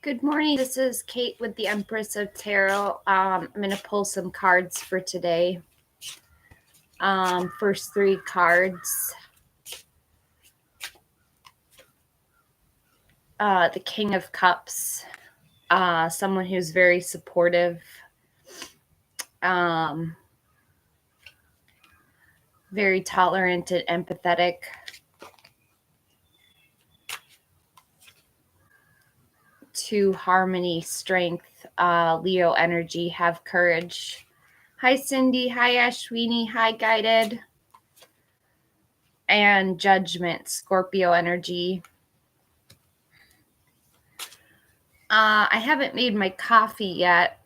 Good morning. This is Kate with the Empress of Tarot. I'm going to pull some cards for today. First three cards. The King of Cups. Someone who's very supportive. Very tolerant and empathetic. To harmony, strength, Leo energy, have courage. Hi, Cindy. Hi, Ashwini. Hi, Guided. And judgment, Scorpio energy. I haven't made my coffee yet.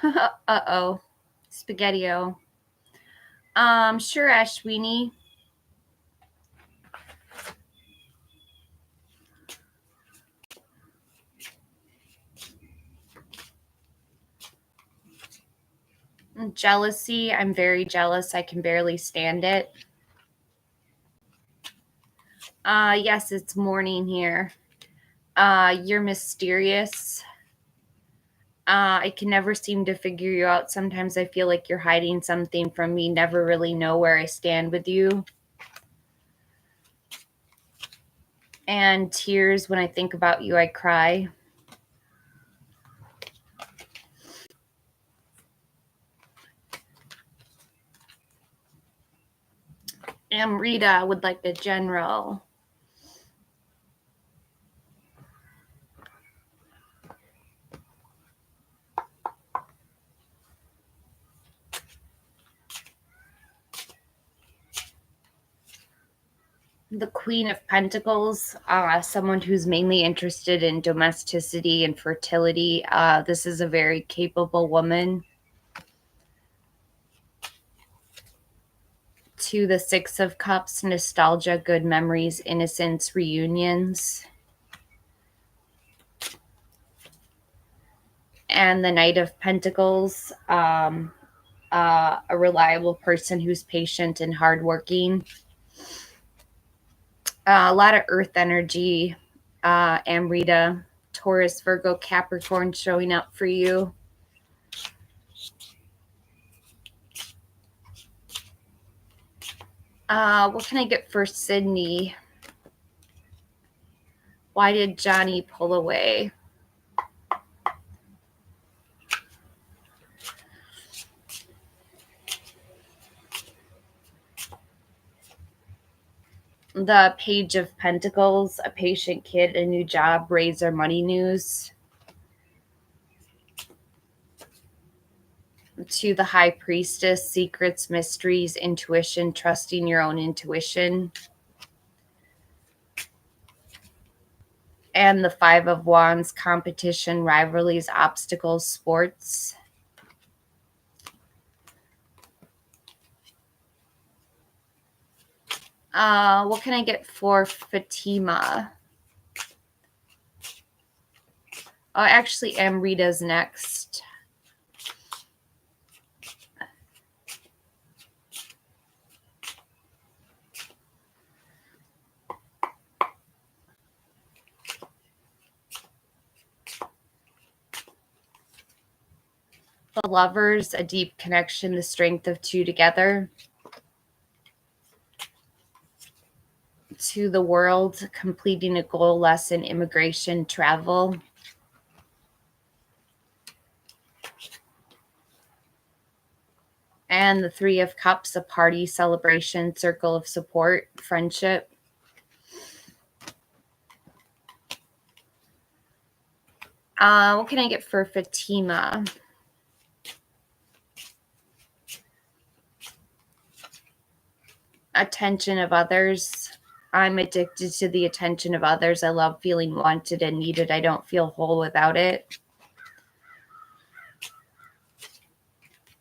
Uh-oh. Spaghetti-O. Sure, Ashwini. Jealousy. I'm very jealous. I can barely stand it. Yes, it's morning here. You're mysterious. I can never seem to figure you out. Sometimes I feel like you're hiding something from me. Never really know where I stand with you. And tears. When I think about you, I cry. Rita would like a general. The Queen of Pentacles, someone who's mainly interested in domesticity and fertility. This is a very capable woman. To the Six of Cups, nostalgia, good memories, innocence, reunions. And the Knight of Pentacles, a reliable person who's patient and hardworking. A lot of earth energy, Amrita, Taurus, Virgo, Capricorn showing up for you. What can I get for Sydney? Why did Johnny pull away? The Page of Pentacles, a patient kid, a new job, raise or money news. To the High Priestess, secrets, mysteries, intuition, trusting your own intuition. And the Five of Wands, competition, rivalries, obstacles, sports. What can I get for Fatima? Oh, actually, Amrita's next. The Lovers, a deep connection, the strength of two together. To the World, completing a goal, lesson, immigration, travel. And the Three of Cups, a party, celebration, circle of support, friendship. What can I get for Fatima? Attention of others. I'm addicted to the attention of others. I love feeling wanted and needed. I don't feel whole without it.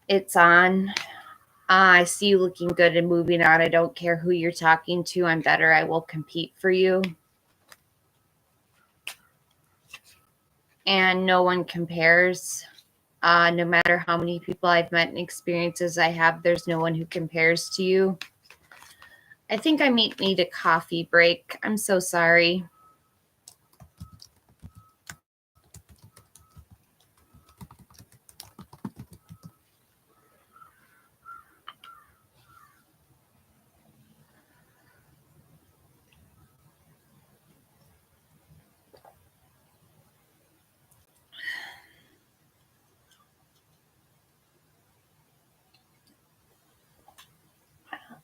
It's on. I see you looking good and moving on. I don't care who you're talking to. I'm better. I will compete for you. And no one compares. No matter how many people I've met and experiences I have, there's no one who compares to you. I think I might need a coffee break. I'm so sorry.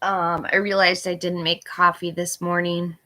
I realized I didn't make coffee this morning.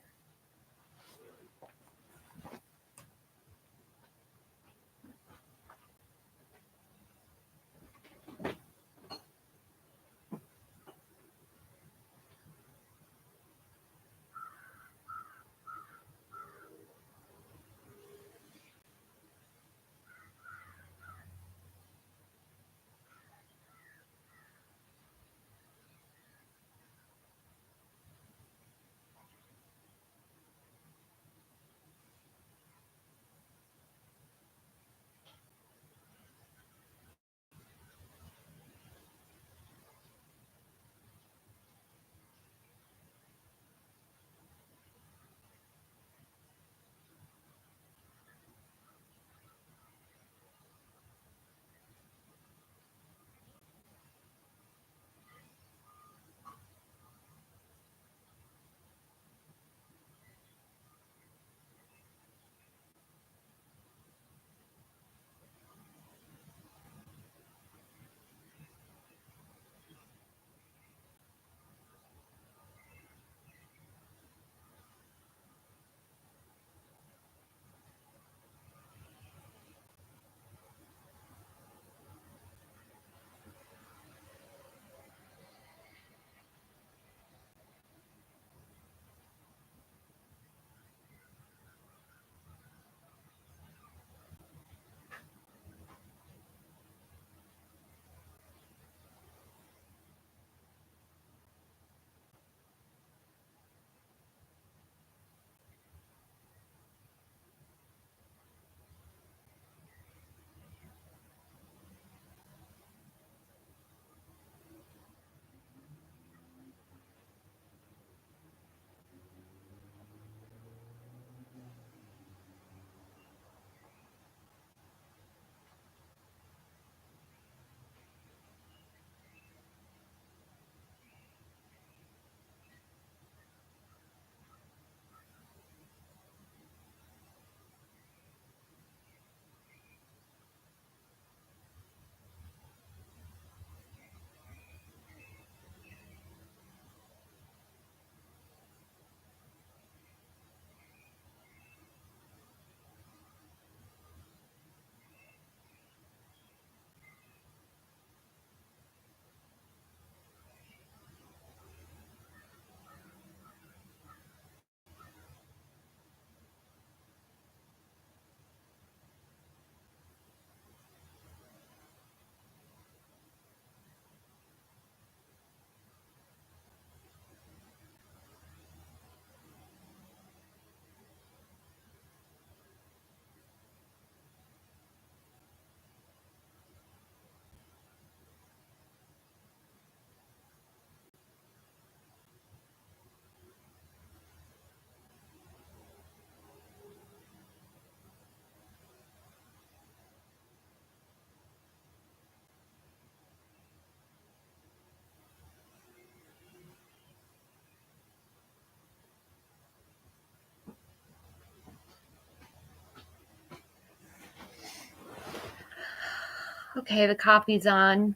Okay, the coffee's on.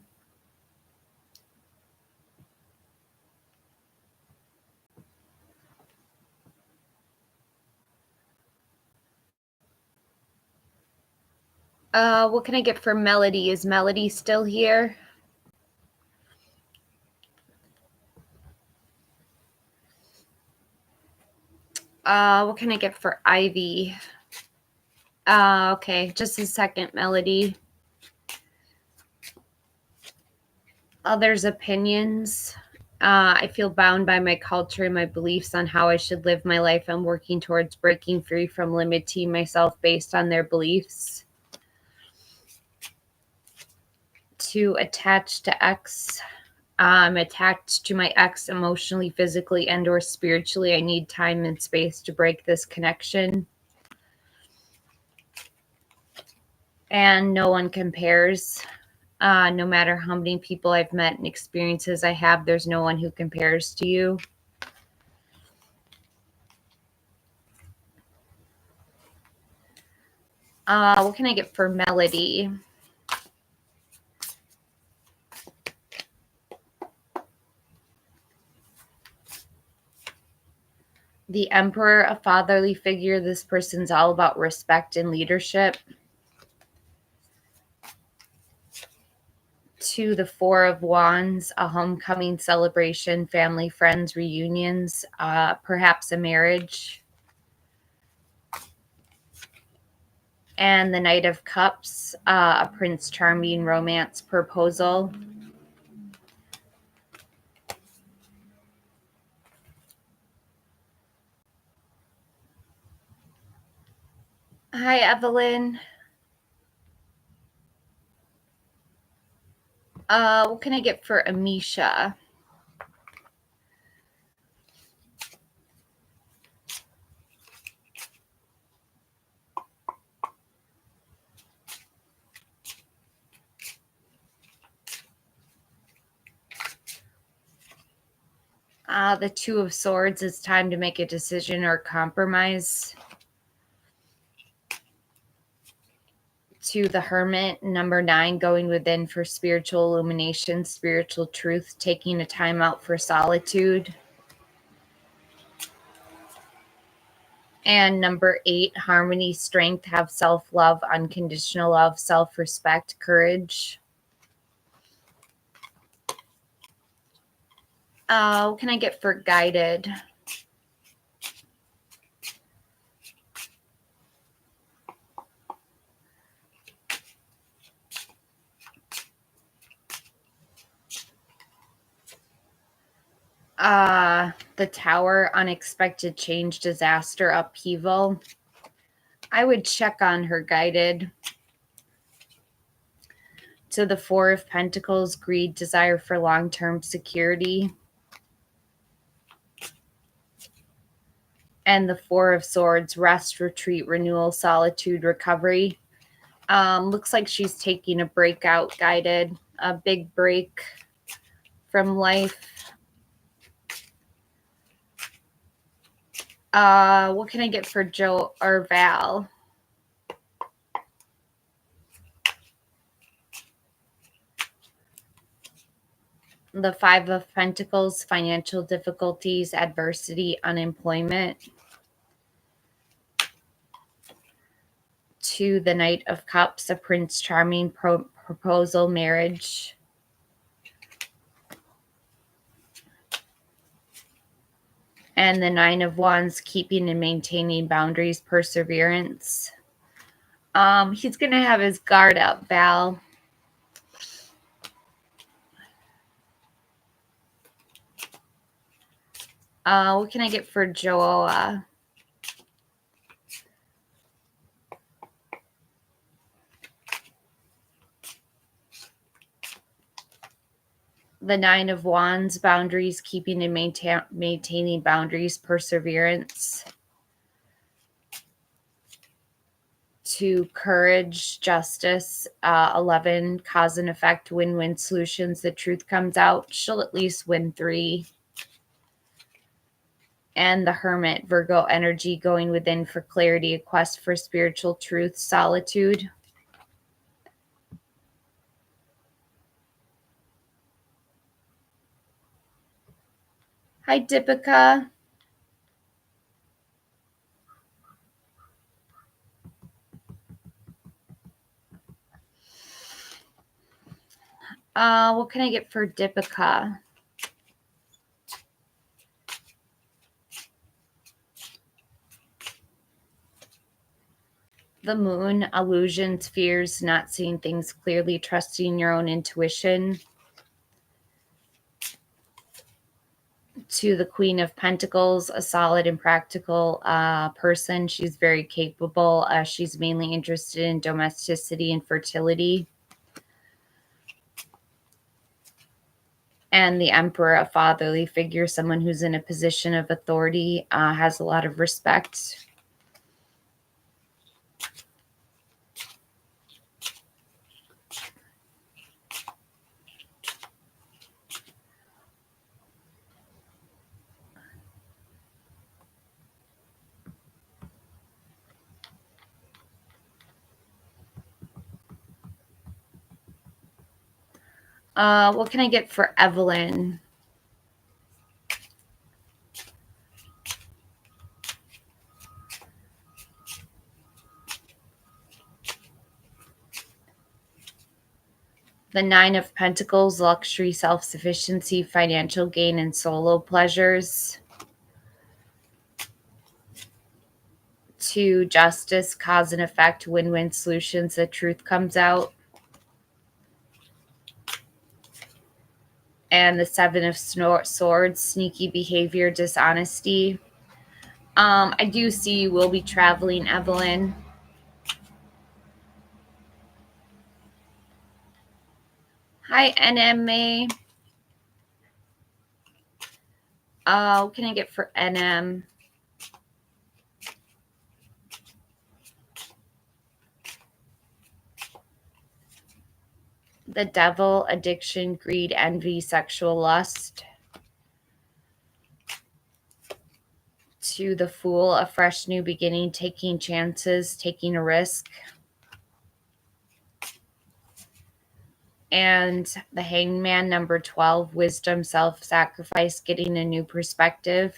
What can I get for Melody? Is Melody still here? What can I get for Ivy? Okay, just a second, Melody. Others' opinions. I feel bound by my culture and my beliefs on how I should live my life. I'm working towards breaking free from limiting myself based on their beliefs. To attach to X. I'm attached to my ex emotionally, physically, and or spiritually. I need time and space to break this connection. And no one compares. No matter how many people I've met and experiences I have, there's no one who compares to you. What can I get for Melody? The Emperor, a fatherly figure. This person's all about respect and leadership. To the Four of Wands, a homecoming celebration, family, friends, reunions, perhaps a marriage. And the Knight of Cups, a Prince Charming romance proposal. Hi, Evelyn. What can I get for Amisha? The Two of Swords, it's time to make a decision or compromise. To the Hermit, number 9, going within for spiritual illumination, spiritual truth, taking a time out for solitude. And number 8, harmony, strength, have self-love, unconditional love, self-respect, courage. What can I get for guided? The Tower, unexpected change, disaster, upheaval. I would check on her guided. To the Four of Pentacles, greed, desire for long-term security. And the Four of Swords, rest, retreat, renewal, solitude, recovery. Looks like she's taking a break out, guided, a big break from life. What can I get for Joe or Val? The Five of Pentacles, financial difficulties, adversity, unemployment. To the Knight of Cups, a Prince Charming proposal, marriage. And the Nine of Wands, keeping and maintaining boundaries, perseverance. He's going to have his guard up, Val. What can I get for Joa? The Nine of Wands, boundaries, keeping and maintaining boundaries, perseverance. To courage, justice, 11, cause and effect, win-win solutions. The truth comes out. She'll at least win 3. And the Hermit, Virgo energy, going within for clarity, a quest for spiritual truth, solitude. Hi, Deepika. What can I get for Deepika? The Moon, illusions, fears, not seeing things clearly, trusting your own intuition. To the Queen of Pentacles, a solid and practical person. She's very capable. She's mainly interested in domesticity and fertility. And the Emperor, a fatherly figure, someone who's in a position of authority, has a lot of respect. What can I get for Evelyn? The Nine of Pentacles, luxury, self-sufficiency, financial gain, and solo pleasures. Two, justice, cause and effect, win-win solutions, the truth comes out. And the Seven of Swords, sneaky behavior, dishonesty. I do see you will be traveling, Evelyn. Hi, NMA. What can I get for NM? The Devil, addiction, greed, envy, sexual lust. To the Fool, a fresh new beginning, taking chances, taking a risk. And the Hangman, number 12, wisdom, self-sacrifice, getting a new perspective.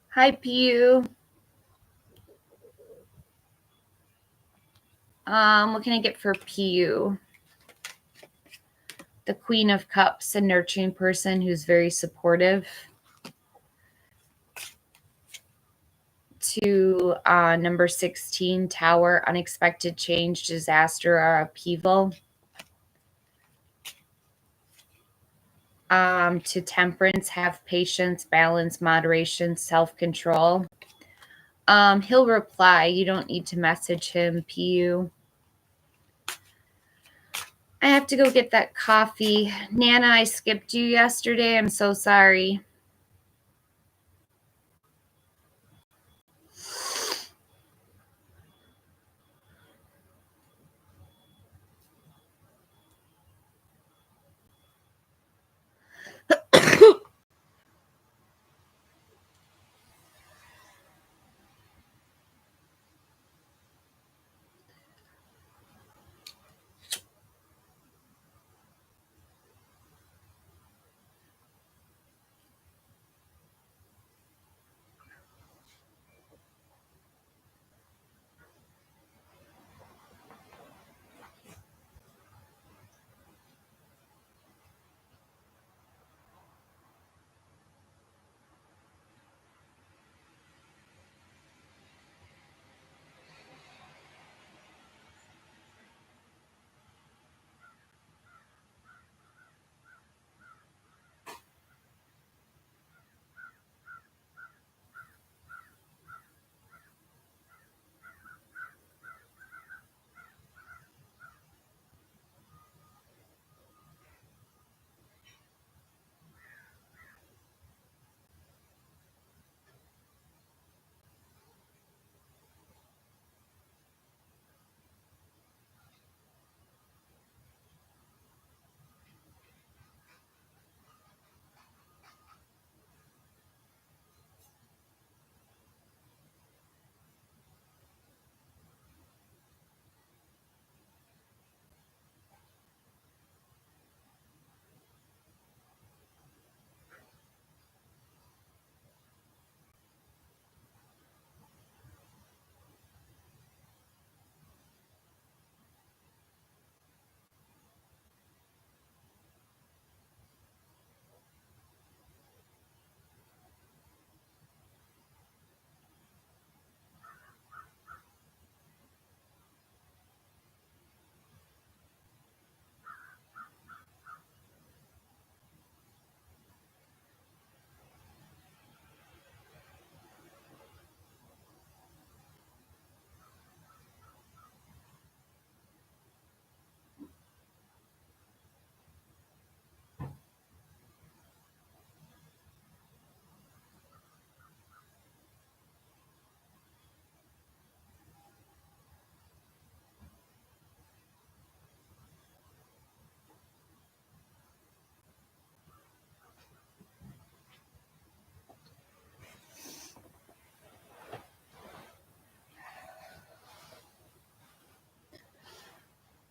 Hi, Pew. What can I get for Pew? The Queen of Cups, a nurturing person who's very supportive. To number 16, Tower, unexpected change, disaster, or upheaval. To Temperance, have patience, balance, moderation, self-control. He'll reply. You don't need to message him, PU. I have to go get that coffee. Nana, I skipped you yesterday. I'm so sorry.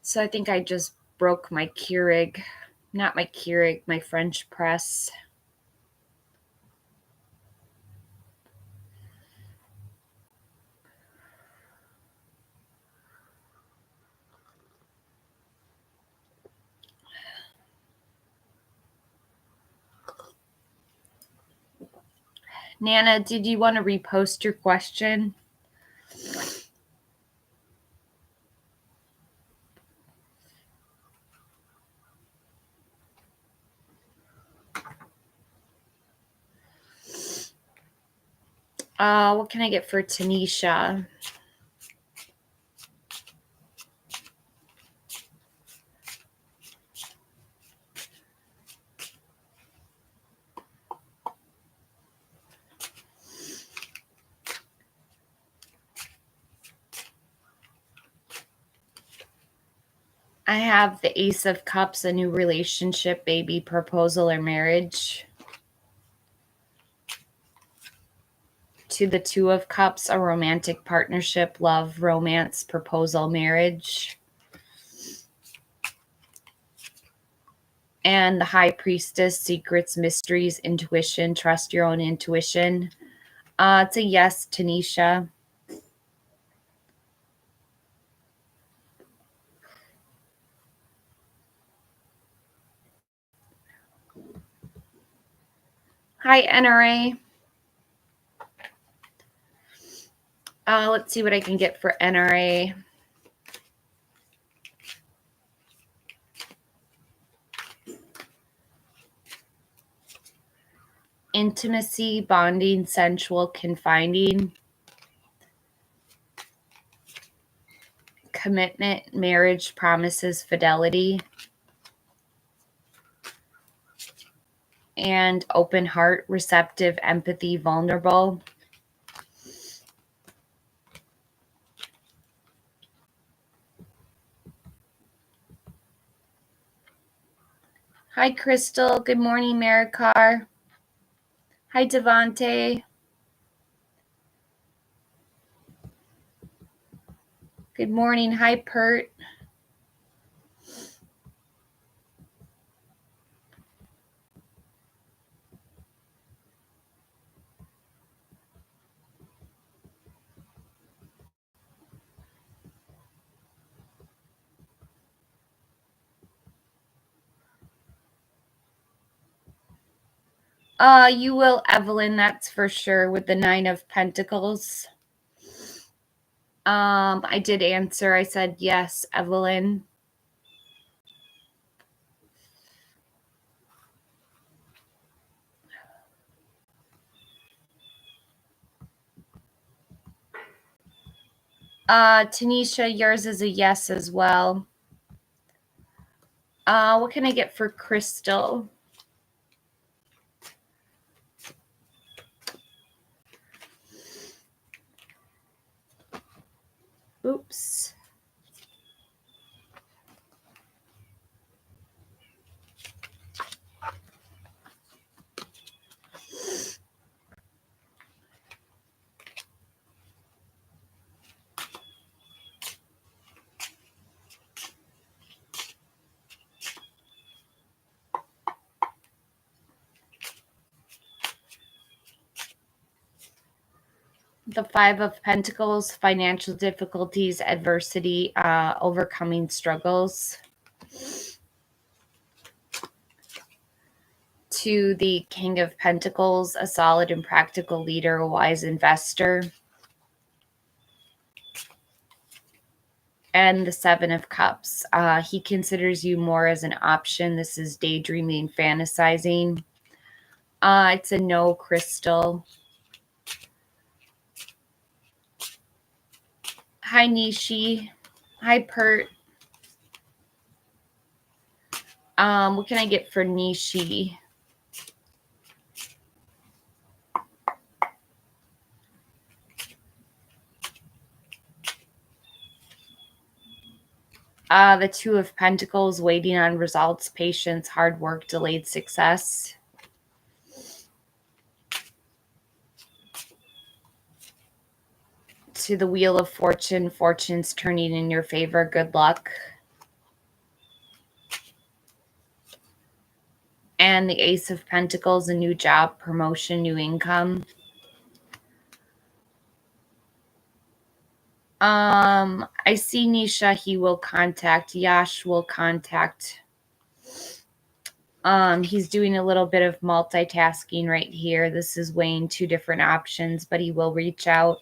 So I think I just broke my Keurig. Not my Keurig, my French press. Nana, did you want to repost your question? What can I get for Tanisha? I have the Ace of Cups, a new relationship, baby, proposal, or marriage. To the Two of Cups, a romantic partnership, love, romance, proposal, marriage. And the High Priestess, secrets, mysteries, intuition, trust your own intuition. It's a yes, Tanisha. Hi, NRA. Let's see what I can get for NRA. Intimacy, bonding, sensual, confining. Commitment, marriage, promises, fidelity. And open heart, receptive, empathy, vulnerable. Hi, Crystal. Good morning, Maricar. Hi, Devante. Good morning. Hi, Pert. You will, Evelyn, that's for sure, with the Nine of Pentacles. I did answer. I said yes, Evelyn. Tanisha, yours is a yes as well. What can I get for Crystal? Oops. The Five of Pentacles, financial difficulties, adversity, overcoming struggles. To the King of Pentacles, a solid and practical leader, a wise investor. And the Seven of Cups. He considers you more as an option. This is daydreaming, fantasizing. It's a no, Crystal. Hi, Nishi. Hi, Pert. What can I get for Nishi? The Two of Pentacles, waiting on results, patience, hard work, delayed success. To the Wheel of Fortune, fortune's turning in your favor, good luck. And the Ace of Pentacles, a new job, promotion, new income. I see Nisha, he will contact. Yash will contact. He's doing a little bit of multitasking right here. This is weighing two different options, but he will reach out.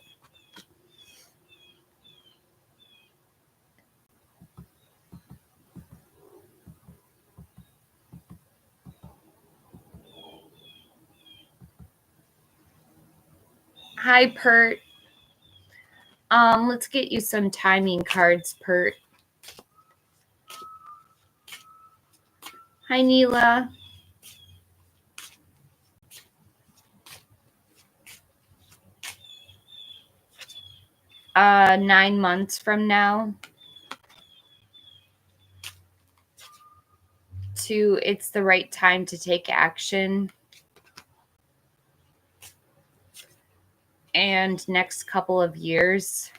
Hi, Pert. Let's get you some timing cards, Pert. Hi, Neela. 9 months from now. To it's the right time to take action. And next couple of years.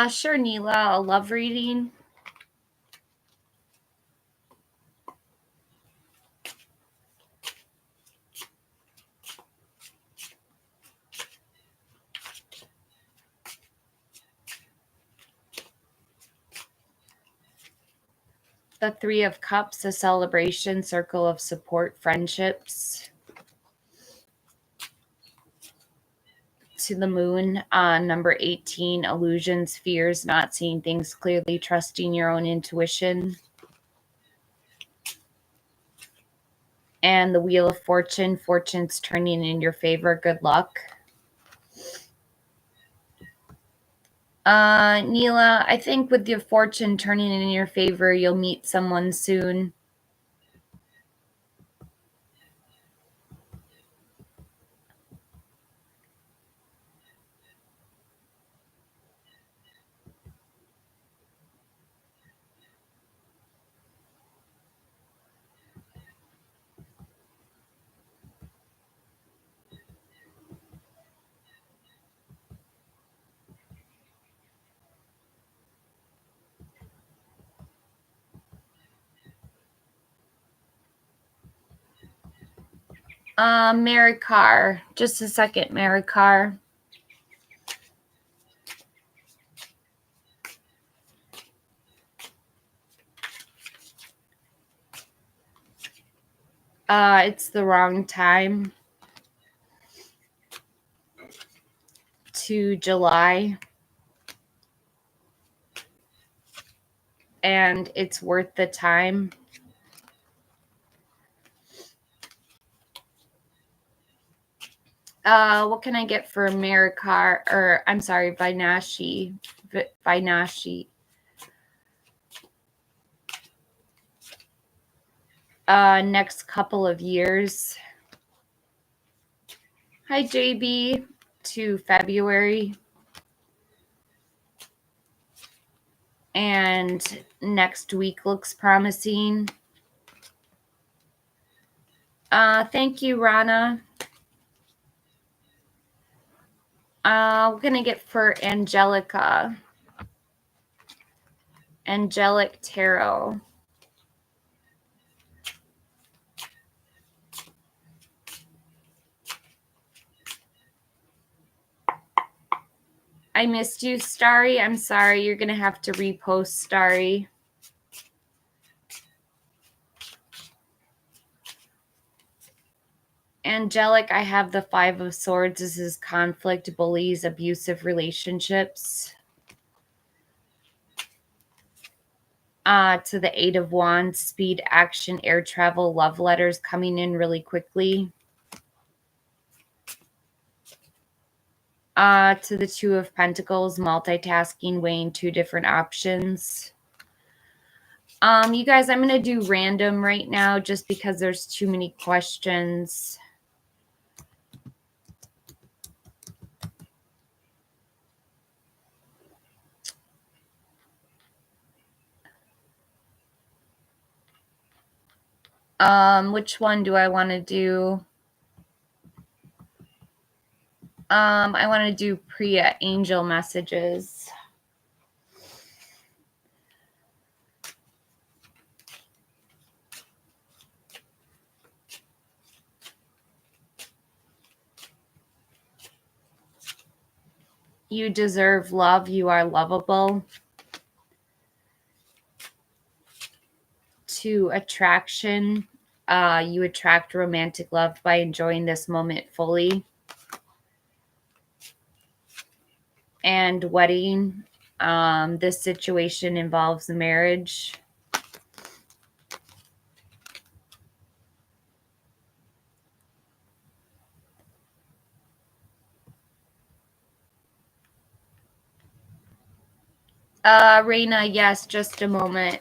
Sure, Neela, a love reading. The Three of Cups, a celebration, circle of support, friendships. To the Moon, number 18, illusions, fears, not seeing things clearly, trusting your own intuition. And the Wheel of Fortune, fortune's turning in your favor, good luck. Neela, I think with your fortune turning in your favor, you'll meet someone soon. Marikar, just a second, Marikar. It's the wrong time. To July. And it's worth the time. What can I get for Marikar? Or I'm sorry, Vinashi. Vinashi. Next couple of years. Hi, JB. To February. And next week looks promising. Thank you, Rana. We're going to get for Angelica. Angelic Tarot. I missed you, Starry. I'm sorry. You're going to have to repost, Starry. Angelic, I have the Five of Swords. This is conflict, bullies, abusive relationships. To the Eight of Wands, speed, action, air travel, love letters coming in really quickly. To the Two of Pentacles, multitasking, weighing two different options. You guys, I'm going to do random right now just because there's too many questions. Which one do I want to do? I want to do Priya angel messages. You deserve love. You are lovable. 2, attraction. You attract romantic love by enjoying this moment fully. And wedding. This situation involves a marriage. Reina, yes, just a moment.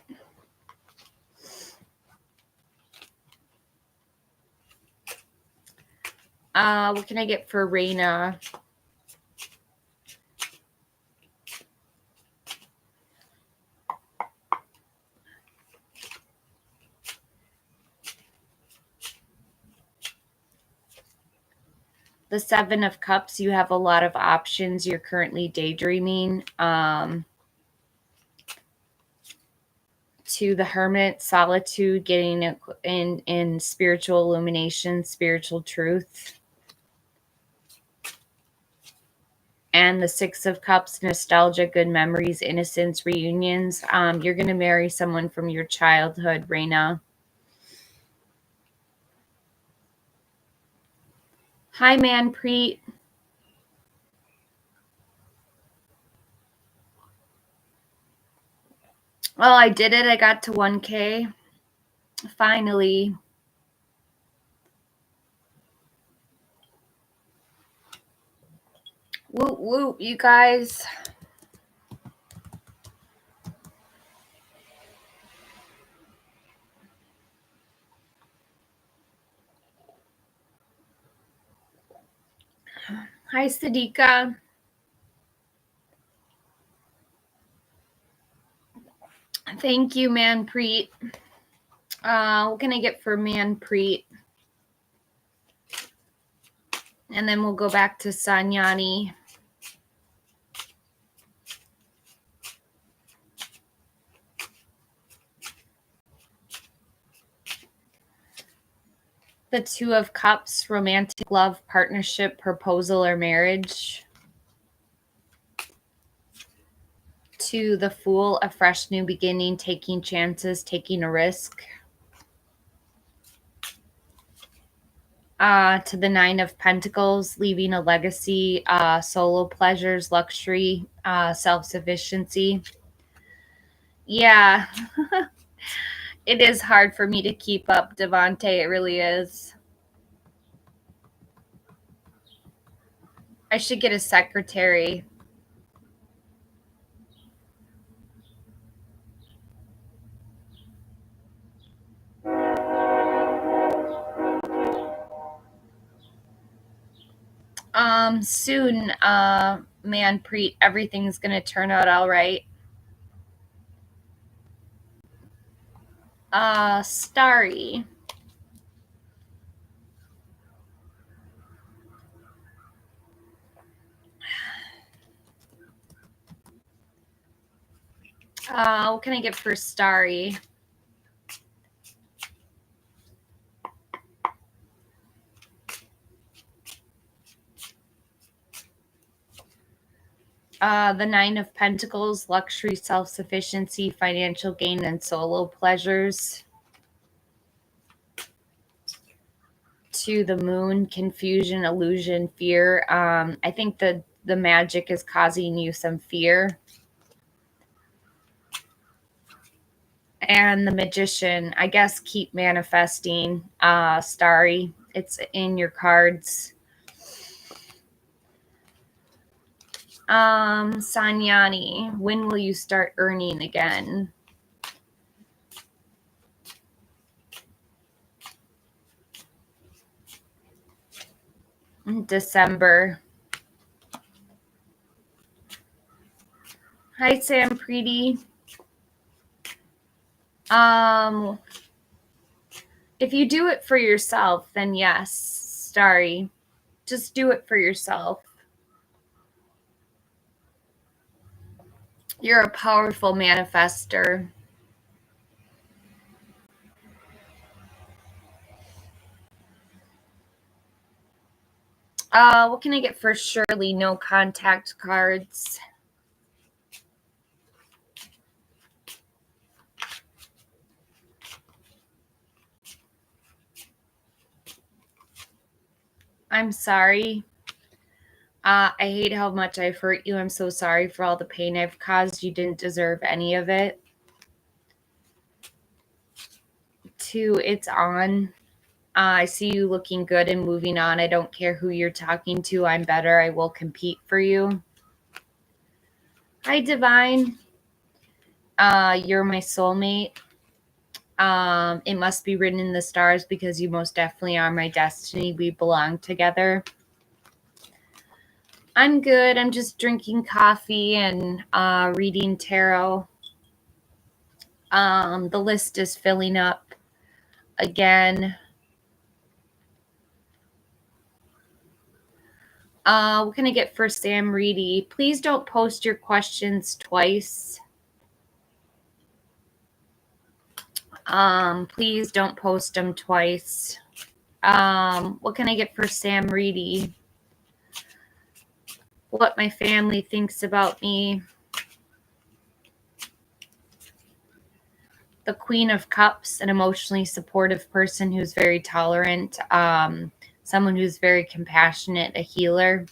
What can I get for Reina? The 7 of Cups, you have a lot of options. You're currently daydreaming. To the Hermit, solitude, getting in spiritual illumination, spiritual truth. And the 6 of Cups, nostalgia, good memories, innocence, reunions. You're going to marry someone from your childhood, Reina. Hi, Manpreet. Well, I did it. I got to 1K. Finally. Whoop, whoop, you guys. Hi, Sadika. Thank you, Manpreet. What can I get for Manpreet? And then we'll go back to Sanyani. The 2 of Cups, romantic love, partnership, proposal, or marriage. To the Fool, a fresh new beginning, taking chances, taking a risk. To the 9 of Pentacles, leaving a legacy, solo pleasures, luxury, self-sufficiency. Yeah, it is hard for me to keep up, Devante. It really is. I should get a secretary. Soon, Manpreet, everything's gonna turn out all right. Starry. What can I get for Starry? The 9 of Pentacles, luxury, self-sufficiency, financial gain, and solo pleasures. To the Moon, confusion, illusion, fear. I think the magic is causing you some fear. And the Magician, I guess keep manifesting, Starry. It's in your cards. Sanyani, when will you start earning again? December. Hi, Sam Preety. If you do it for yourself, then yes, Starry. Just do it for yourself. You're a powerful manifester. What can I get for Shirley? No contact cards. I'm sorry. I hate how much I've hurt you. I'm so sorry for all the pain I've caused. You didn't deserve any of it. 2, it's on. I see you looking good and moving on. I don't care who you're talking to. I'm better. I will compete for you. Hi, Divine. You're my soulmate. It must be written in the stars because you most definitely are my destiny. We belong together. I'm good. I'm just drinking coffee and reading tarot. The list is filling up again. What can I get for Sam Reedy? Please don't post your questions twice. Please don't post them twice. What can I get for Sam Reedy? What my family thinks about me. The Queen of Cups, an emotionally supportive person who's very tolerant, someone who's very compassionate, a healer.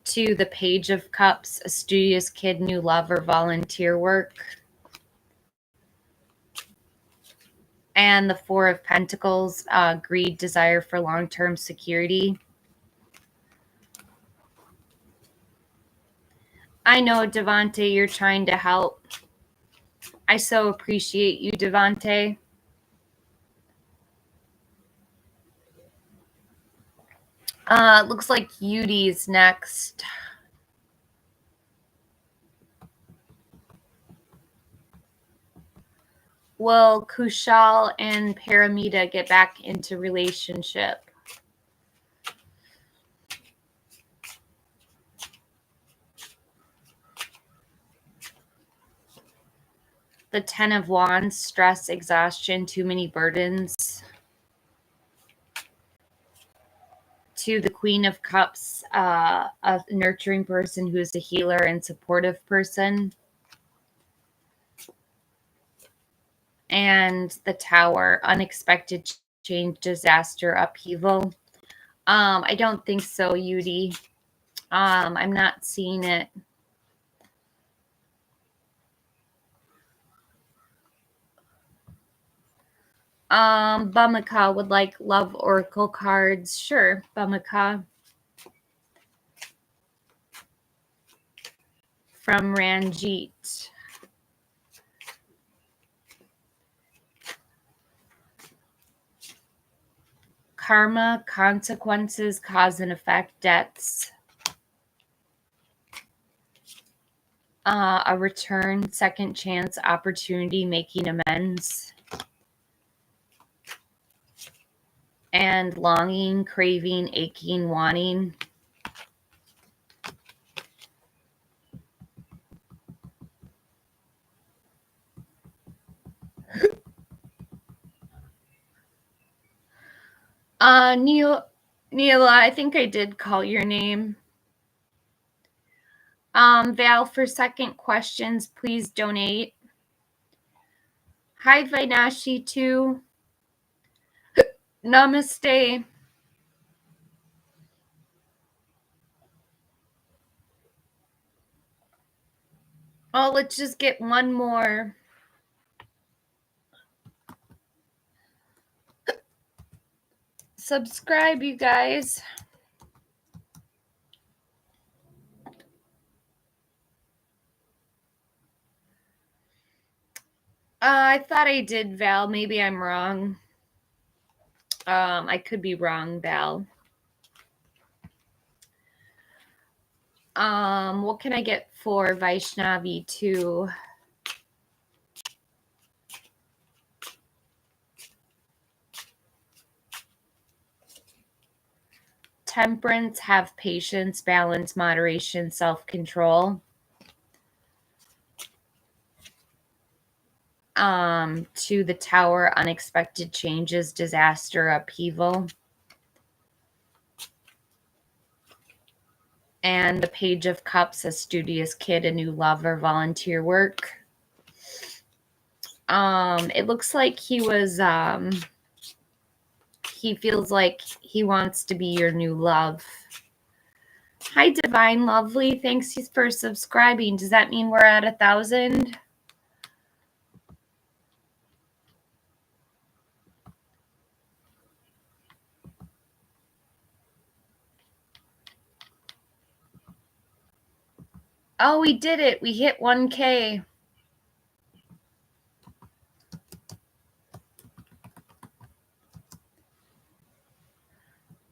To the Page of Cups, a studious kid, new love or volunteer work. And the Four of Pentacles, greed, desire for long-term security. I know, Devante, you're trying to help. I so appreciate you, Devante. Looks like Yudi's next. Will Kushal and Paramita get back into relationship? The Ten of Wands, stress, exhaustion, too many burdens. To the Queen of Cups, a nurturing person who is a healer and supportive person. And the Tower, unexpected change, disaster, upheaval. I don't think so, Yudi. I'm not seeing it. Bumaka would like love oracle cards. Sure, Bumaka. From Ranjit. Karma, consequences, cause and effect, debts. A return, second chance, opportunity, making amends. And longing, craving, aching, wanting. Neela, I think I did call your name. Val, for second questions, please donate. Hi, Vainashi, too. Namaste. Oh, let's just get one more. Subscribe, you guys. I thought I did, Val. Maybe I'm wrong. I could be wrong, Val. What can I get for Vaishnavi too? Temperance, have patience, balance, moderation, self-control. To the Tower, unexpected changes, disaster, upheaval. And the Page of Cups, a studious kid, a new lover, volunteer work. It looks like he feels like he wants to be your new love. Hi, Divine Lovely. Thanks for subscribing. Does that mean we're at 1,000? Oh, we did it. We hit 1K.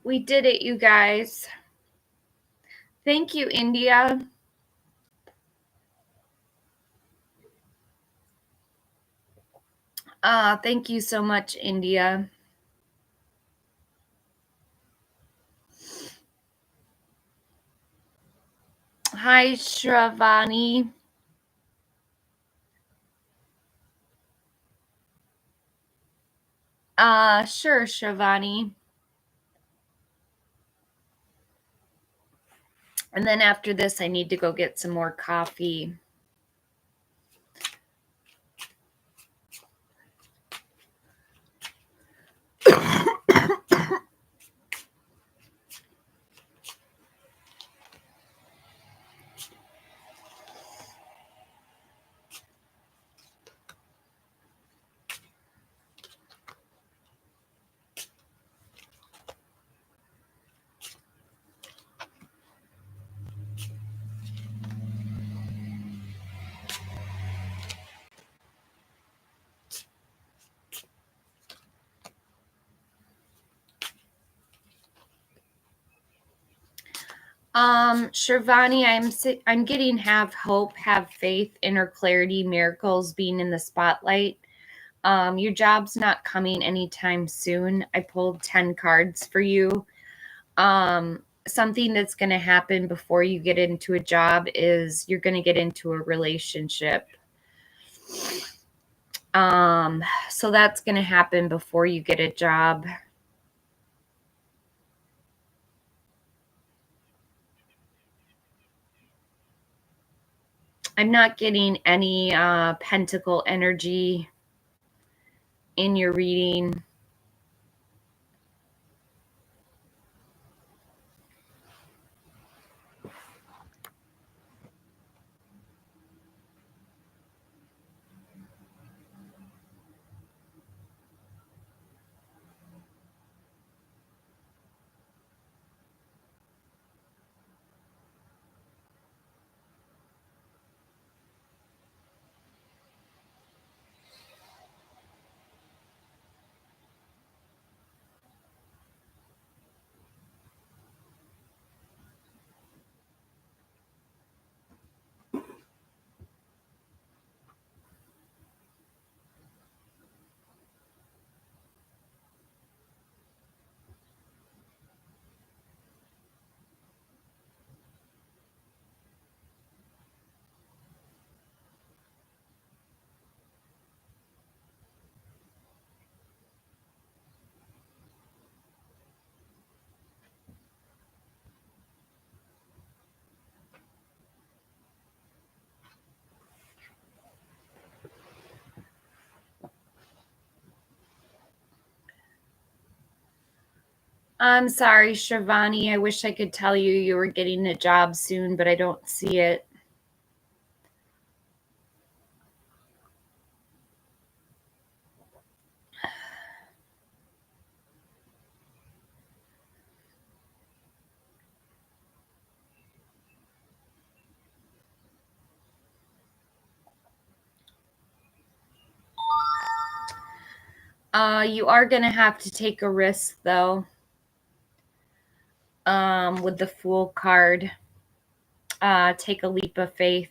We did it, you guys. Thank you, India. Thank you so much, India. Hi, Shravani. Sure, Shravani. And then after this, I need to go get some more coffee. Shravani, I'm getting have hope, have faith, inner clarity, miracles, being in the spotlight. Your job's not coming anytime soon. I pulled 10 cards for you. Something that's going to happen before you get into a job is you're going to get into a relationship. So that's going to happen before you get a job. I'm not getting any pentacle energy in your reading. I'm sorry, Shravani. I wish I could tell you you were getting a job soon, but I don't see it. You are going to have to take a risk, though, with the Fool card. Take a leap of faith.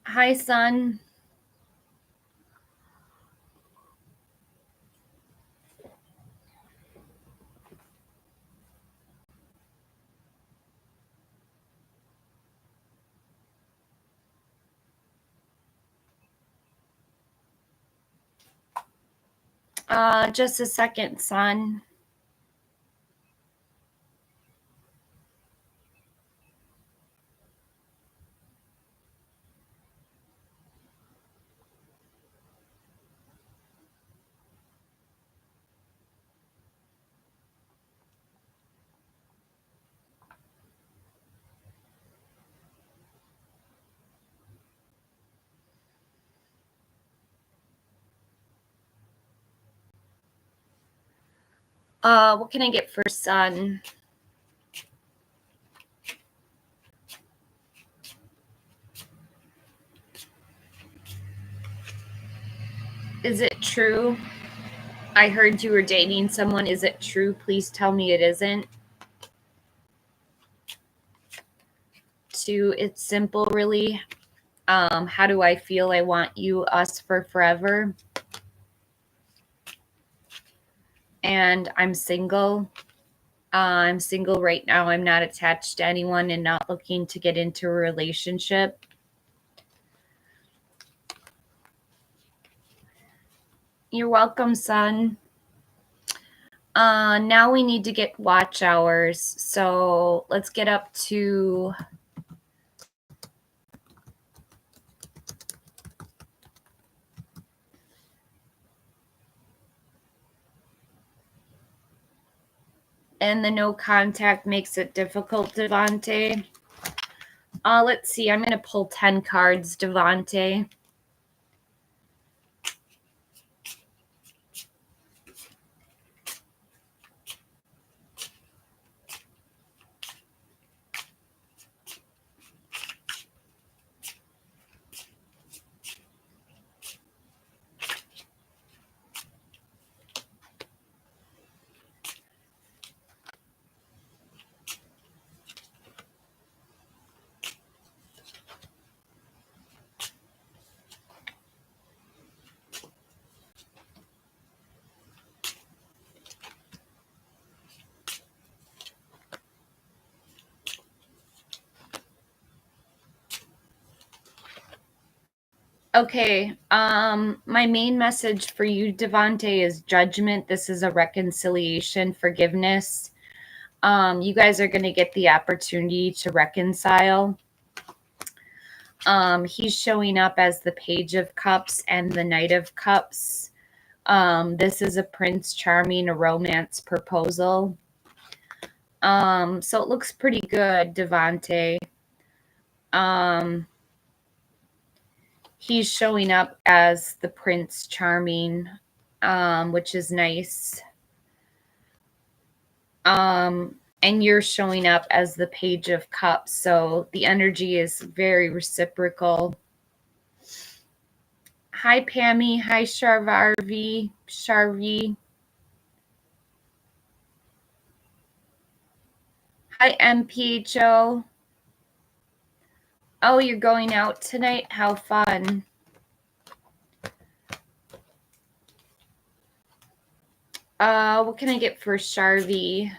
Hi, son. Just a second, Sun. What can I get for Sun? Is it true? I heard you were dating someone. Is it true? Please tell me it isn't. 2, it's simple, really. How do I feel? I want you, us for forever. And I'm single. I'm single right now. I'm not attached to anyone and not looking to get into a relationship. You're welcome, Sun. Now we need to get watch hours. So let's get up to and the no contact makes it difficult, Devante. Let's see. I'm going to pull 10 cards, Devante. Okay, my main message for you, Devante, is judgment. This is a reconciliation, forgiveness. You guys are going to get the opportunity to reconcile. He's showing up as the Page of Cups and the Knight of Cups. This is a Prince Charming, a romance proposal. So it looks pretty good, Devante. He's showing up as the Prince Charming, which is nice. And you're showing up as the Page of Cups, so the energy is very reciprocal. Hi, Pammy. Hi, Sharvi. Hi, MPHO. Oh, you're going out tonight? How fun. What can I get for Sharvi?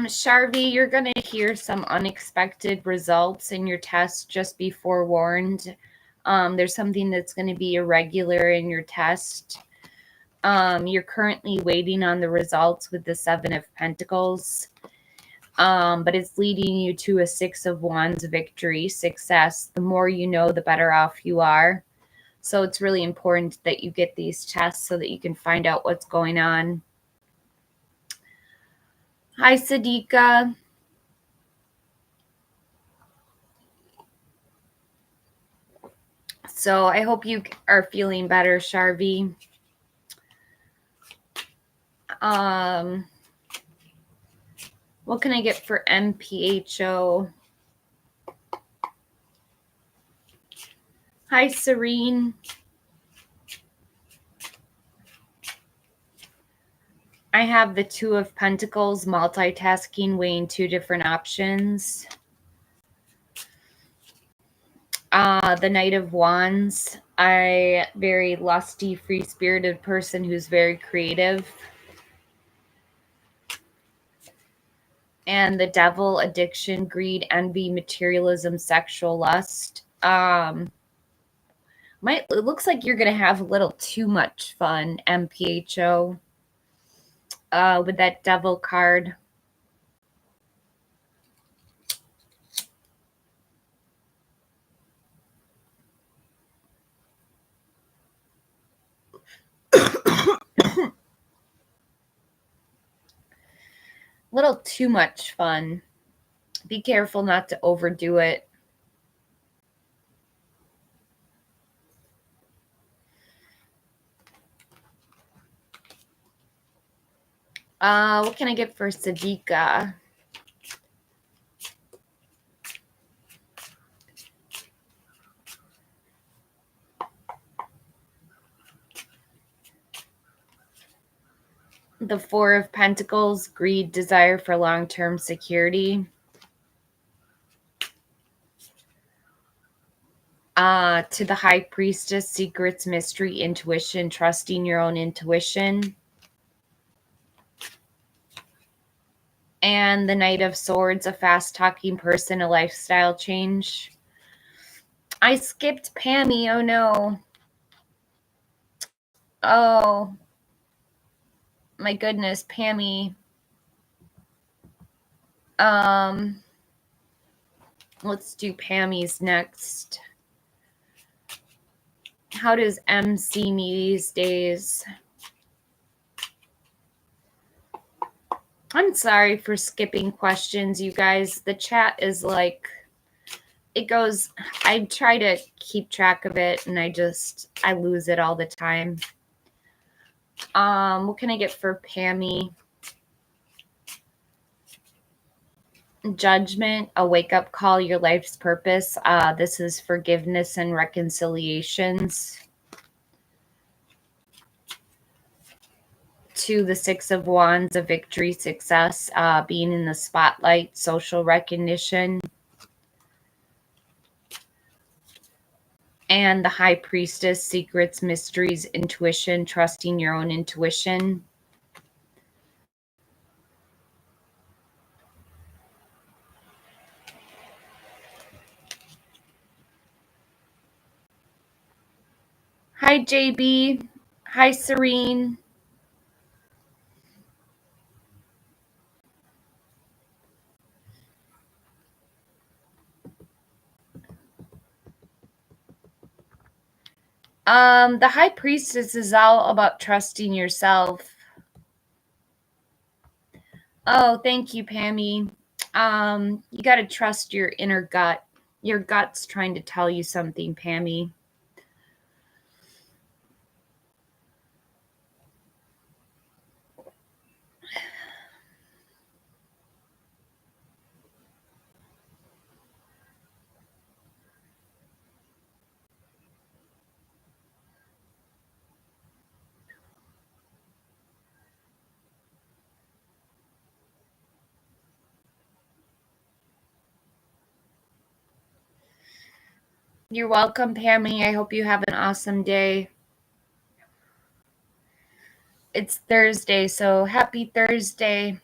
Sharvi, you're going to hear some unexpected results in your test. Just be forewarned. There's something that's going to be irregular in your test. You're currently waiting on the results with the 7 of Pentacles. But it's leading you to a 6 of Wands victory, success. The more you know, the better off you are. So it's really important that you get these tests so that you can find out what's going on. Hi, Sadika. So I hope you are feeling better, Sharvi. What can I get for MPHO? Hi, Serene. I have the 2 of Pentacles, multitasking, weighing 2 different options. The Knight of Wands. Very lusty, free-spirited person who's very creative. And the Devil, addiction, greed, envy, materialism, sexual lust. It looks like you're going to have a little too much fun, MPHO, with that Devil card. Little too much fun. Be careful not to overdo it. What can I get for Sadika? The Four of Pentacles, greed, desire for long-term security. To the High Priestess, secrets, mystery, intuition, trusting your own intuition. And the Knight of Swords, a fast-talking person, a lifestyle change. I skipped Pammy, oh no. Oh, my goodness, Pammy. Let's do Pammy's next. How does M see me these days? I'm sorry for skipping questions, you guys. The chat is like, it goes, I try to keep track of it and I lose it all the time. What can I get for Pammy? Judgment, a wake-up call, your life's purpose. This is forgiveness and reconciliations. To the Six of Wands, a victory, success, being in the spotlight, social recognition. And the High Priestess, secrets, mysteries, intuition, trusting your own intuition. Hi, JB. Hi, Serene. The High Priestess is all about trusting yourself. Oh, thank you, Pammy. You got to trust your inner gut. Your gut's trying to tell you something, Pammy. You're welcome, Pammy. I hope you have an awesome day. It's Thursday, so happy Thursday.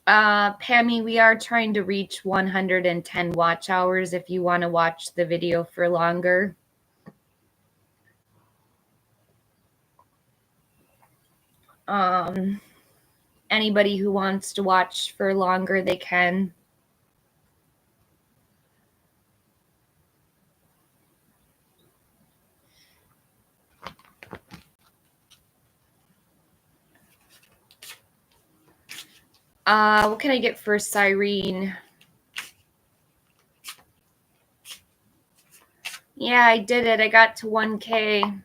Pammy, we are trying to reach 110 watch hours if you want to watch the video for longer. Anybody who wants to watch for longer, they can. What can I get for Cyrene? Yeah, I did it. I got to 1K.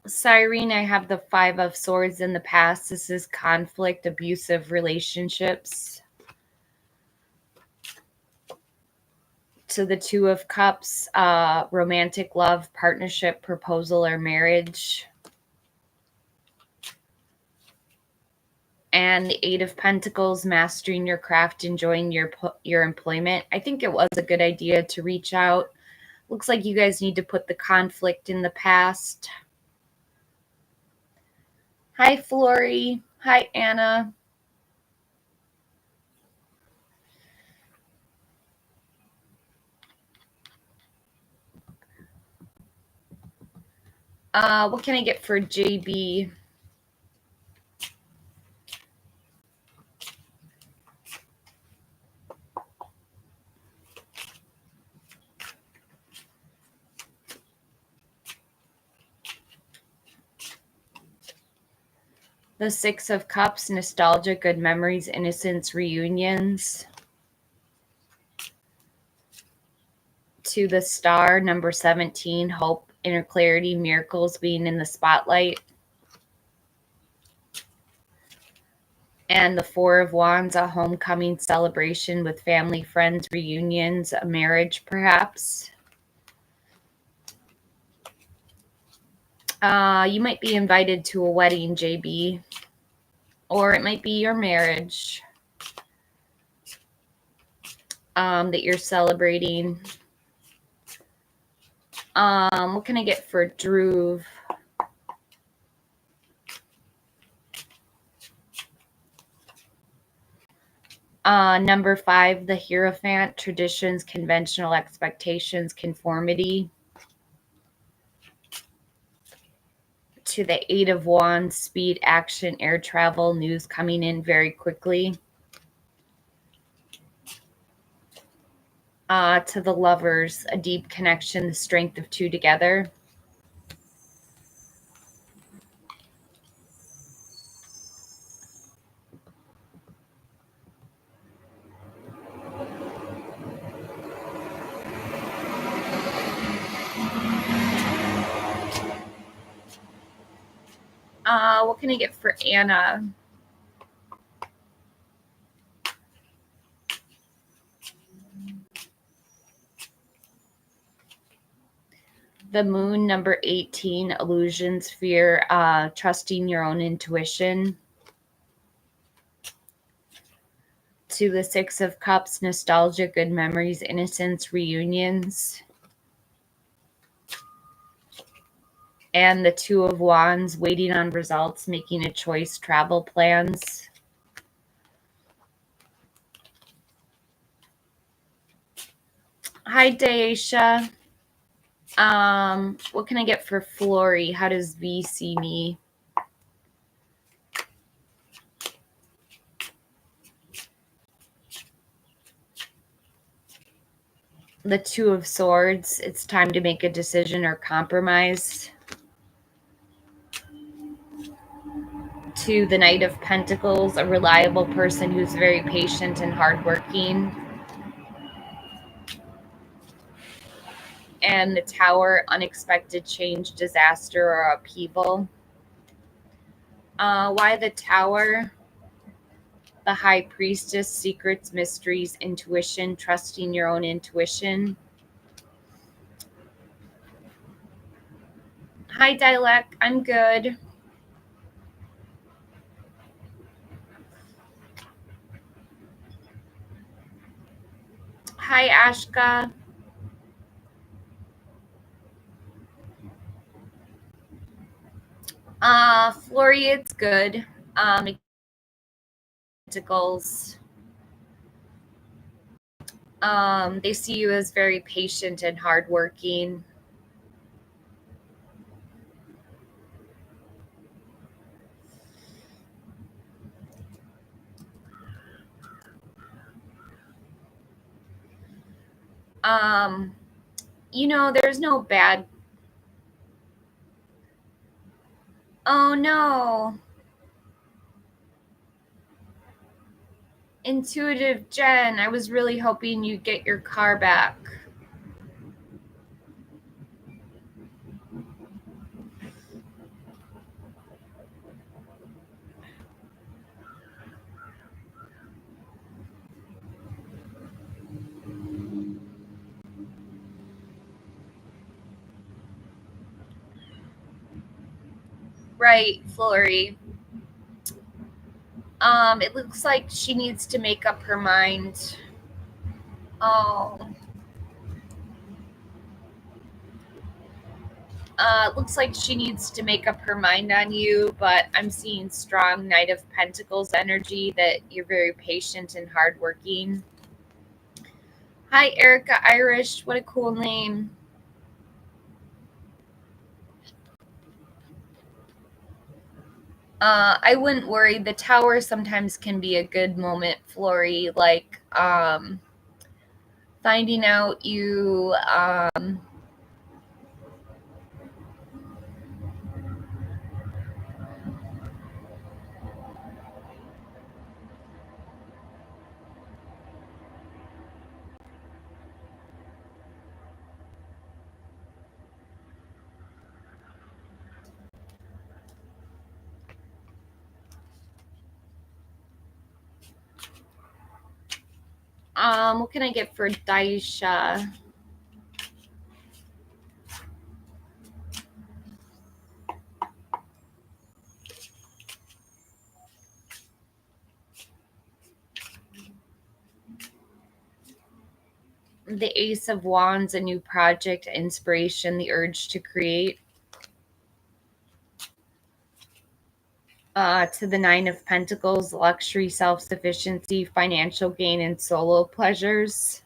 Cyrene, I have the Five of Swords in the past. This is conflict, abusive relationships. So the Two of Cups, romantic love, partnership, proposal, or marriage. And the Eight of Pentacles, mastering your craft, enjoying your employment. I think it was a good idea to reach out. Looks like you guys need to put the conflict in the past. Hi, Flory. Hi, Anna. What can I get for JB? The Six of Cups, nostalgia, good memories, innocence, reunions. To the Star, number 17, hope, inner clarity, miracles, being in the spotlight. And the Four of Wands, a homecoming celebration with family, friends, reunions, a marriage perhaps. You might be invited to a wedding, JB. Or it might be your marriage that you're celebrating. What can I get for Dhruv? Number 5, the Hierophant, traditions, conventional expectations, conformity. To the Eight of Wands, speed, action, air travel, news coming in very quickly. To the Lovers, a deep connection, the strength of two together. What can I get for Anna? The Moon, number 18, illusions, fear, trusting your own intuition. To the Six of Cups, nostalgia, good memories, innocence, reunions. And the Two of Wands, waiting on results, making a choice, travel plans. Hi, Daisha. What can I get for Flory? How does V see me? The Two of Swords, it's time to make a decision or compromise. To the Knight of Pentacles, a reliable person who's very patient and hardworking. And the Tower, unexpected change, disaster, or upheaval. Why the Tower? The High Priestess, secrets, mysteries, intuition, trusting your own intuition. Hi, Dilek. I'm good. Hi, Ashka. Flory, it's good. Pentacles. They see you as very patient and hardworking. There's no bad. Oh no. Intuitive Jen, I was really hoping you'd get your car back. Right, Flory. It looks like she needs to make up her mind. Oh. It looks like she needs to make up her mind on you, but I'm seeing strong Knight of Pentacles energy, that you're very patient and hardworking. Hi, Erica Irish. What a cool name. I wouldn't worry. The Tower sometimes can be a good moment, Flory. Like, finding out you, what can I get for Daisha? The Ace of Wands, a new project, inspiration, the urge to create. To the Nine of Pentacles, luxury, self-sufficiency, financial gain, and solo pleasures.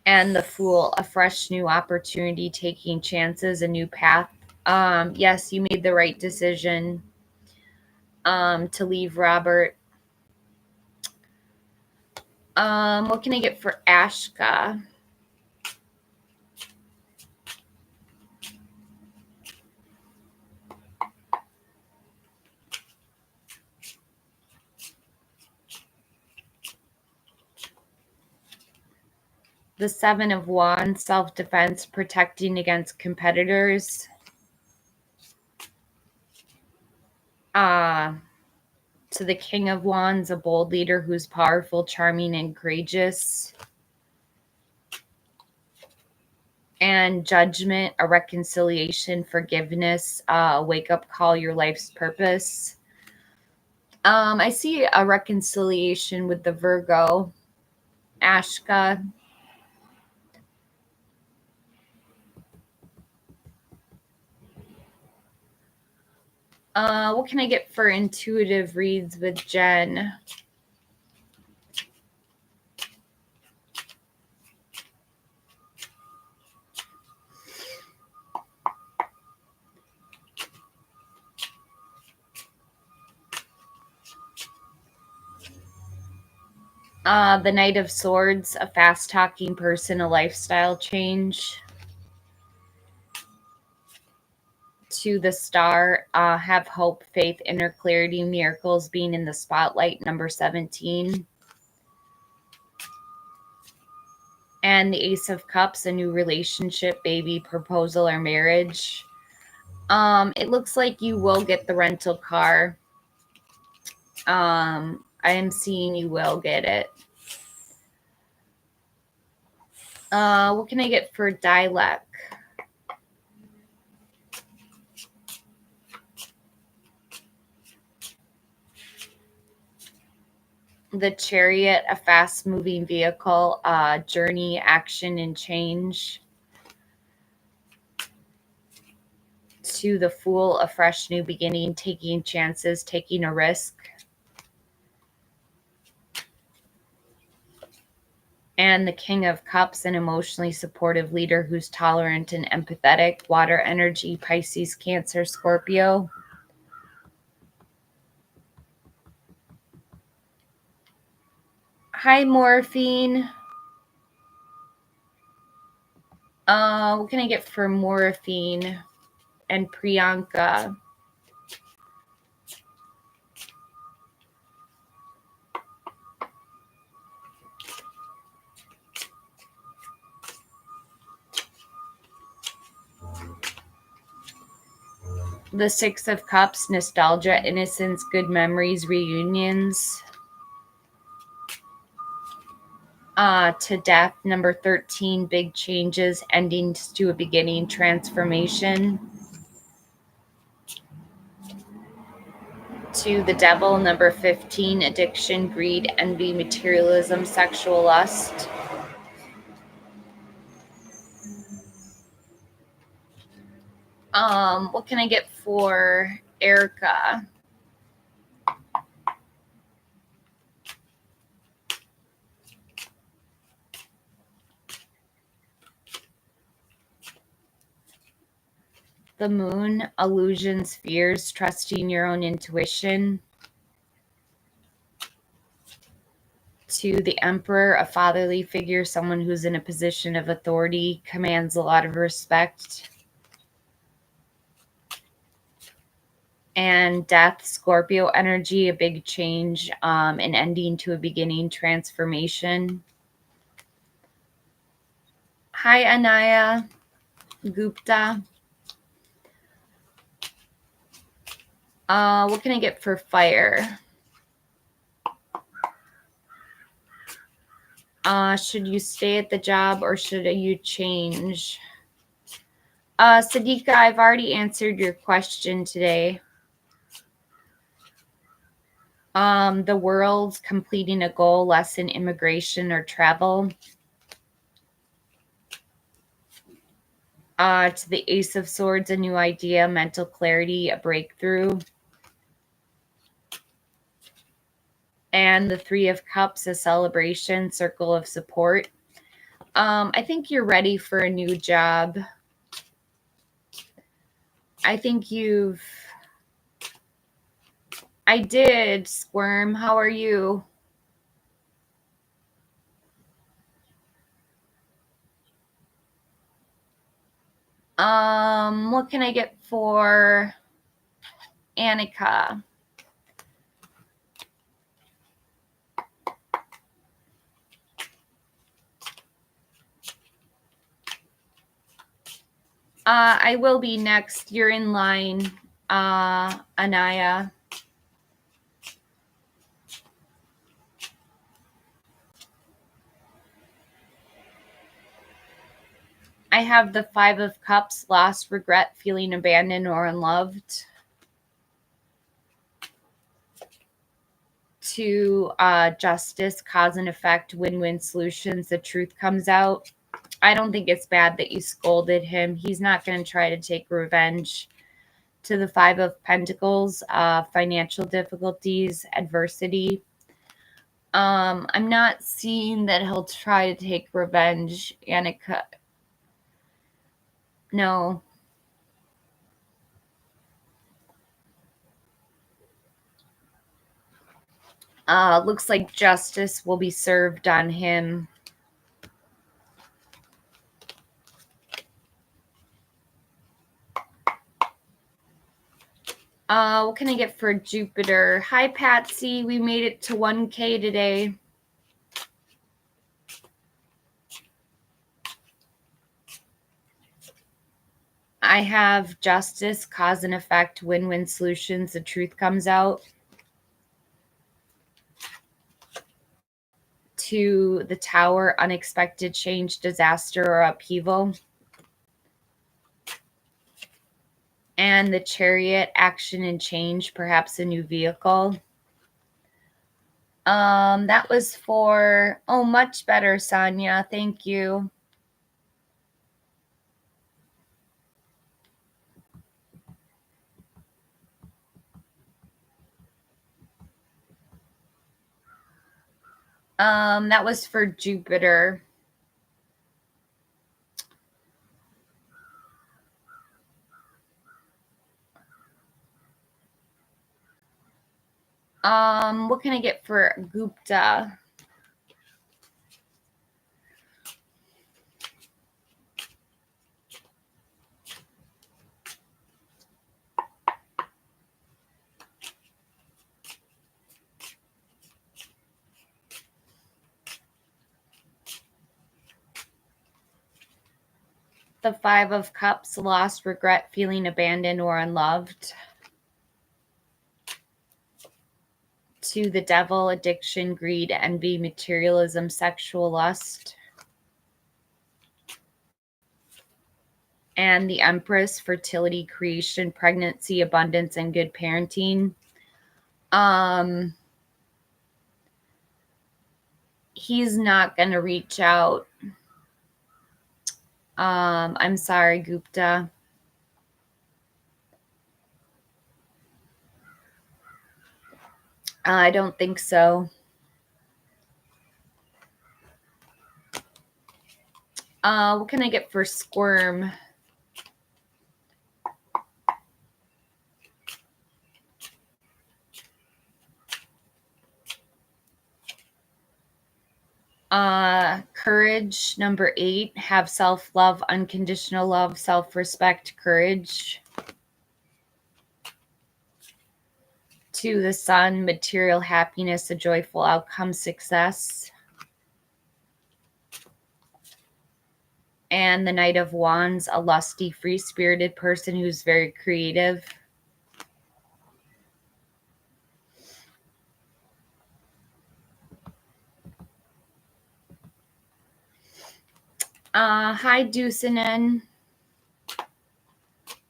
And the Fool, a fresh new opportunity, taking chances, a new path. Yes, you made the right decision to leave Robert. What can I get for Ashka? The Seven of Wands, self-defense, protecting against competitors. To the King of Wands, a bold leader who's powerful, charming, and courageous. And Judgment, a reconciliation, forgiveness, a wake-up call, your life's purpose. I see a reconciliation with the Virgo. Ashka. What can I get for intuitive reads with Jen? The Knight of Swords, a fast-talking person, a lifestyle change. To the Star, have hope, faith, inner clarity, miracles, being in the spotlight, number 17. And the Ace of Cups, a new relationship, baby, proposal, or marriage. It looks like you will get the rental car. I am seeing you will get it. What can I get for Dilek? The Chariot, a fast-moving vehicle, journey, action, and change. To the Fool, a fresh new beginning, taking chances, taking a risk. And the King of Cups, an emotionally supportive leader who's tolerant and empathetic, water energy, Pisces, Cancer, Scorpio. Hi, Morphine. What can I get for Morphine and Priyanka? The Six of Cups, nostalgia, innocence, good memories, reunions. To death. Number 13, big changes, endings to a beginning, transformation. To the devil. Number 15, addiction, greed, envy, materialism, sexual lust. What can I get for Erica? The moon, illusions, fears, trusting your own intuition. To the emperor, a fatherly figure, someone who's in a position of authority, commands a lot of respect. And death, Scorpio energy, a big change, an ending to a beginning, transformation. Hi, Anaya Gupta. What can I get for fire? Should you stay at the job or should you change? Sadika, I've already answered your question today. The world, completing a goal, lesson, immigration, or travel. To the Ace of Swords, a new idea, mental clarity, a breakthrough. And the Three of Cups, a celebration, circle of support. I think you're ready for a new job. I think I did, Squirm. How are you? What can I get for Annika? I will be next. You're in line, Anaya. I have the Five of Cups, loss, regret, feeling abandoned or unloved. To justice, cause and effect, win-win solutions. The truth comes out. I don't think it's bad that you scolded him. He's not going to try to take revenge. To the Five of Pentacles, financial difficulties, adversity. I'm not seeing that he'll try to take revenge, Annika. No. Looks like justice will be served on him. What can I get for Jupiter? Hi, Patsy. We made it to 1K today. I have justice, cause and effect, win-win solutions. The truth comes out. To the Tower, unexpected change, disaster, or upheaval. And the Chariot, action and change, perhaps a new vehicle. That was for, much better, Sonia. Thank you. That was for Jupiter. What can I get for Gupta? The Five of Cups, loss, regret, feeling abandoned or unloved. To the Devil, addiction, greed, envy, materialism, sexual lust. And the Empress, fertility, creation, pregnancy, abundance, and good parenting. He's not going to reach out. I'm sorry, Gupta. I don't think so. What can I get for Squirm? Courage, number 8. Have self-love, unconditional love, self-respect, courage. To the Sun, material happiness, a joyful outcome, success. And the Knight of Wands, a lusty, free-spirited person who's very creative. Hi, Dusinen.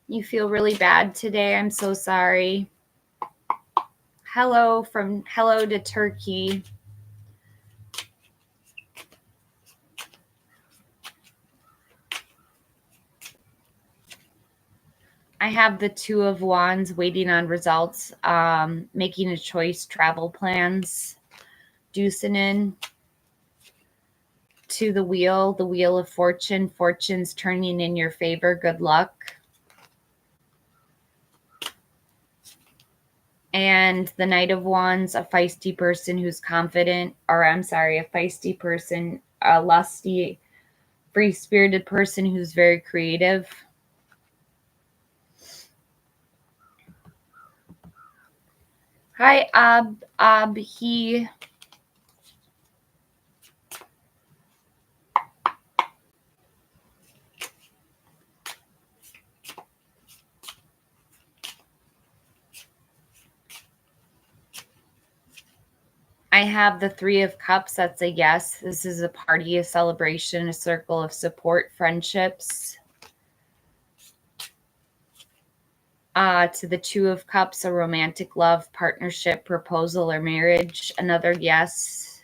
You feel really bad today. I'm so sorry. Hello to Turkey. I have the Two of Wands, waiting on results, making a choice, travel plans. Dusinen. To the Wheel of Fortune, fortune's turning in your favor, good luck. And the Knight of Wands, a feisty person who's confident, or I'm sorry, a feisty person, a lusty, free-spirited person who's very creative. Hi, Abhi. I have the Three of Cups. That's a yes. This is a party, a celebration, a circle of support, friendships. To the Two of Cups, a romantic love, partnership, proposal, or marriage. Another yes.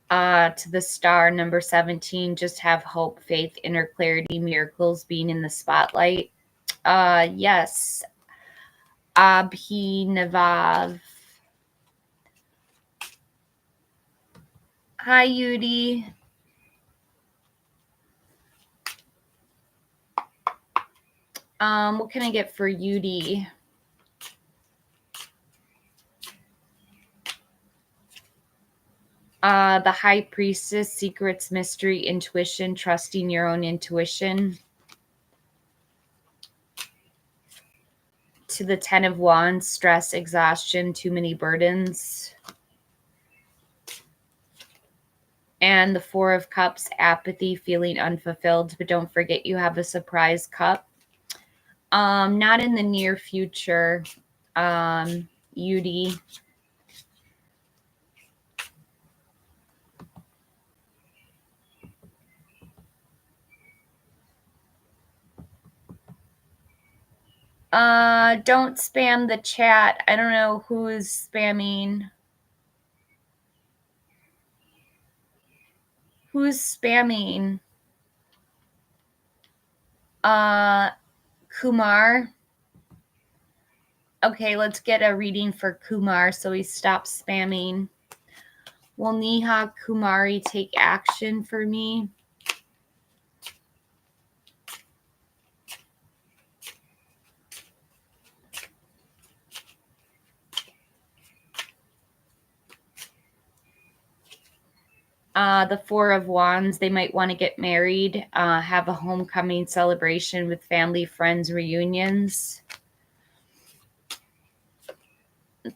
To the Star, number 17, just have hope, faith, inner clarity, miracles, being in the spotlight. Yes. Abhinavav. Hi, Yudi. What can I get for Yudi? The High Priestess, secrets, mystery, intuition, trusting your own intuition. To the Ten of Wands, stress, exhaustion, too many burdens. And the Four of Cups, apathy, feeling unfulfilled, but don't forget you have a surprise cup. Not in the near future, Yudi. Don't spam the chat. I don't know who is spamming. Who's spamming? Kumar. Okay, let's get a reading for Kumar so he stops spamming. Will Neha Kumari take action for me? The Four of Wands, they might want to get married, have a homecoming celebration with family, friends, reunions.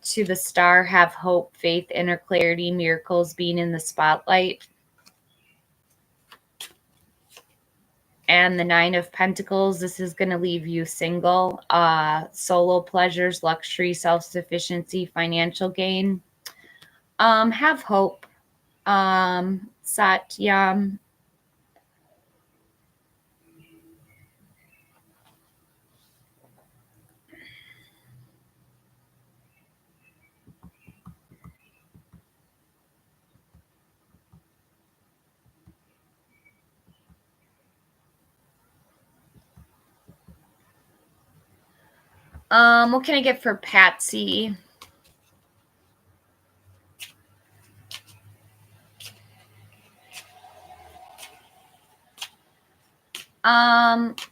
To the Star, have hope, faith, inner clarity, miracles, being in the spotlight. and the Nine of Pentacles. This is going to leave you single. Solo pleasures, luxury, self-sufficiency, financial gain. Have hope. Satyam. What can I get for Patsy?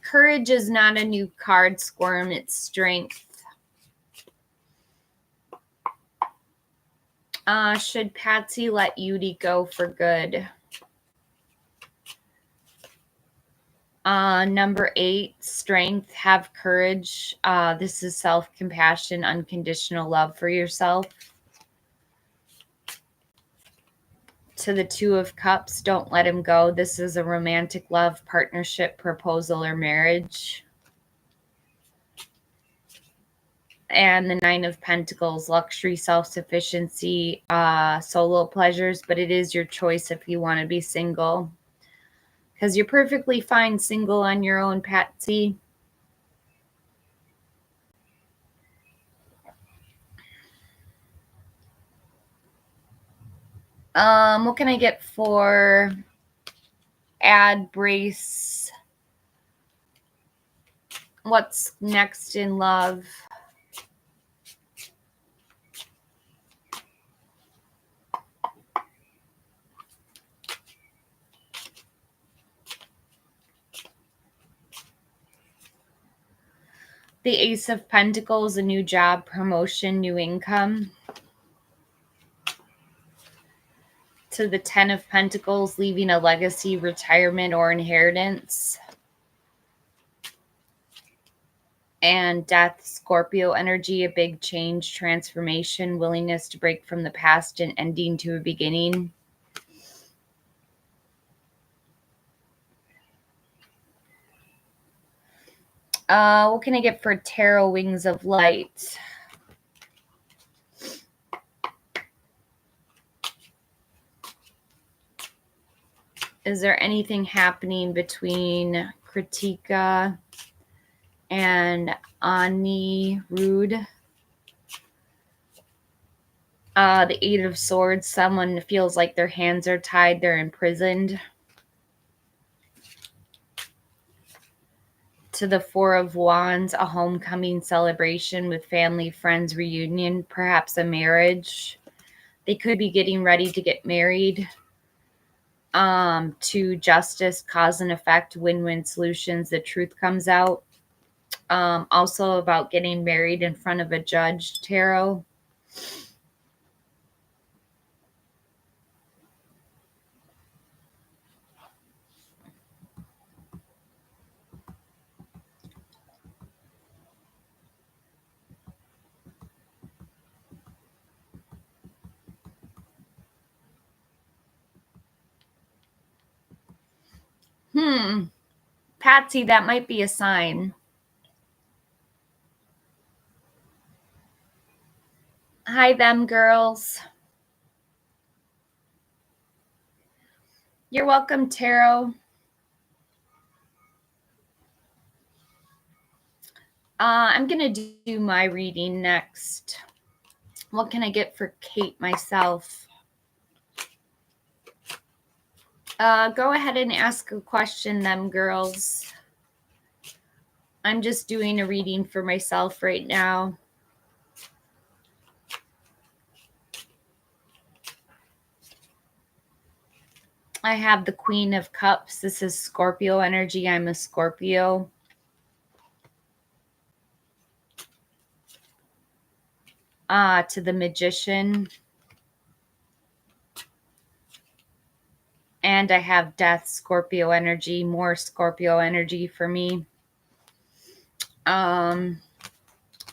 Courage is not a new card, Squirm. It's strength. Should Patsy let Yudi go for good? Number 8, strength, have courage. This is self-compassion, unconditional love for yourself. To the Two of Cups, don't let him go. This is a romantic love, partnership, proposal, or marriage. And the Nine of Pentacles, luxury, self-sufficiency, solo pleasures, but it is your choice if you want to be single. Because you're perfectly fine single on your own, Patsy. What can I get for Ad Brace? What's next in love? The Ace of Pentacles, a new job, promotion, new income. To the Ten of Pentacles, leaving a legacy, retirement, or inheritance. And Death, Scorpio energy, a big change, transformation, willingness to break from the past and ending to a beginning. What can I get for Tarot, Wings of Light? Is there anything happening between Kritika and Ani Rude? The Eight of Swords, someone feels like their hands are tied, they're imprisoned. To the Four of Wands, a homecoming celebration with family, friends, reunion, perhaps a marriage. They could be getting ready to get married. To Justice, cause and effect, win-win solutions, the truth comes out. Also about getting married in front of a judge, Tarot. Patsy, that might be a sign. Hi, them girls. You're welcome, Tarot. I'm going to do my reading next. What can I get for Kate myself? Go ahead and ask a question, them girls. I'm just doing a reading for myself right now. I have the Queen of Cups. This is Scorpio energy. I'm a Scorpio. To the Magician. And I have Death, Scorpio energy. More Scorpio energy for me.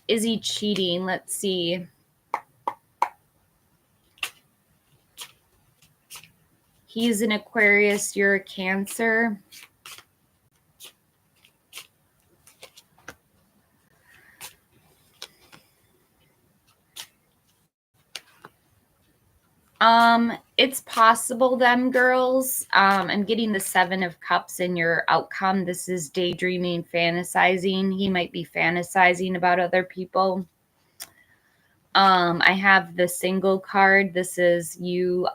Is he cheating? Let's see. He's an Aquarius. You're a Cancer. It's possible them girls. I'm getting the 7 of Cups in your outcome. This is daydreaming, fantasizing. He might be fantasizing about other people. I have the single card. This is you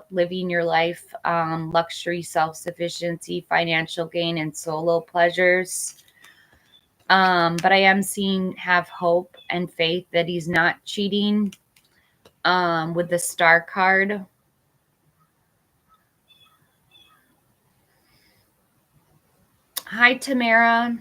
living your life, luxury, self-sufficiency, financial gain, and solo pleasures. But I am seeing have hope and faith that he's not cheating. With the Star card. Hi, Tamara.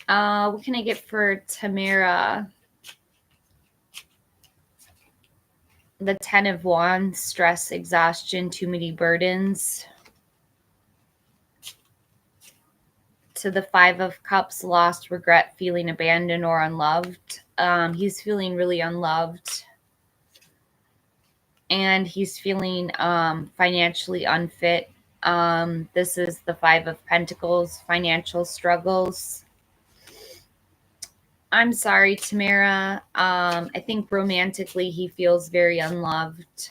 What can I get for Tamara? The 10 of Wands, stress, exhaustion, too many burdens. To the 5 of Cups, lost, regret, feeling abandoned or unloved. He's feeling really unloved. And he's feeling financially unfit. This is the 5 of Pentacles, financial struggles. I'm sorry, Tamara. I think romantically he feels very unloved.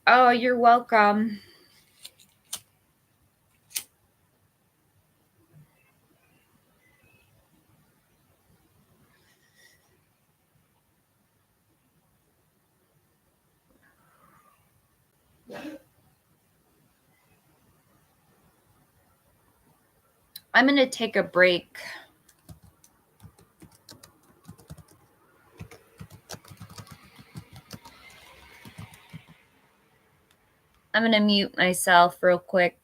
Oh, you're welcome. I'm going to take a break. I'm going to mute myself real quick.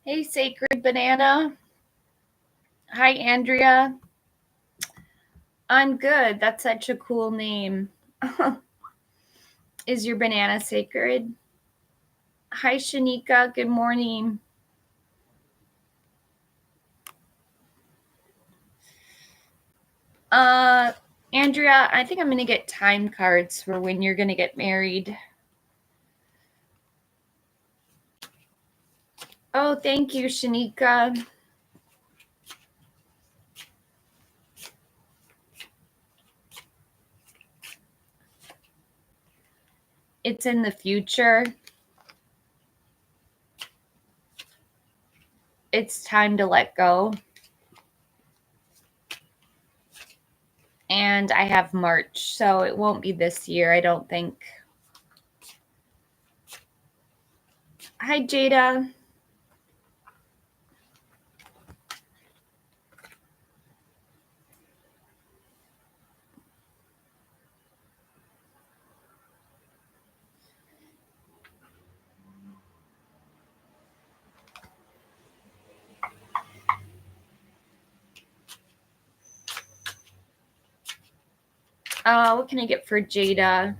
Hey, Sacred Banana. Hi, Andrea. I'm good. That's such a cool name. Is your banana sacred? Hi, Shanika. Good morning. Andrea, I think I'm going to get time cards for when you're going to get married. Oh, thank you, Shanika. It's in the future. It's time to let go. And I have March, so it won't be this year, I don't think. Hi, Jada. What can I get for Jada?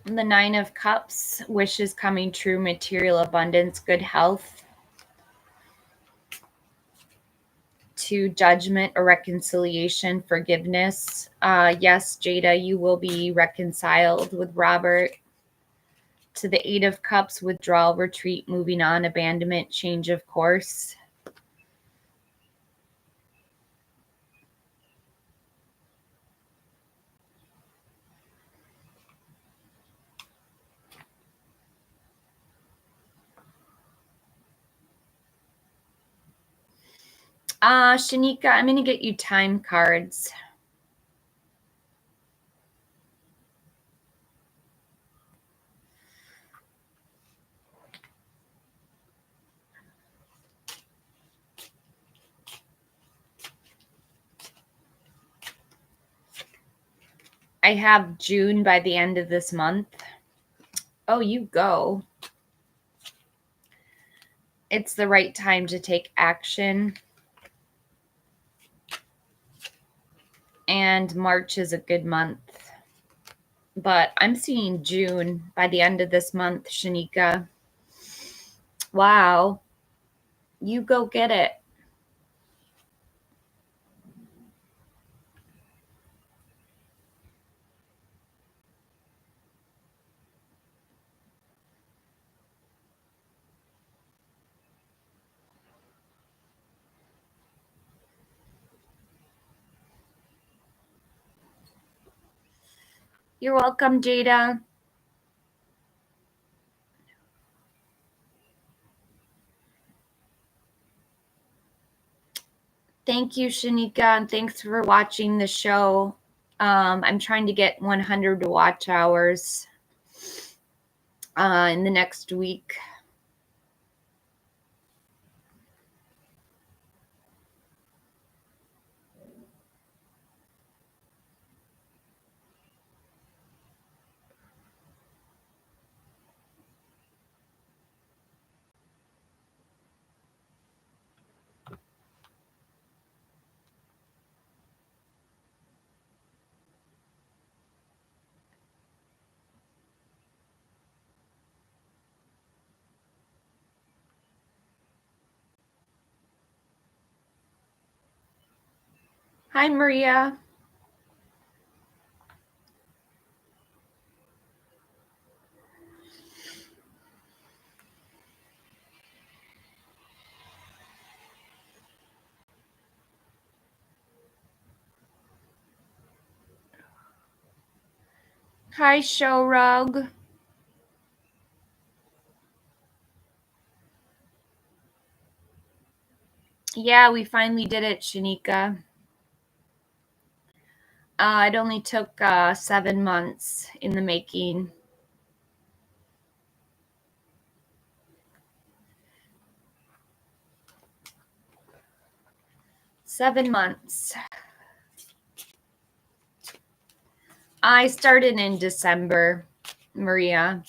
The Nine of Cups, wishes coming true, material abundance, good health. To Judgment or reconciliation, forgiveness. Yes, Jada, you will be reconciled with Robert. To the Eight of Cups, withdrawal, retreat, moving on, abandonment, change of course. Shanika, I'm going to get you time cards. I have June by the end of this month. Oh, you go. It's the right time to take action. And March is a good month. But I'm seeing June by the end of this month, Shanika. Wow. You go get it. You're welcome, Jada. Thank you, Shanika, and thanks for watching the show. I'm trying to get 100 watch hours in the next week. Hi, Maria. Hi, Show Rogue. Yeah, we finally did it, Shanika. It only took 7 months in the making. 7 months. I started in December, Maria.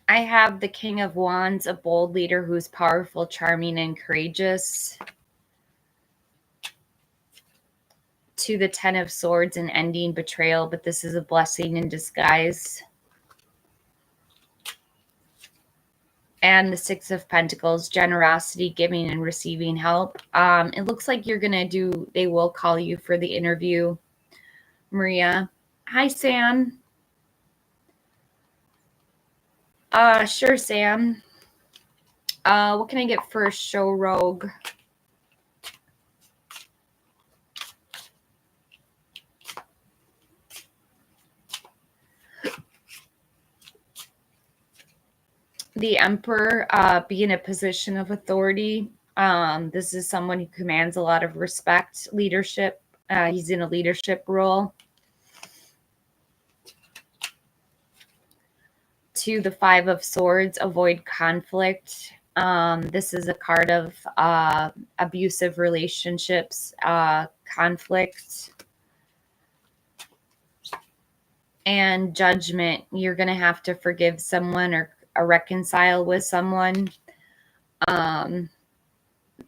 I have the King of Wands, a bold leader who's powerful, charming, and courageous. To the Ten of Swords, an ending, betrayal, but this is a blessing in disguise. And the Six of Pentacles, generosity, giving and receiving help. It looks like they will call you for the interview, Maria. Hi, Sam. Sure, Sam. What can I get for a Show Rogue? The Emperor, be in a position of authority. This is someone who commands a lot of respect, leadership. He's in a leadership role. To the Five of Swords, avoid conflict. This is a card of abusive relationships, conflict. and judgment. You're going to have to forgive someone or reconcile with someone.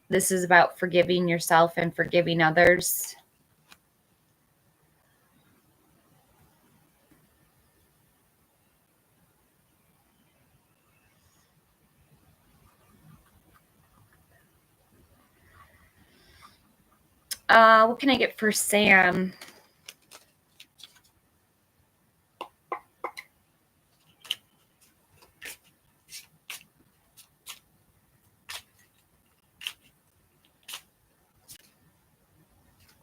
This is about forgiving yourself and forgiving others. What can I get for Sam?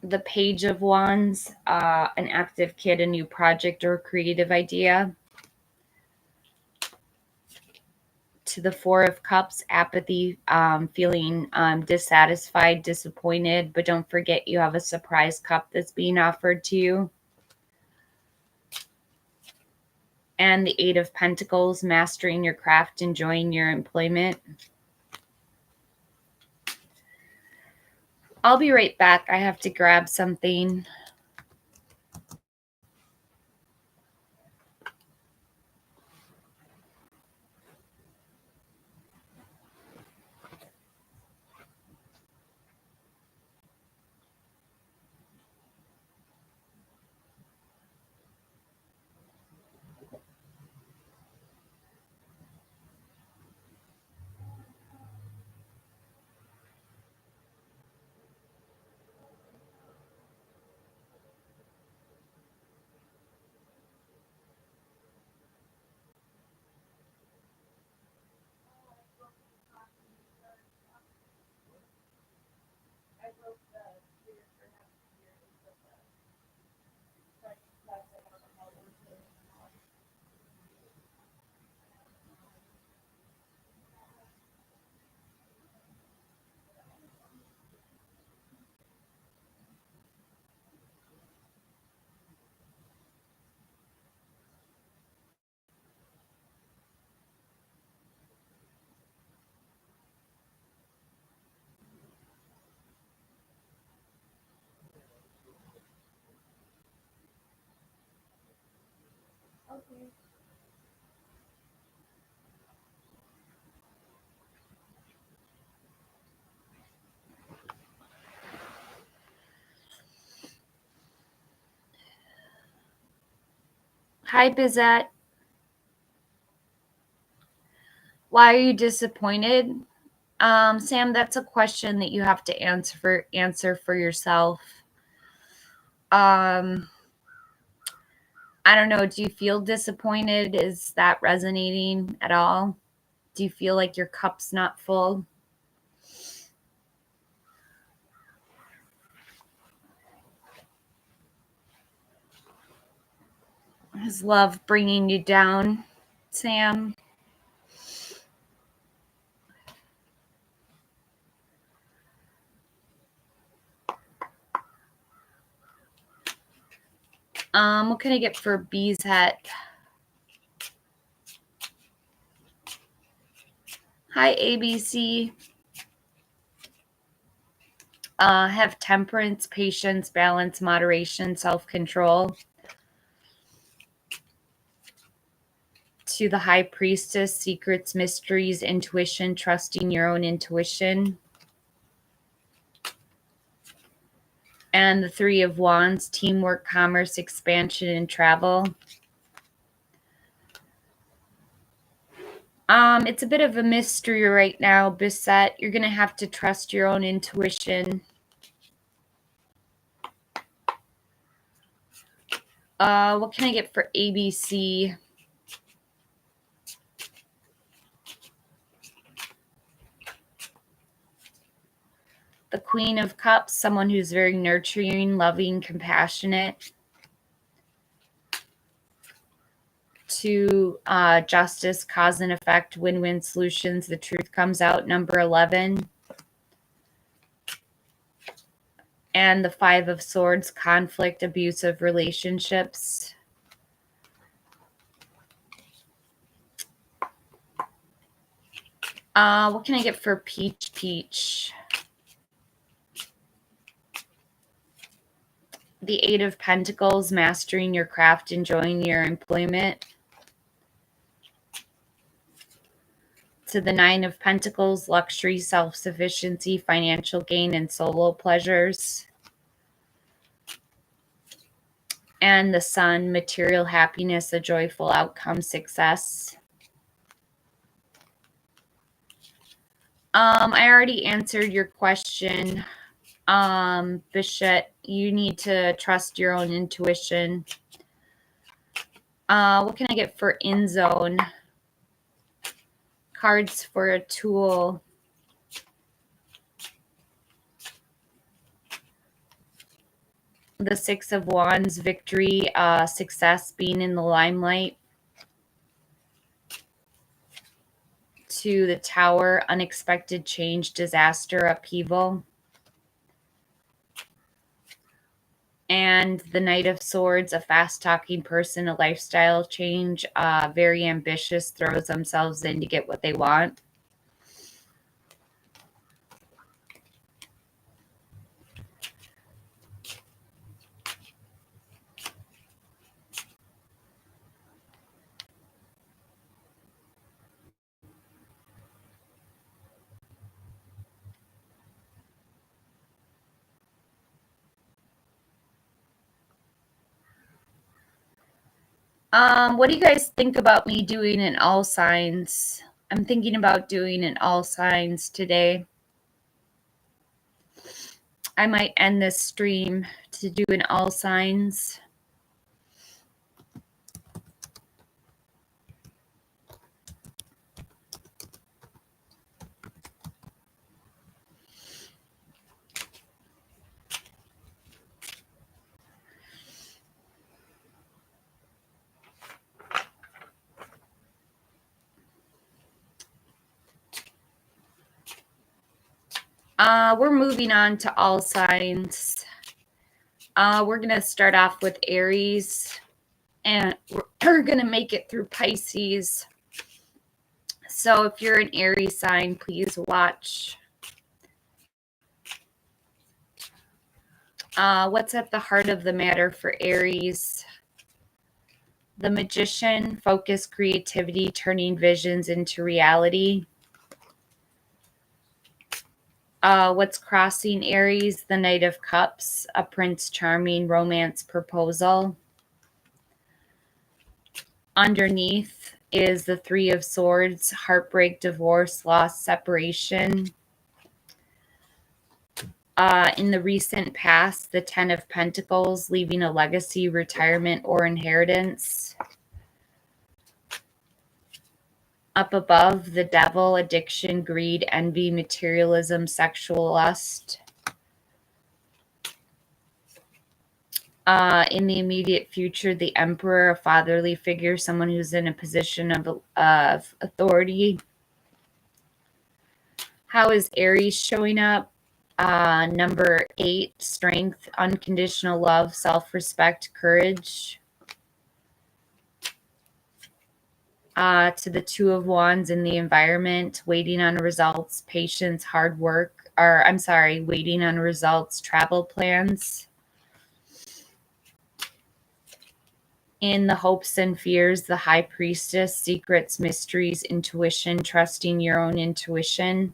The Page of Wands, an active kid, a new project or creative idea. To the Four of Cups, apathy, feeling dissatisfied, disappointed, but don't forget you have a surprise cup that's being offered to you. And the Eight of Pentacles, mastering your craft, enjoying your employment. I'll be right back. I have to grab something. Hi, Bizette. Why are you disappointed? Sam, that's a question that you have to answer for yourself. I don't know. Do you feel disappointed? Is that resonating at all? Do you feel like your cup's not full? Is love bringing you down, Sam? What can I get for Bee's Hat? Hi, ABC. Have temperance, patience, balance, moderation, self-control. To the High Priestess, secrets, mysteries, intuition, trusting your own intuition. And the Three of Wands, teamwork, commerce, expansion, and travel. It's a bit of a mystery right now, Bissette. You're going to have to trust your own intuition. What can I get for ABC? The Queen of Cups, someone who's very nurturing, loving, compassionate. To Justice, cause and effect, win-win solutions. The truth comes out, number 11. And the Five of Swords, conflict, abusive relationships. What can I get for Peach? The Eight of Pentacles, mastering your craft, enjoying your employment. To the Nine of Pentacles, luxury, self-sufficiency, financial gain, and solo pleasures. And the Sun, material happiness, a joyful outcome, success. I already answered your question. Bishop, you need to trust your own intuition. What can I get for in zone? Cards for a tool. The Six of Wands, victory, success, being in the limelight. To the Tower, unexpected change, disaster, upheaval. And the Knight of Swords, a fast-talking person, a lifestyle change, very ambitious, throws themselves in to get what they want. What do you guys think about me doing an all signs? I'm thinking about doing an all signs today. I might end this stream to do an all signs. We're moving on to all signs. We're going to start off with Aries, and we're going to make it through Pisces. So if you're an Aries sign, please watch. What's at the heart of the matter for Aries? The Magician, focus, creativity, turning visions into reality. What's crossing Aries? The Knight of Cups, a Prince Charming, romance, proposal. Underneath is the Three of Swords, heartbreak, divorce, loss, separation. In the recent past, the Ten of Pentacles, leaving a legacy, retirement, or inheritance. Up above, the Devil, addiction, greed, envy, materialism, sexual lust. In the immediate future, the Emperor, a fatherly figure, someone who's in a position of authority. How is Aries showing up? Number 8, strength, unconditional love, self-respect, courage. To the Two of Wands, in the environment, waiting on results, patience, hard work, waiting on results, travel plans. In the hopes and fears, the High Priestess, secrets, mysteries, intuition, trusting your own intuition.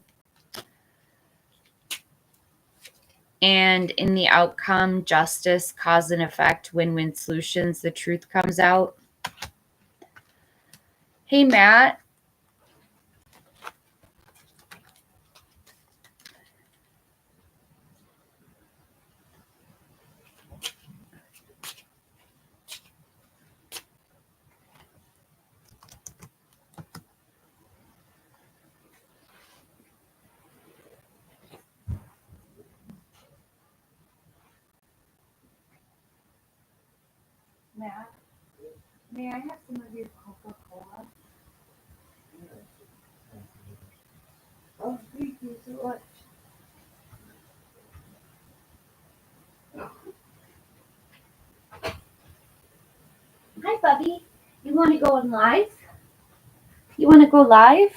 And in the outcome, justice, cause and effect, win-win solutions, the truth comes out. Hey, Matt. Matt, may I have some of your Coca-Cola? Oh, thank you so much. Hi, Bubby. You want to go on live? You want to go live?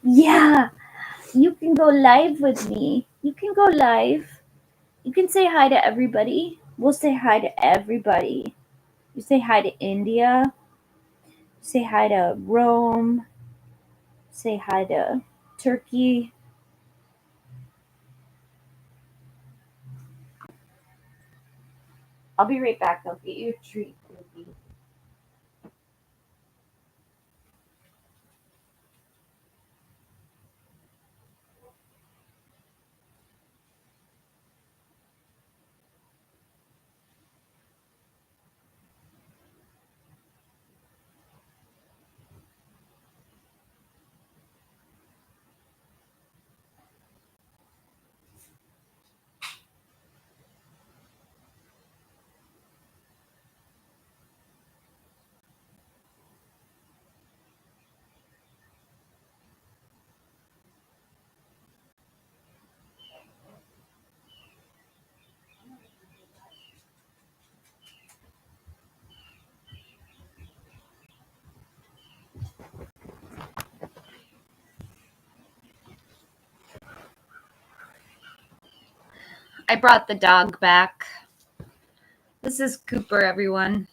Yeah, you can go live with me. You can go live. You can say hi to everybody. We'll say hi to everybody. You say hi to India. Say hi to Rome. Say hi to Turkey. I'll be right back. I'll get you a treat, Ruby. I brought the dog back. This is Cooper, everyone.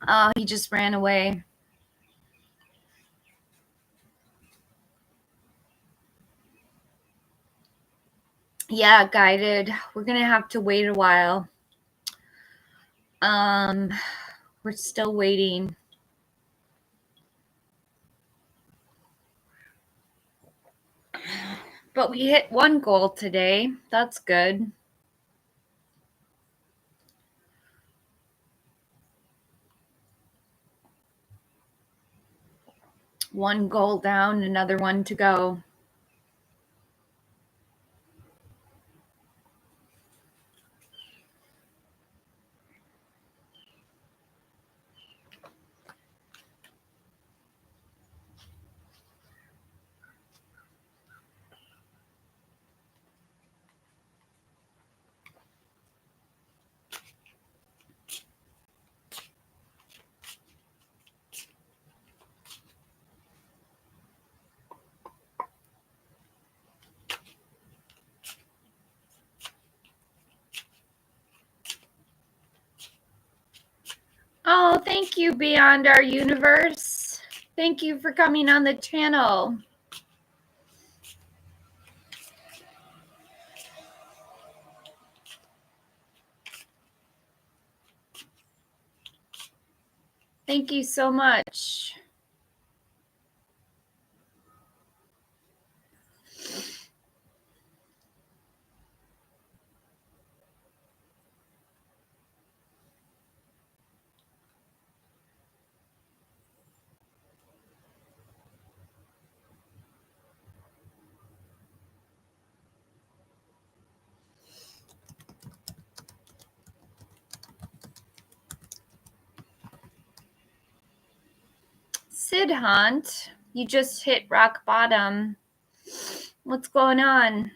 Oh, he just ran away. Yeah, guided. We're gonna have to wait a while. We're still waiting. But we hit one goal today. That's good. One goal down, another one to go. Oh, thank you, Beyond Our Universe. Thank you for coming on the channel. Thank you so much. Sid Hunt, you just hit rock bottom. What's going on?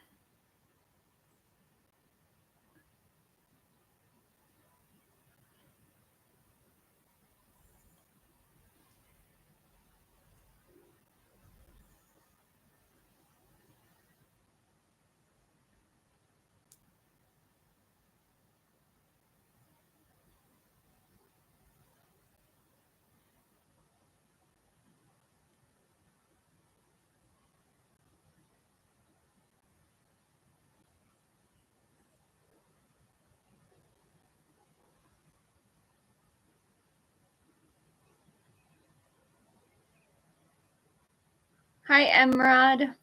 Hi, Emrod.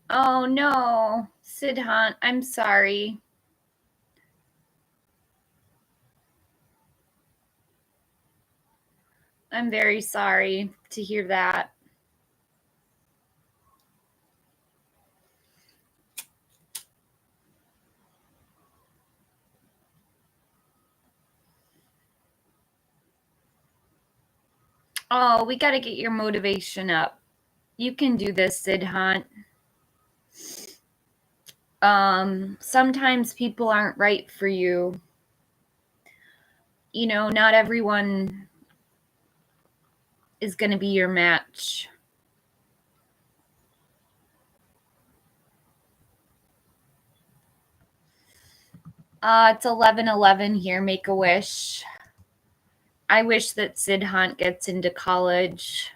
Oh no, Sid Hunt, I'm sorry. I'm very sorry to hear that. Oh, we got to get your motivation up. You can do this, Sid Hunt. Sometimes people aren't right for you. You know, not everyone is going to be your match. It's 11:11 here. Make a wish. I wish that Sid Hunt gets into college.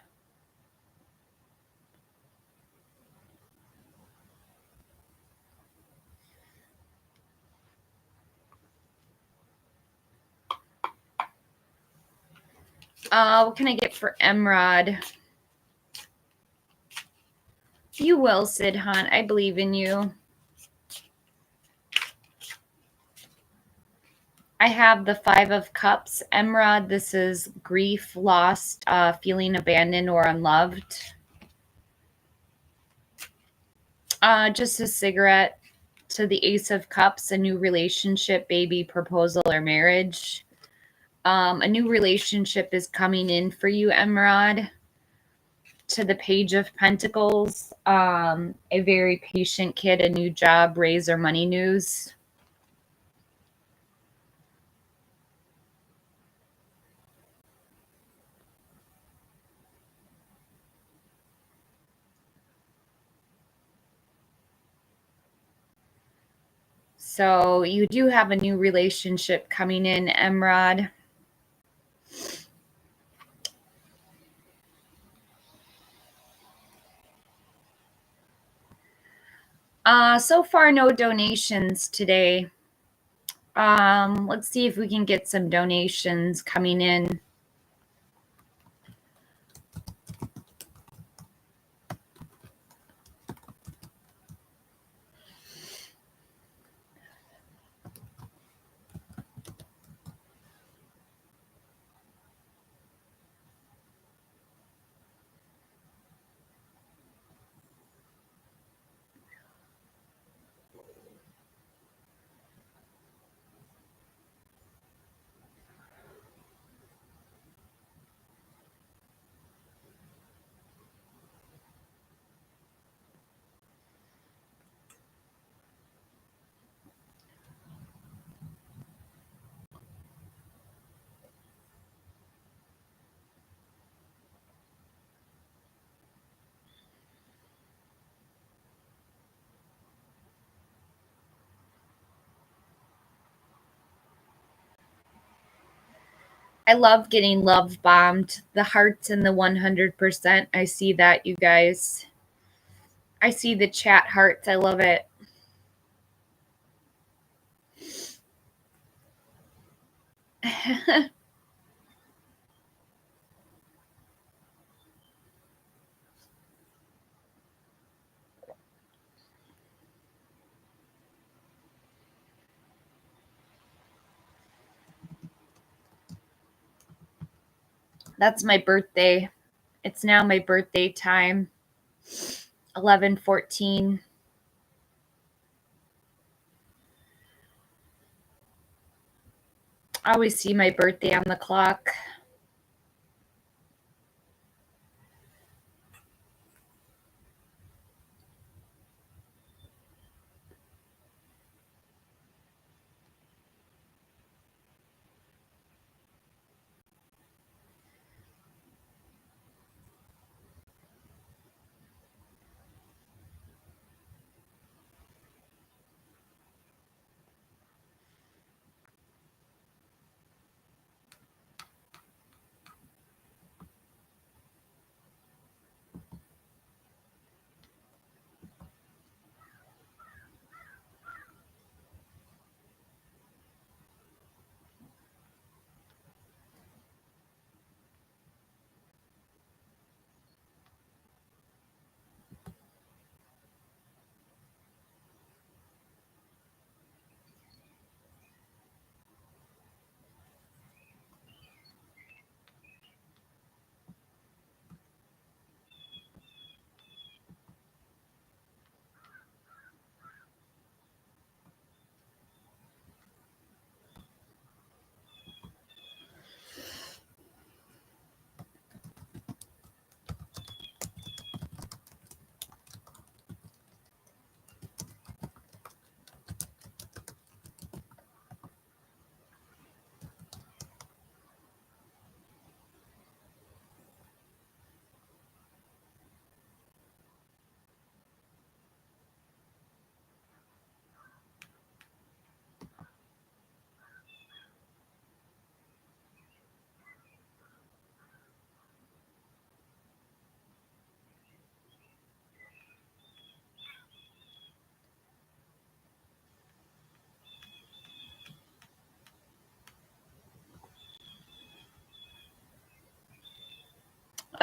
What can I get for Emrod? You will, Sid Hunt. I believe in you. I have the Five of Cups. Emrod, this is grief, lost, feeling abandoned or unloved. Just a cigarette. To the Ace of Cups, a new relationship, baby, proposal, or marriage. A new relationship is coming in for you, Emerald. To the Page of Pentacles, a very patient kid, a new job, raise, or money news. So you do have a new relationship coming in, Emrod. So far, no donations today. Let's see if we can get some donations coming in. I love getting love bombed. The hearts and the 100%. I see that, you guys. I see the chat hearts. I love it. That's my birthday. It's now my birthday time. 11:14. I always see my birthday on the clock.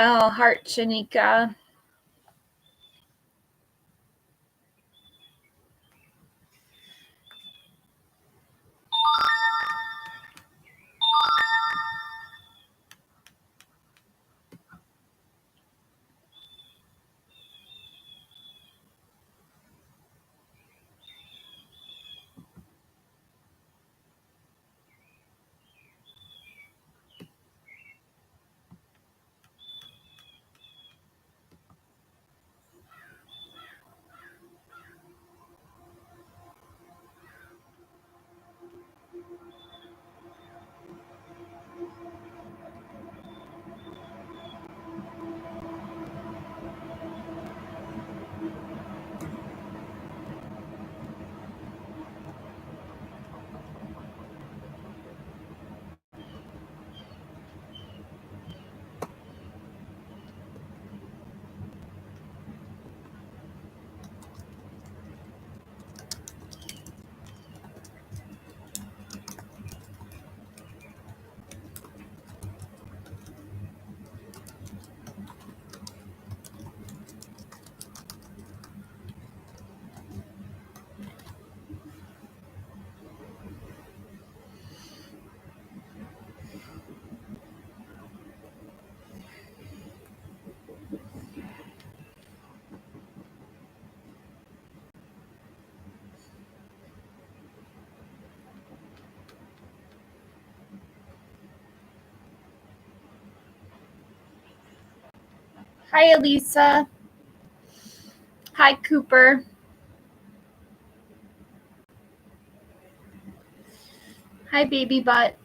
Oh, heart Shanika. Hi, Elisa. Hi, Cooper. Hi, Baby Butt.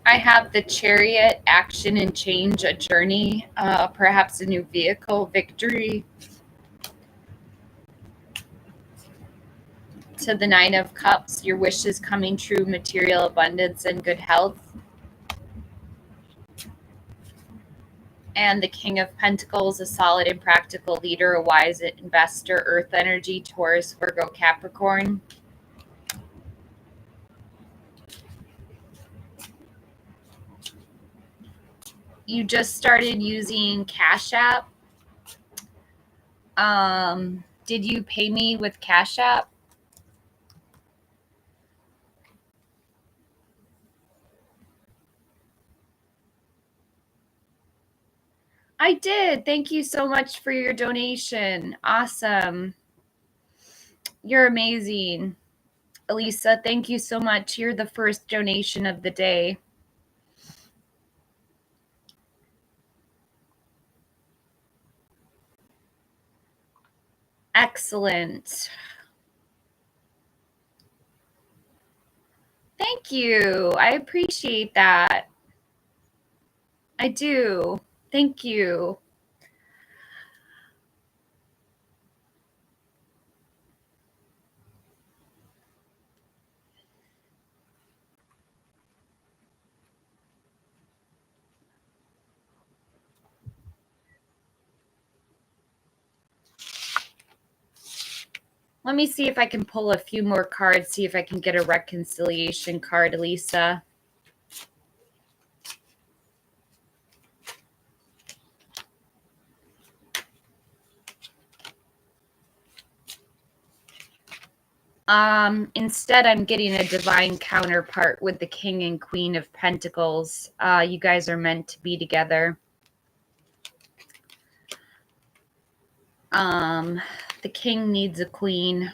I have the Chariot, action and change, a journey, perhaps a new vehicle, victory. To the Nine of Cups, your wishes coming true, material abundance and good health. And the King of Pentacles, a solid and practical leader, a wise investor, earth energy, Taurus, Virgo, Capricorn. You just started using Cash App. Did you pay me with Cash App? I did. Thank you so much for your donation. Awesome. You're amazing. Elisa, thank you so much. You're the first donation of the day. Excellent. Thank you. I appreciate that. I do. Thank you. Let me see if I can pull a few more cards, see if I can get a reconciliation card, Elisa. Instead, I'm getting a divine counterpart with the King and Queen of Pentacles. You guys are meant to be together. The King needs a Queen.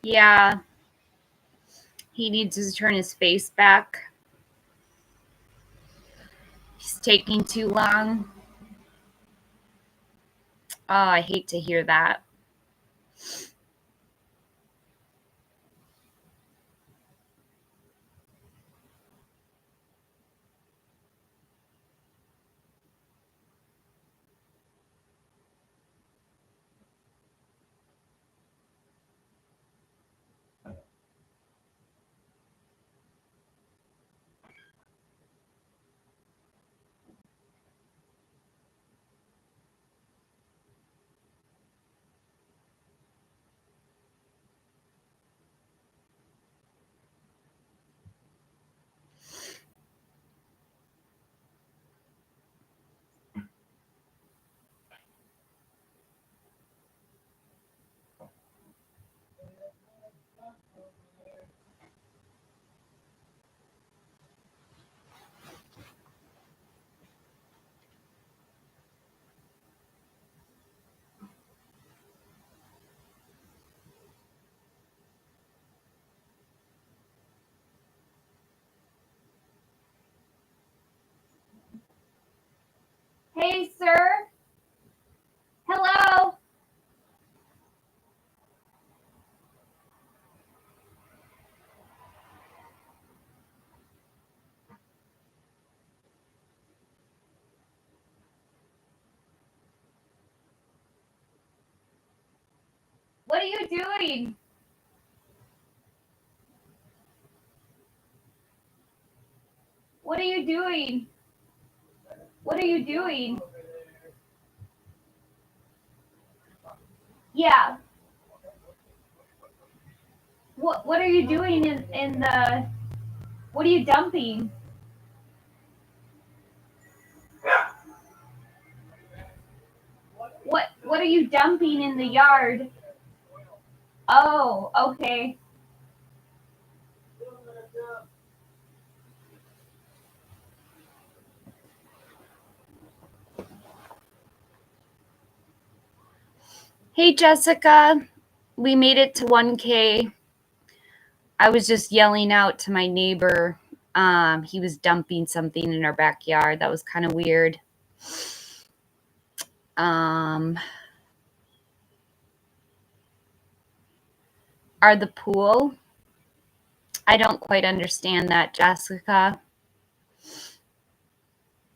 Yeah, he needs to turn his face back. He's taking too long. Oh, I hate to hear that. Hey, sir. Hello. What are you doing? What are you doing? What are you doing? Yeah. What are you doing in the what are you dumping? What are you dumping in the yard? Oh, okay. Hey, Jessica. We made it to 1K. I was just yelling out to my neighbor. He was dumping something in our backyard. That was kind of weird. Are the pool? I don't quite understand that, Jessica.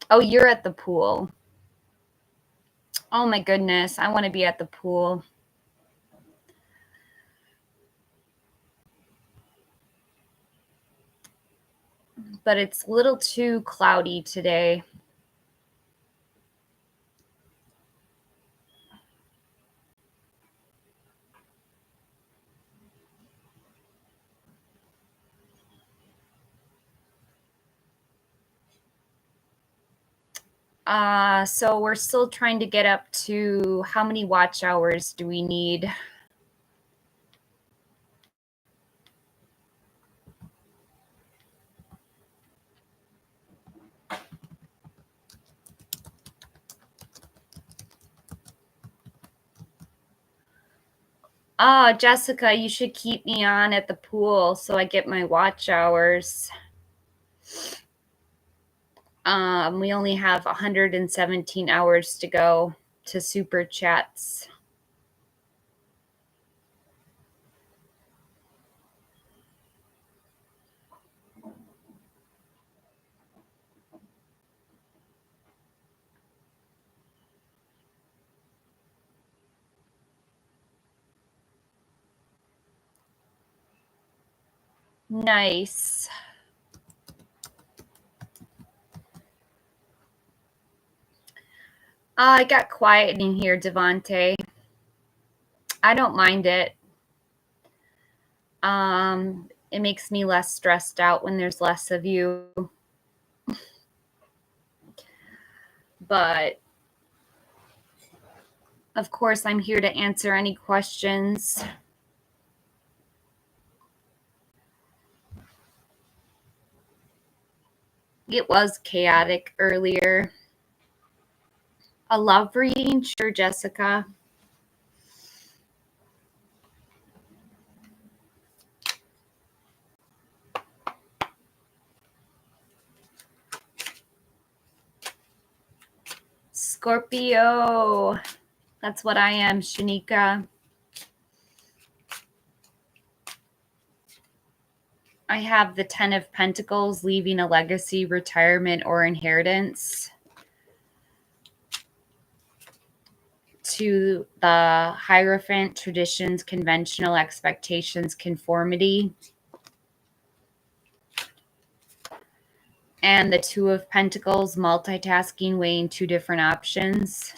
Oh, you're at the pool. Oh my goodness, I want to be at the pool. But it's a little too cloudy today. So we're still trying to get up to how many watch hours do we need? Jessica, you should keep me on at the pool so I get my watch hours. We only have 117 hours to go to super chats. Nice. I got quiet in here, Devante. I don't mind it. It makes me less stressed out when there's less of you. But of course, I'm here to answer any questions. It was chaotic earlier. A love reading? Sure, Jessica. Scorpio. That's what I am, Shanika. I have the 10 of Pentacles, leaving a legacy, retirement, or inheritance. To the Hierophant, traditions, conventional expectations, conformity. And the 2 of Pentacles, multitasking, weighing 2 different options.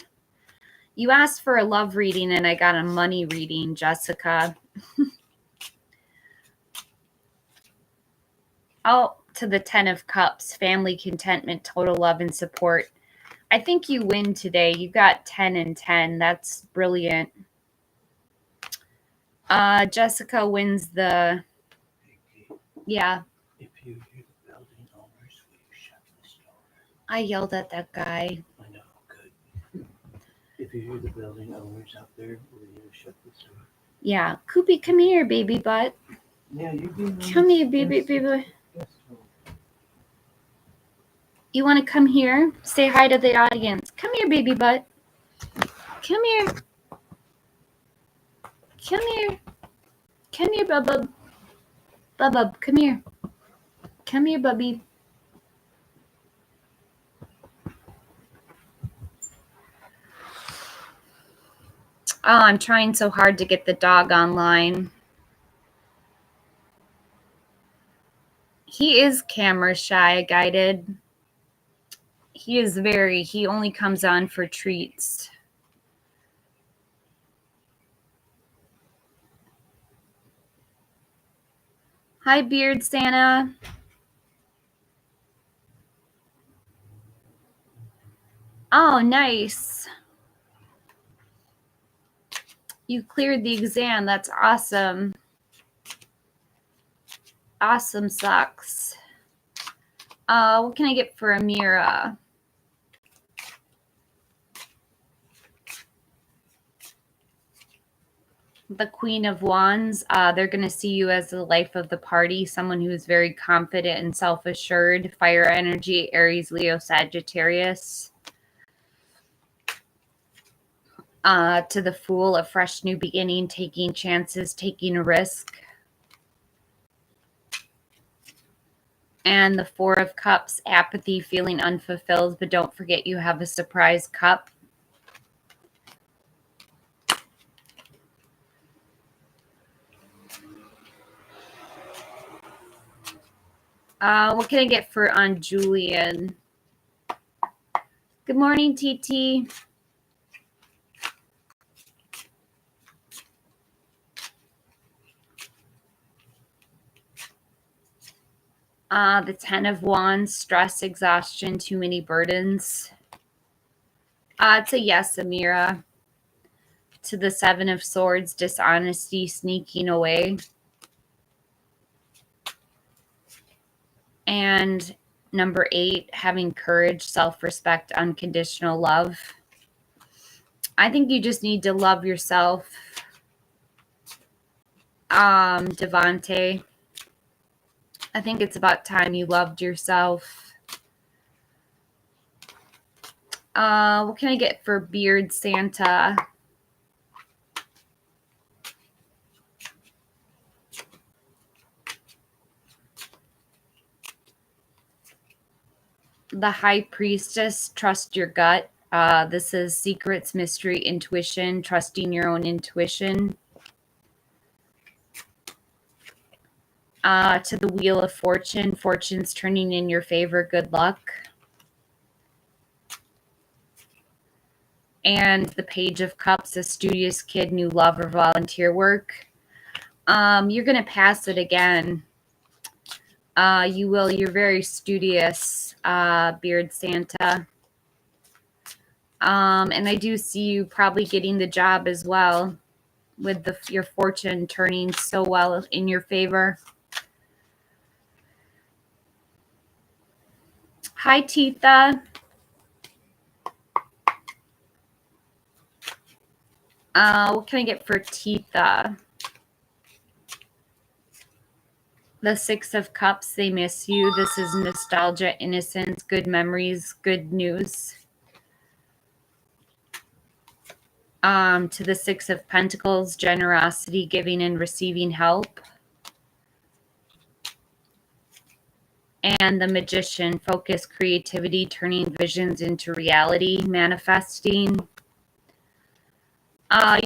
You asked for a love reading and I got a money reading, Jessica. Oh, to the 10 of Cups, family, contentment, total love and support. I think you win today. You got 10 and 10. That's brilliant. Jessica wins the... Yeah. If you hear the building owners, will you shut this door? I yelled at that guy. I know, good. If you hear the building owners out there, will you shut this door? Yeah. Koopy, come here, baby butt. Yeah, you do. Come here, baby. You want to come here? Say hi to the audience. Come here, baby butt. Come here. Come here. Come here, bub. Bub, come here. Come here, bubby. Oh, I'm trying so hard to get the dog online. He is camera shy, guided. He only comes on for treats. Hi, Beard Santa. Oh, nice. You cleared the exam. That's awesome. Awesome socks. What can I get for Amira? The Queen of Wands. They're going to see you as the life of the party, someone who is very confident and self-assured. Fire energy, Aries, Leo, Sagittarius. To the Fool, a fresh new beginning, taking chances, taking a risk. And the Four of Cups, apathy, feeling unfulfilled, but don't forget you have a surprise cup. What can I get for Aunt Julian? Good morning, TT. The 10 of Wands, stress, exhaustion, too many burdens. It's a yes, Amira. To the 7 of Swords, dishonesty, sneaking away. And number 8, having courage, self-respect, unconditional love. I think you just need to love yourself. Devante. I think it's about time you loved yourself. What can I get for Beard Santa? The High Priestess, trust your gut. This is secrets, mystery, intuition, trusting your own intuition. To the Wheel of Fortune, fortune's turning in your favor, good luck. And the Page of Cups, a studious kid, new love or volunteer work. You're going to pass it again. You will. You're very studious, Beard Santa. And I do see you probably getting the job as well, with your fortune turning so well in your favor. Hi, Titha. What can I get for Titha? The 6 of Cups, they miss you. This is nostalgia, innocence, good memories, good news. To the Six of Pentacles, generosity, giving and receiving help. And the Magician, focus, creativity, turning visions into reality, manifesting.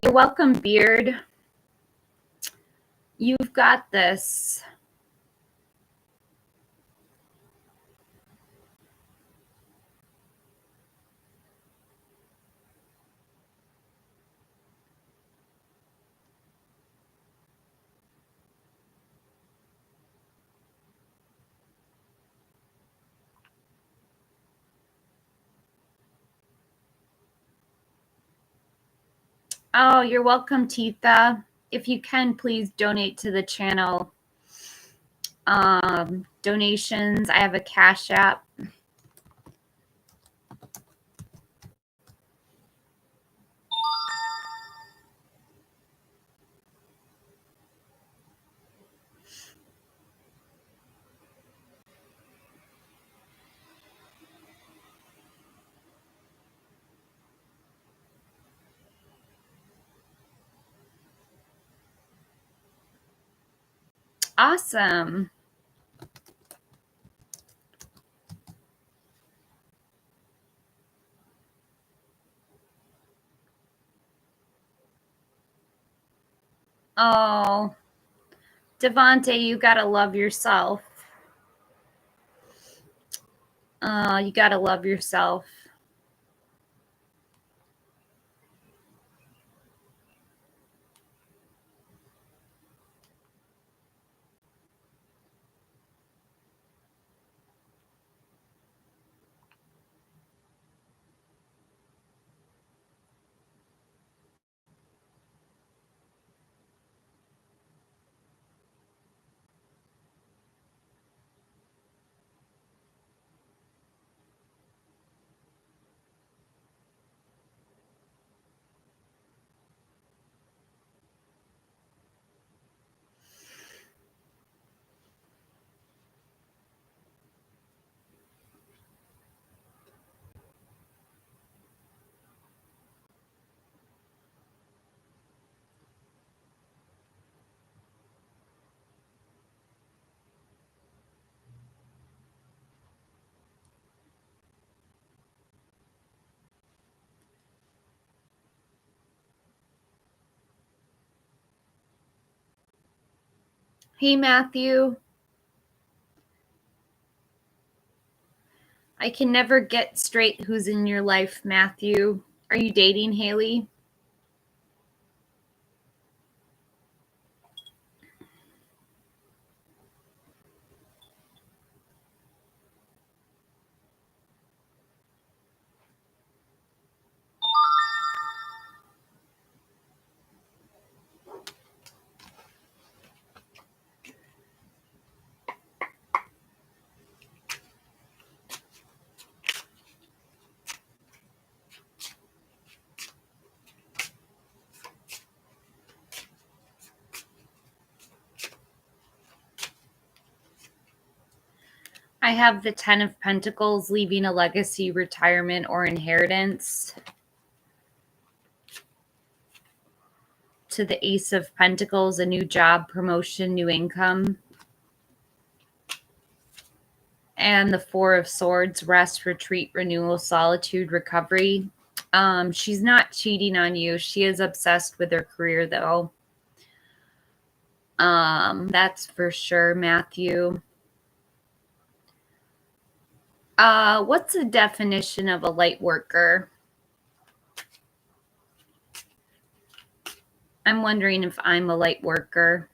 You're welcome, Beard. You've got this. Oh, you're welcome, Titha. If you can, please donate to the channel. Donations, I have a Cash App. Awesome. Oh, Devante, you gotta love yourself. You gotta love yourself. Hey, Matthew. I can never get straight who's in your life, Matthew. Are you dating, Haley? I have the Ten of Pentacles, leaving a legacy, retirement, or inheritance. To the Ace of Pentacles, a new job, promotion, new income. And the Four of Swords, rest, retreat, renewal, solitude, recovery. She's not cheating on you. She is obsessed with her career, though. That's for sure, Matthew. What's the definition of a light worker? I'm wondering if I'm a light worker.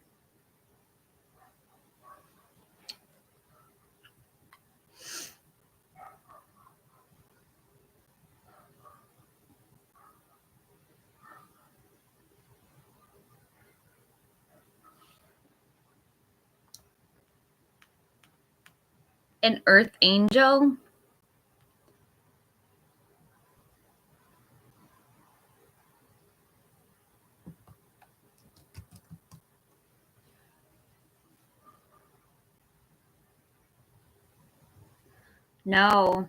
An earth angel? No.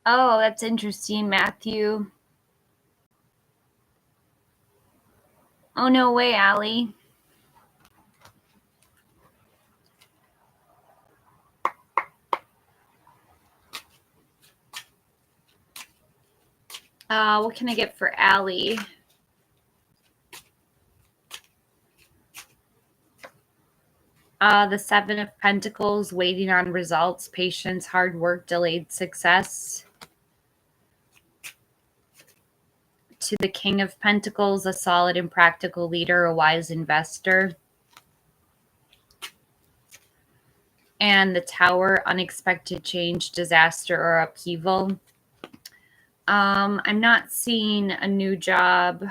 Oh, that's interesting, Matthew. Oh, no way, Allie. What can I get for Allie? The Seven of Pentacles, waiting on results, patience, hard work, delayed success. To the King of Pentacles, a solid and practical leader, a wise investor. And the Tower, unexpected change, disaster, or upheaval. I'm not seeing a new job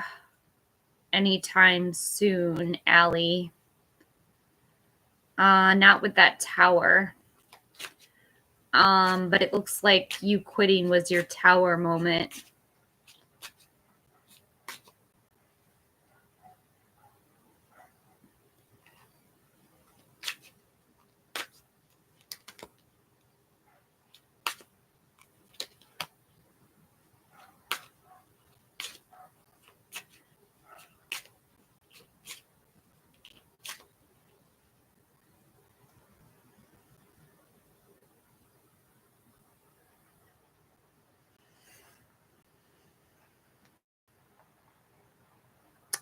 anytime soon, Allie. Not with that Tower. But it looks like you quitting was your Tower moment.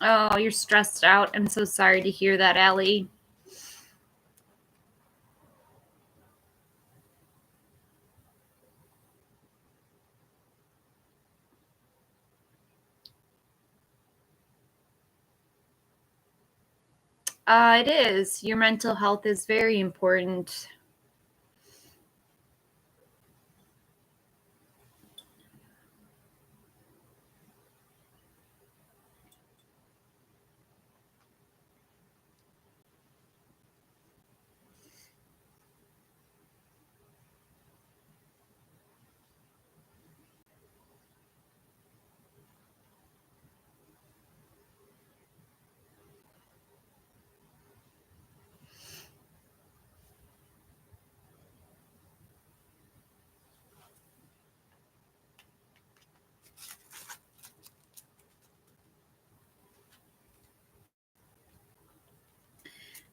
Oh, you're stressed out. I'm so sorry to hear that, Allie. It is. Your mental health is very important.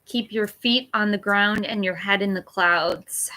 Keep your feet on the ground and your head in the clouds.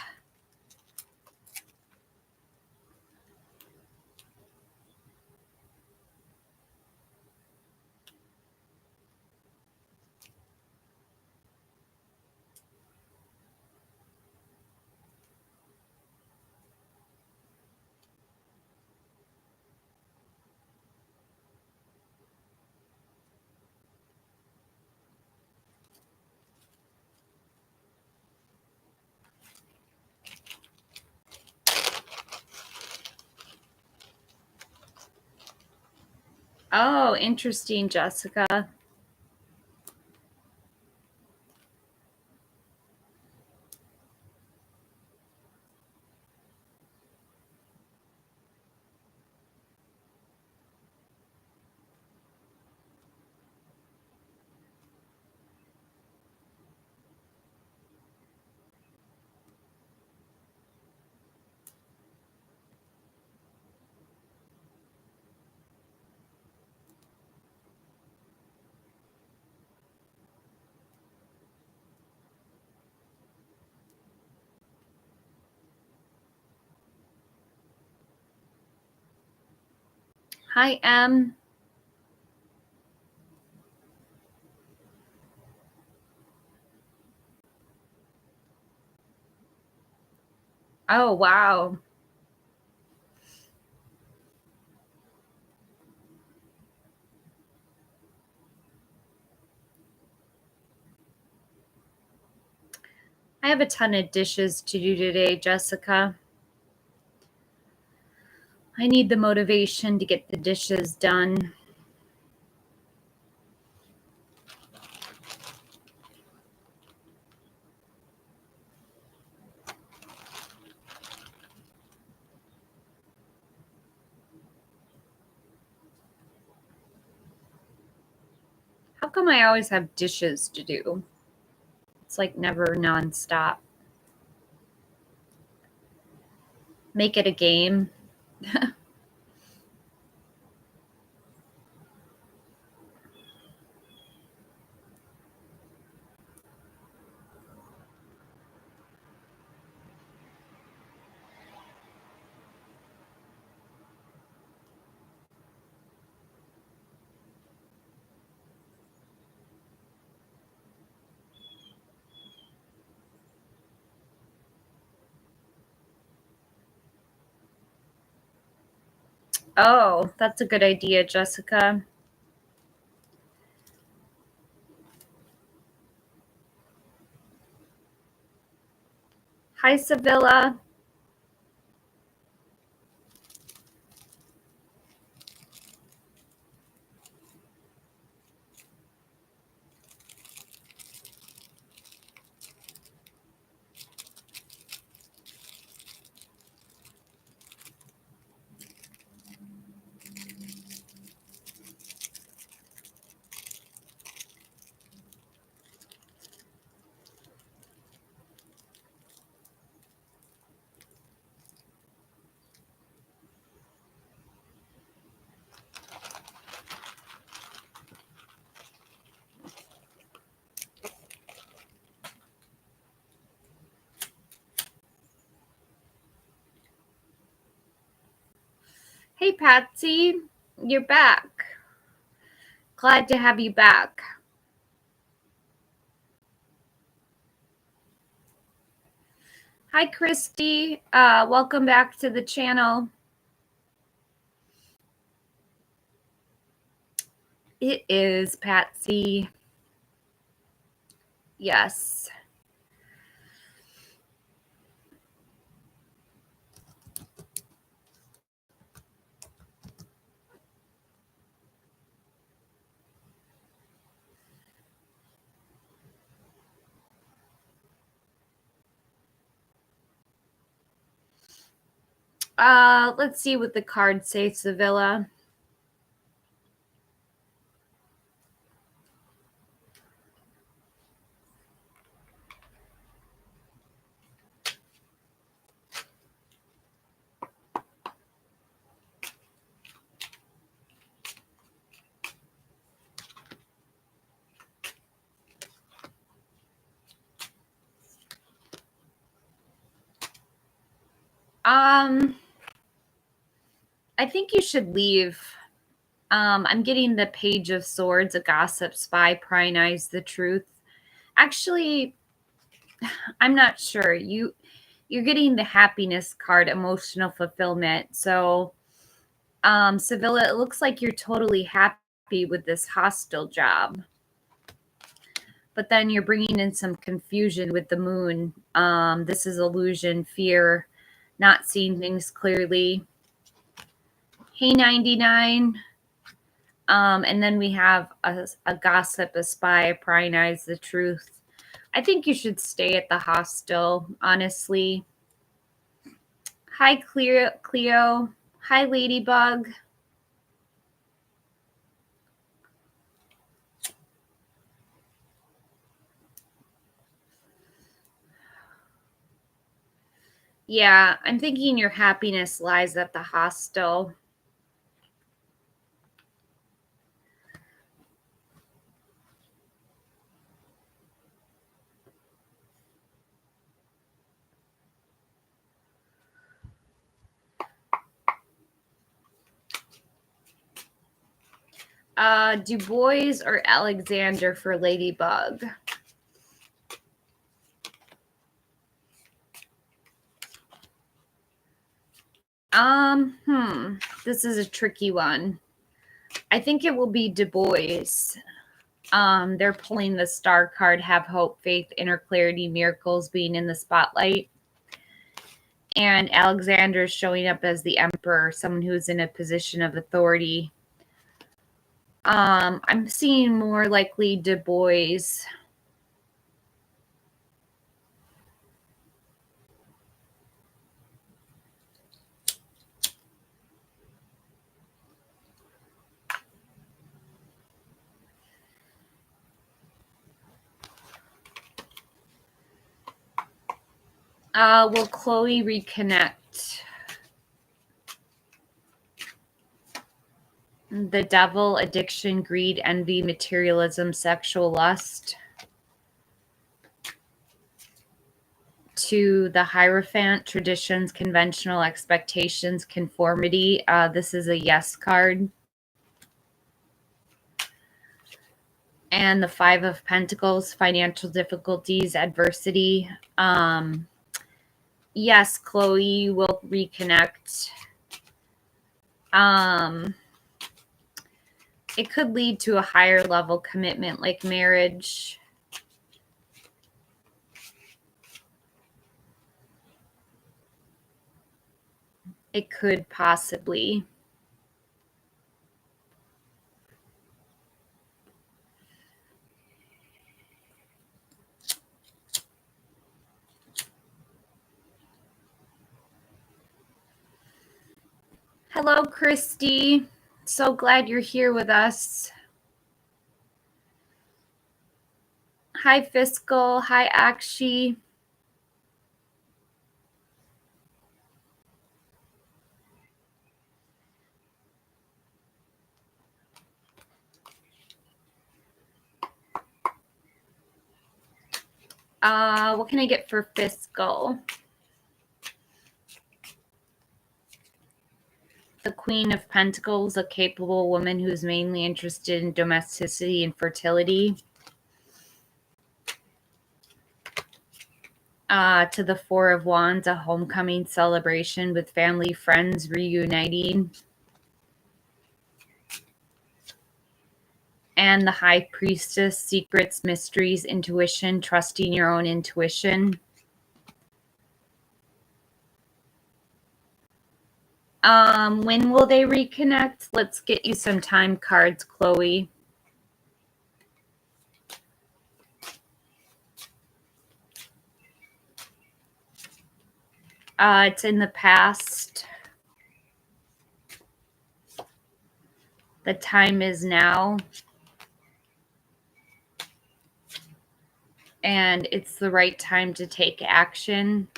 Oh, interesting, Jessica. Hi, Em. Oh, wow. I have a ton of dishes to do today, Jessica. I need the motivation to get the dishes done. How come I always have dishes to do? It's like never nonstop. Make it a game. Oh, that's a good idea, Jessica. Hi, Sevilla. Hey, Patsy. You're back. Glad to have you back. Hi, Christy. Welcome back to the channel. It is, Patsy. Yes. Let's see what the cards say, Sevilla. I think you should leave. I'm getting the Page of Swords, a gossip, spy, prying eyes, the truth. Actually, I'm not sure. You're getting the happiness card, emotional fulfillment. So, Sevilla, it looks like you're totally happy with this hostile job. But then you're bringing in some confusion with the moon. This is illusion, fear, not seeing things clearly. Hey, 99. And then we have a gossip, a spy, a prying eyes, the truth. I think you should stay at the hostel, honestly. Hi, Cleo. Hi, Ladybug. Yeah, I'm thinking your happiness lies at the hostel. Du Bois or Alexander for Ladybug? This is a tricky one. I think it will be Du Bois. They're pulling the star card, have hope, faith, inner clarity, miracles, being in the spotlight. And Alexander's showing up as the emperor, someone who's in a position of authority. I'm seeing more likely Du Bois. Will Chloe reconnect? the devil, addiction, greed, envy, materialism, sexual lust. To the Hierophant, traditions, conventional expectations, conformity. This is a yes card. And the Five of Pentacles, financial difficulties, adversity. Yes, Chloe will reconnect. It could lead to a higher level commitment like marriage. It could possibly. Hello, Christy. So glad you're here with us. Hi, Fiscal. Hi, Akshi. What can I get for Fiscal? The Queen of Pentacles, a capable woman who's mainly interested in domesticity and fertility. To the Four of Wands, a homecoming celebration with family, friends reuniting. And the High Priestess, secrets, mysteries, intuition, trusting your own intuition. When will they reconnect? Let's get you some time cards, Chloe. It's in the past. The time is now. And it's the right time to take action.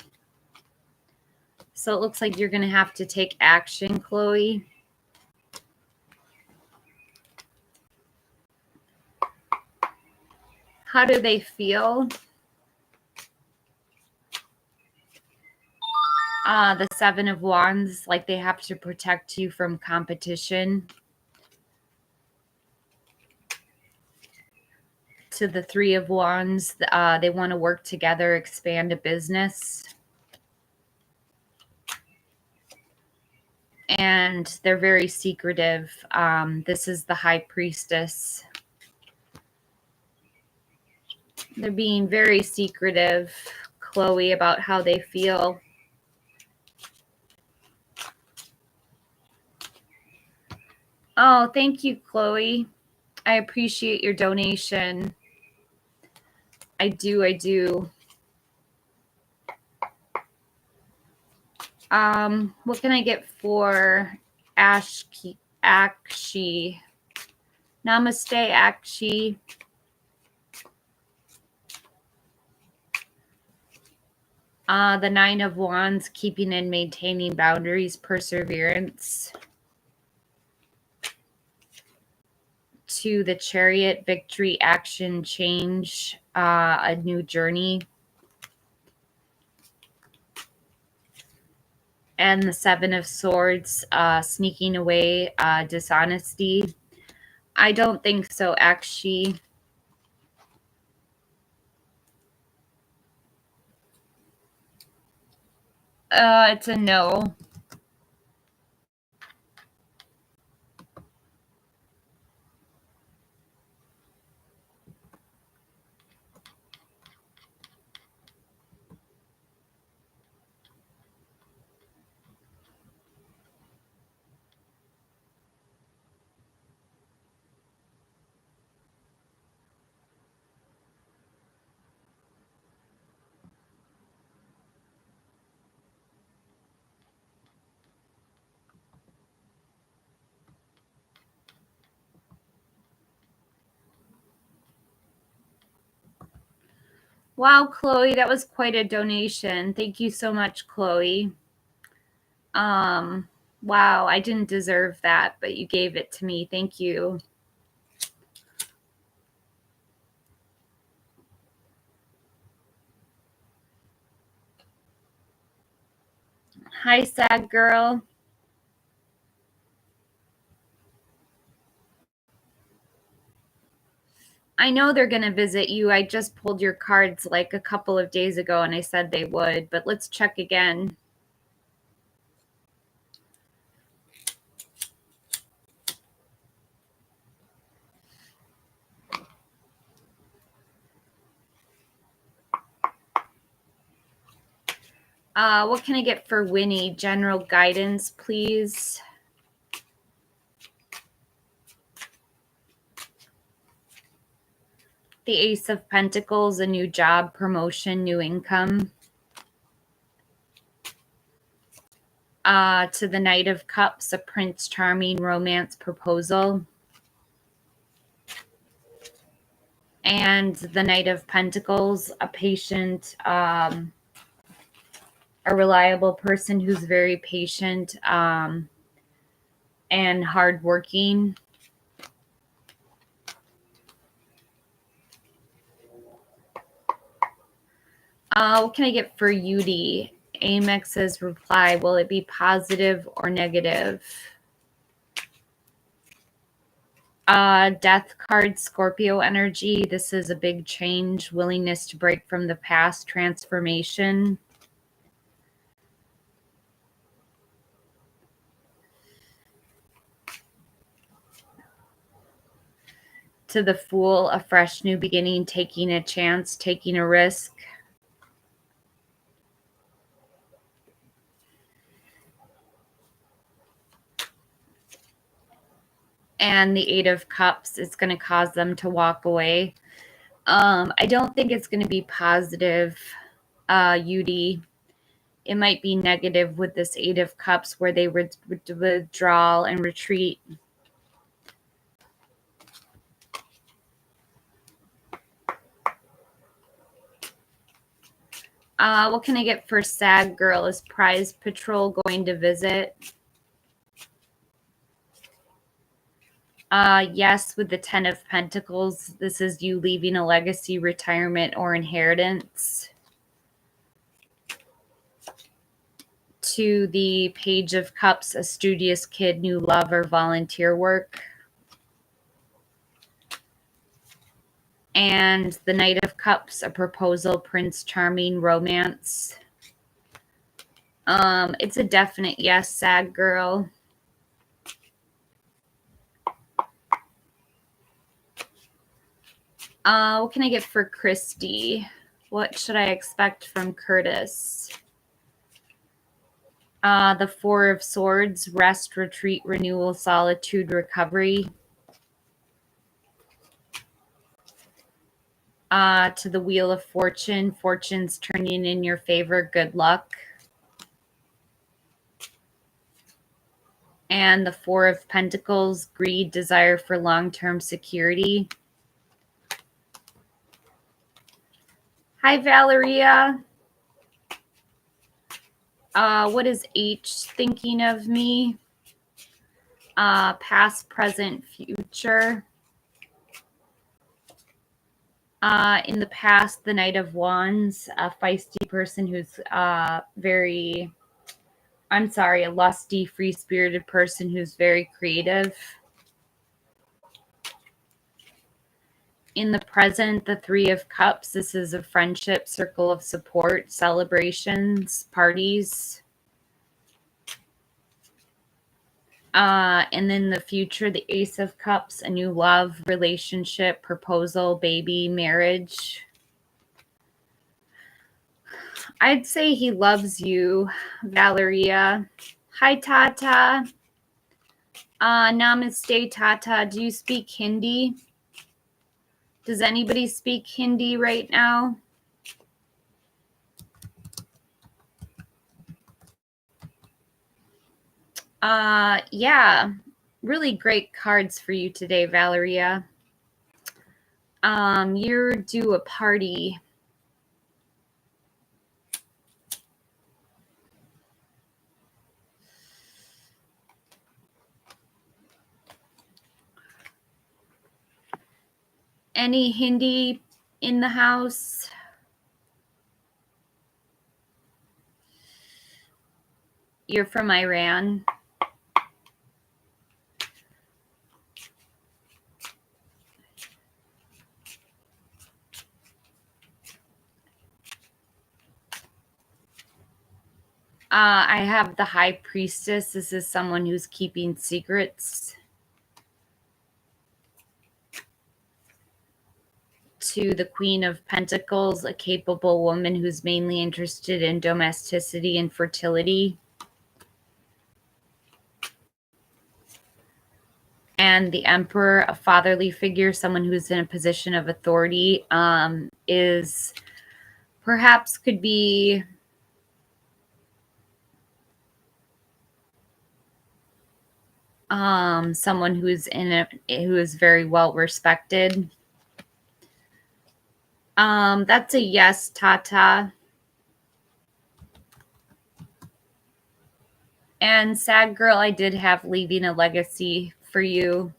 So it looks like you're going to have to take action, Chloe. How do they feel? The Seven of Wands, like they have to protect you from competition. To the Three of Wands, they want to work together, expand a business. And they're very secretive. This is the High Priestess. They're being very secretive, Chloe, about how they feel. Oh, thank you, Chloe. I appreciate your donation. I do. What can I get for Akshi? Namaste, Akshi. The Nine of Wands, keeping and maintaining boundaries, perseverance. To the Chariot, victory, action, change, a new journey. And the Seven of Swords, sneaking away, dishonesty. I don't think so, actually. It's a no. Wow, Chloe, that was quite a donation. Thank you so much, Chloe. Wow, I didn't deserve that, but you gave it to me. Thank you. Hi, sad girl. I know they're going to visit you. I just pulled your cards like a couple of days ago and I said they would, but let's check again. What can I get for Winnie? General guidance, please. The Ace of Pentacles, a new job, promotion, new income. To the Knight of Cups, a Prince Charming romance proposal. And the Knight of Pentacles, a patient, a reliable person who's very patient and hardworking. What can I get for Yudi? Amex's reply, will it be positive or negative? Death card, Scorpio energy. This is a big change, willingness to break from the past, transformation. To the Fool, a fresh new beginning, taking a chance, taking a risk. And the Eight of Cups is going to cause them to walk away. I don't think it's going to be positive, Yudi. It might be negative with this Eight of Cups where they would withdraw and retreat. What can I get for Sad Girl? Is Prize Patrol going to visit? Yes, with the Ten of Pentacles. This is you leaving a legacy, retirement, or inheritance. To the Page of Cups, a studious kid, new love, or volunteer work. And the Knight of Cups, a proposal, Prince Charming, romance. It's a definite yes, Sad Girl. What can I get for Christy? What should I expect from Curtis? The Four of Swords, rest, retreat, renewal, solitude, recovery. To the Wheel of Fortune, fortune's turning in your favor, good luck. And the Four of Pentacles, greed, desire for long-term security. Hi, Valeria. What is H thinking of me? Past, present, future. In the past, the Knight of Wands, a feisty person who's a lusty, free-spirited person who's very creative. In the present, the Three of Cups, this is a friendship, circle of support, celebrations, parties. And then the future, the Ace of Cups, a new love, relationship, proposal, baby, marriage. I'd say he loves you, Valeria. Hi, Tata. Namaste, Tata. Do you speak Hindi? Does anybody speak Hindi right now? Yeah. Really great cards for you today, Valeria. You're due a party. Any Hindi in the house? You're from Iran. I have the High Priestess. This is someone who's keeping secrets. To the Queen of Pentacles, a capable woman who's mainly interested in domesticity and fertility. And the Emperor, a fatherly figure, someone who's in a position of authority, is perhaps could be someone who is very well respected. That's a yes, Tata. And sad girl, I did have leaving a legacy for you.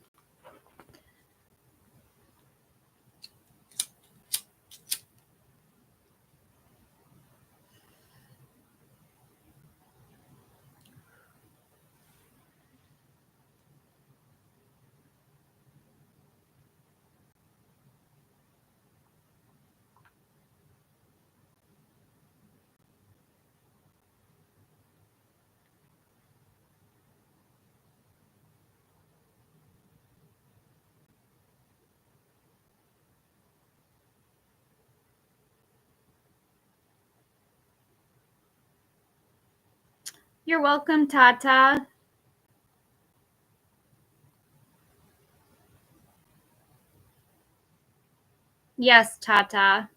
You're welcome, Tata. Yes, Tata.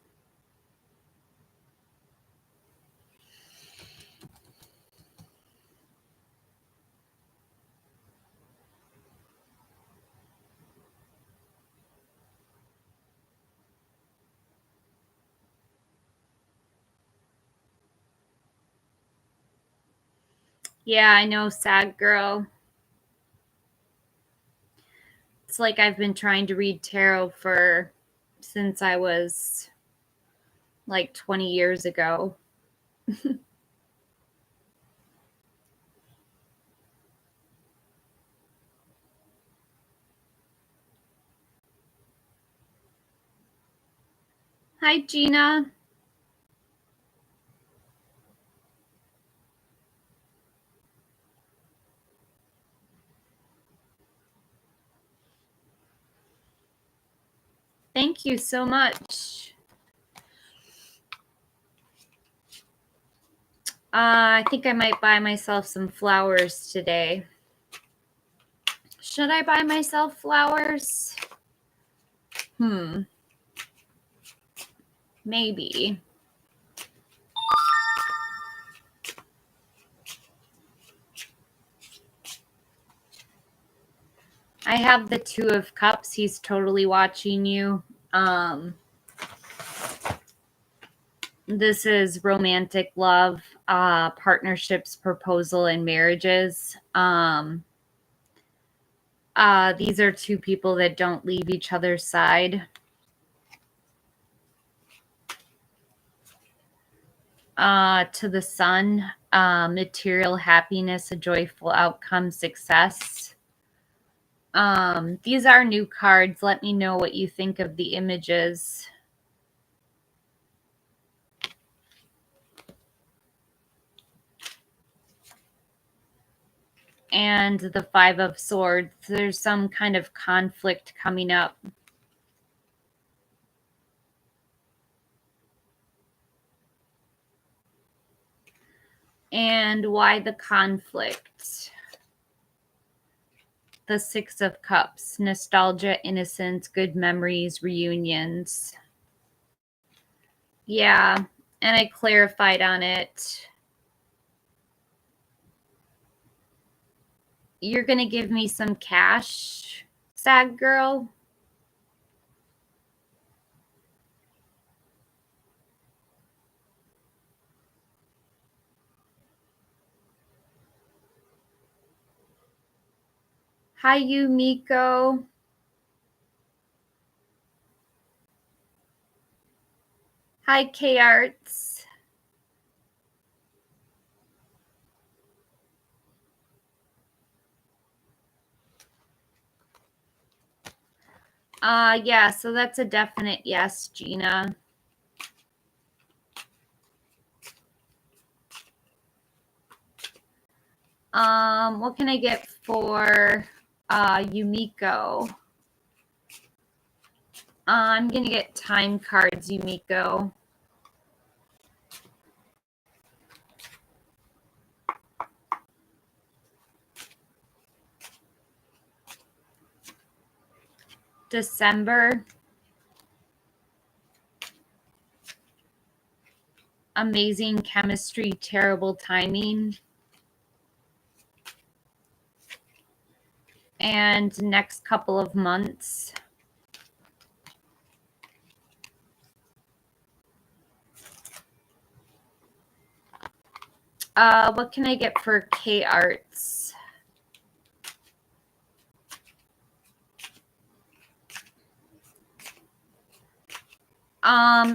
Yeah, I know, sad girl. It's like I've been trying to read tarot since I was like 20 years ago. Hi, Gina. Thank you so much. I think I might buy myself some flowers today. Should I buy myself flowers? Maybe. I have the Two of Cups. He's totally watching you. This is romantic love, partnerships, proposal, and marriages. These are two people that don't leave each other's side. To the Sun, material happiness, a joyful outcome, success. These are new cards. Let me know what you think of the images. And the Five of Swords. There's some kind of conflict coming up. And why the conflict? The Six of Cups. Nostalgia, innocence, good memories, reunions. Yeah, and I clarified on it. You're going to give me some cash, sad girl? Hi, Yumiko. Hi, K Arts. Yeah, so that's a definite yes, Gina. What can I get for Yumiko? I'm gonna get time cards, Yumiko. December. Amazing chemistry, terrible timing. And next couple of months. What can I get for K Arts?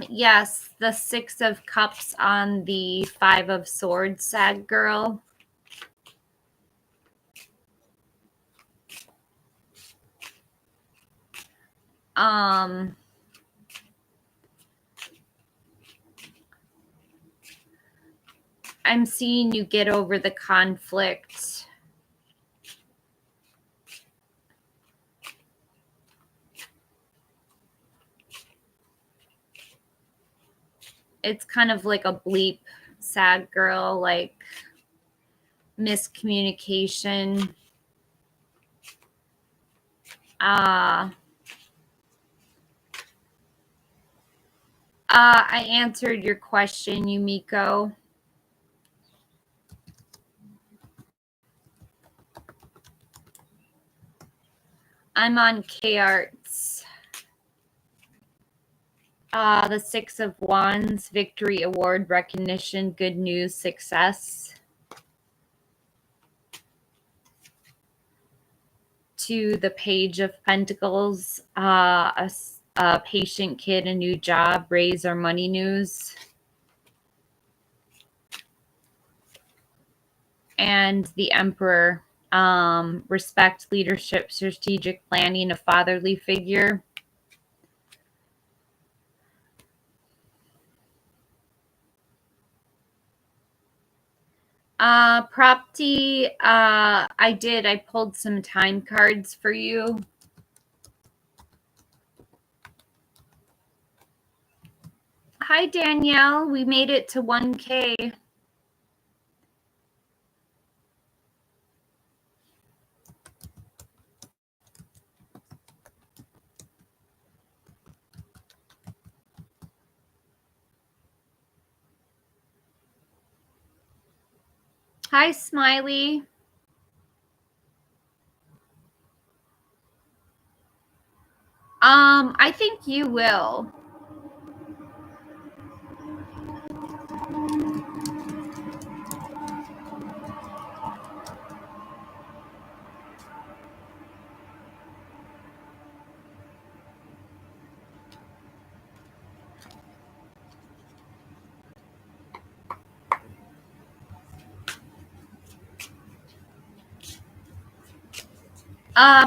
Yes, the 6 of Cups on the 5 of Swords, sad girl. I'm seeing you get over the conflict. It's kind of like a bleep, sad girl, like miscommunication. I answered your question, Yumiko. I'm on K Arts. The 6 of Wands, victory, award, recognition, good news, success. To the Page of Pentacles, a patient kid, a new job, raise or money news. And the Emperor, respect, leadership, strategic planning, a fatherly figure. Propti, I pulled some time cards for you. Hi, Danielle. We made it to 1K. Hi, Smiley. I think you will.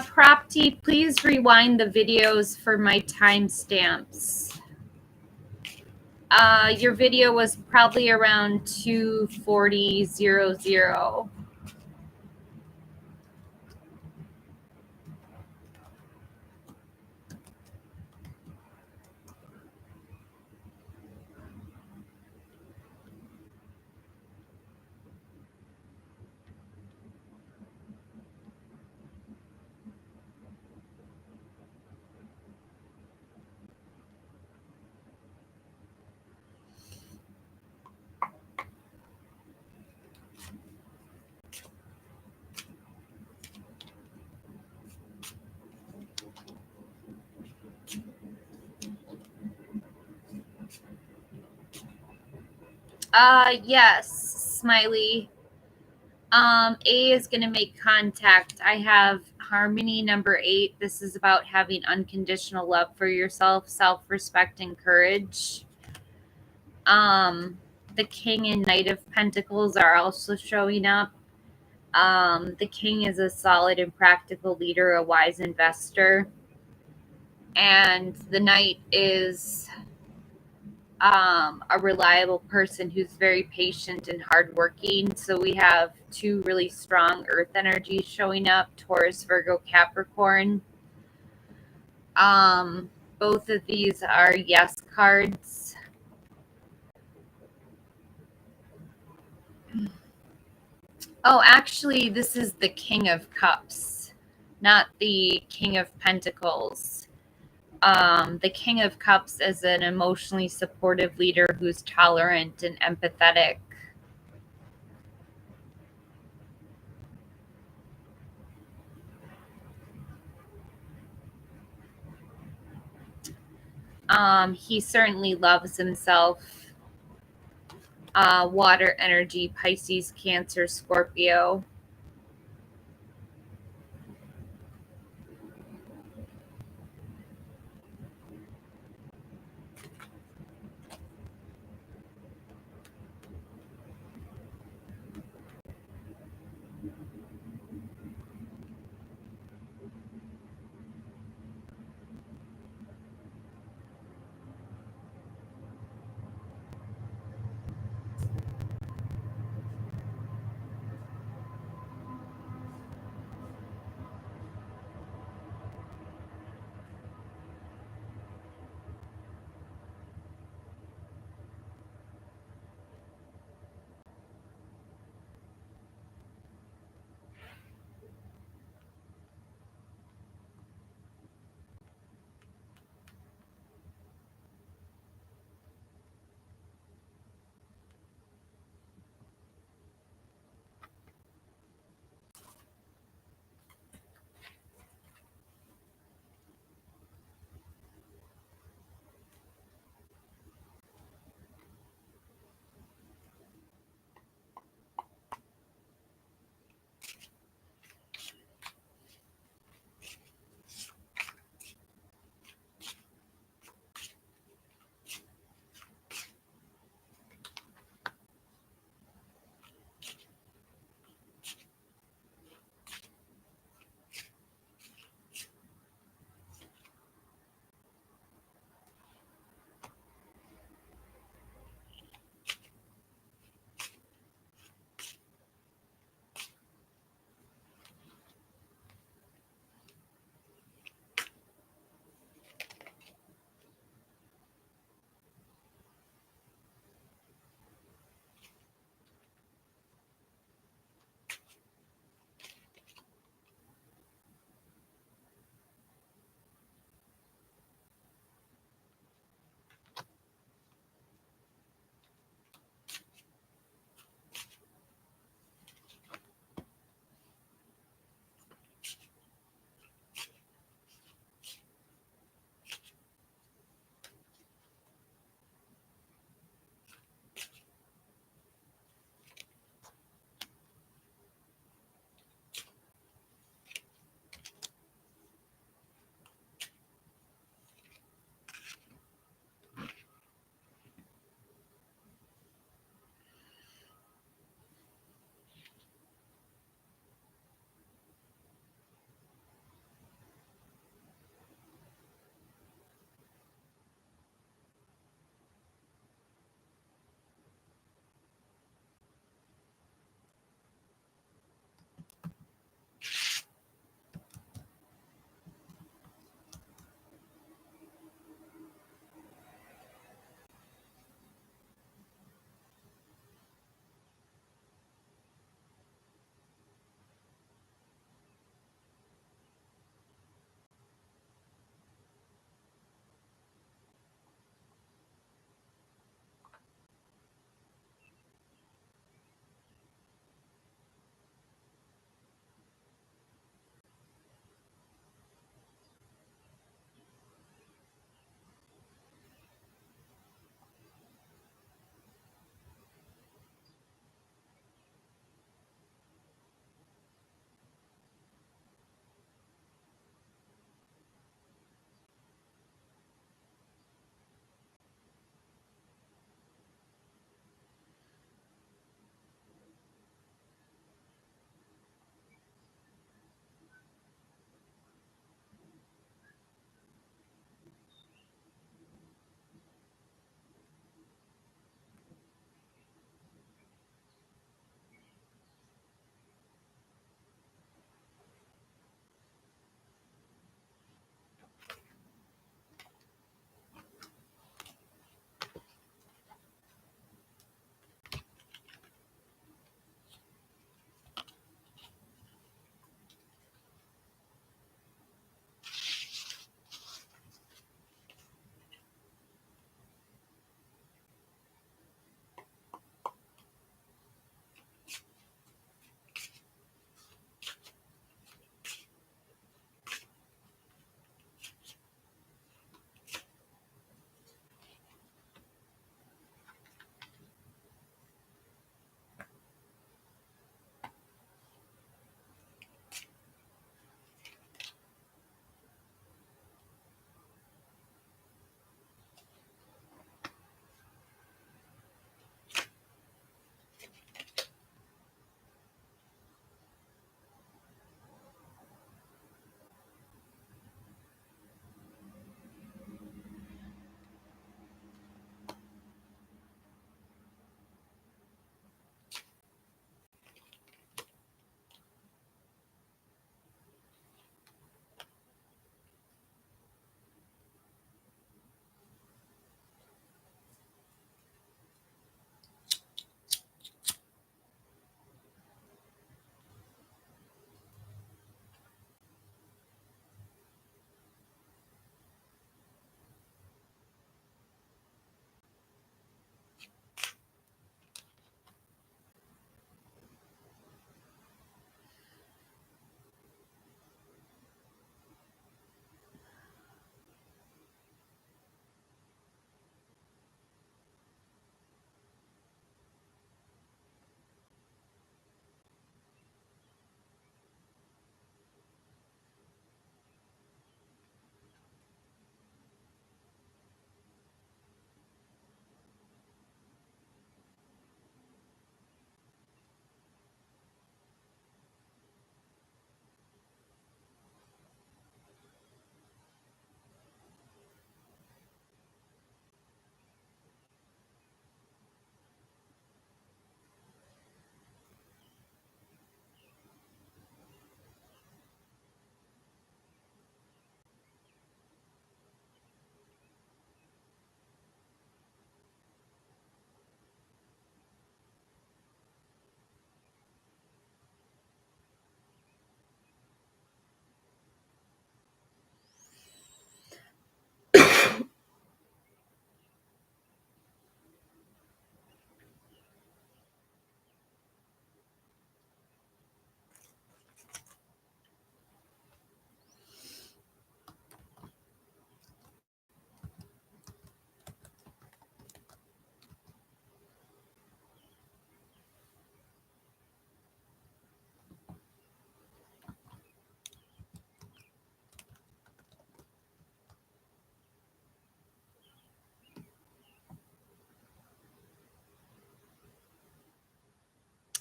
Propti, please rewind the videos for my timestamps. Your video was probably around 2:40:00. Yes, Smiley. A is going to make contact. I have harmony number 8. This is about having unconditional love for yourself, self-respect, and courage. The King and Knight of Pentacles are also showing up. The King is a solid and practical leader, a wise investor. And the Knight is a reliable person who's very patient and hardworking. So we have two really strong earth energies showing up, Taurus, Virgo, Capricorn. Both of these are yes cards. Oh, actually, this is the King of Cups, not the King of Pentacles. The King of Cups is an emotionally supportive leader who's tolerant and empathetic. He certainly loves himself. Water energy, Pisces, Cancer, Scorpio.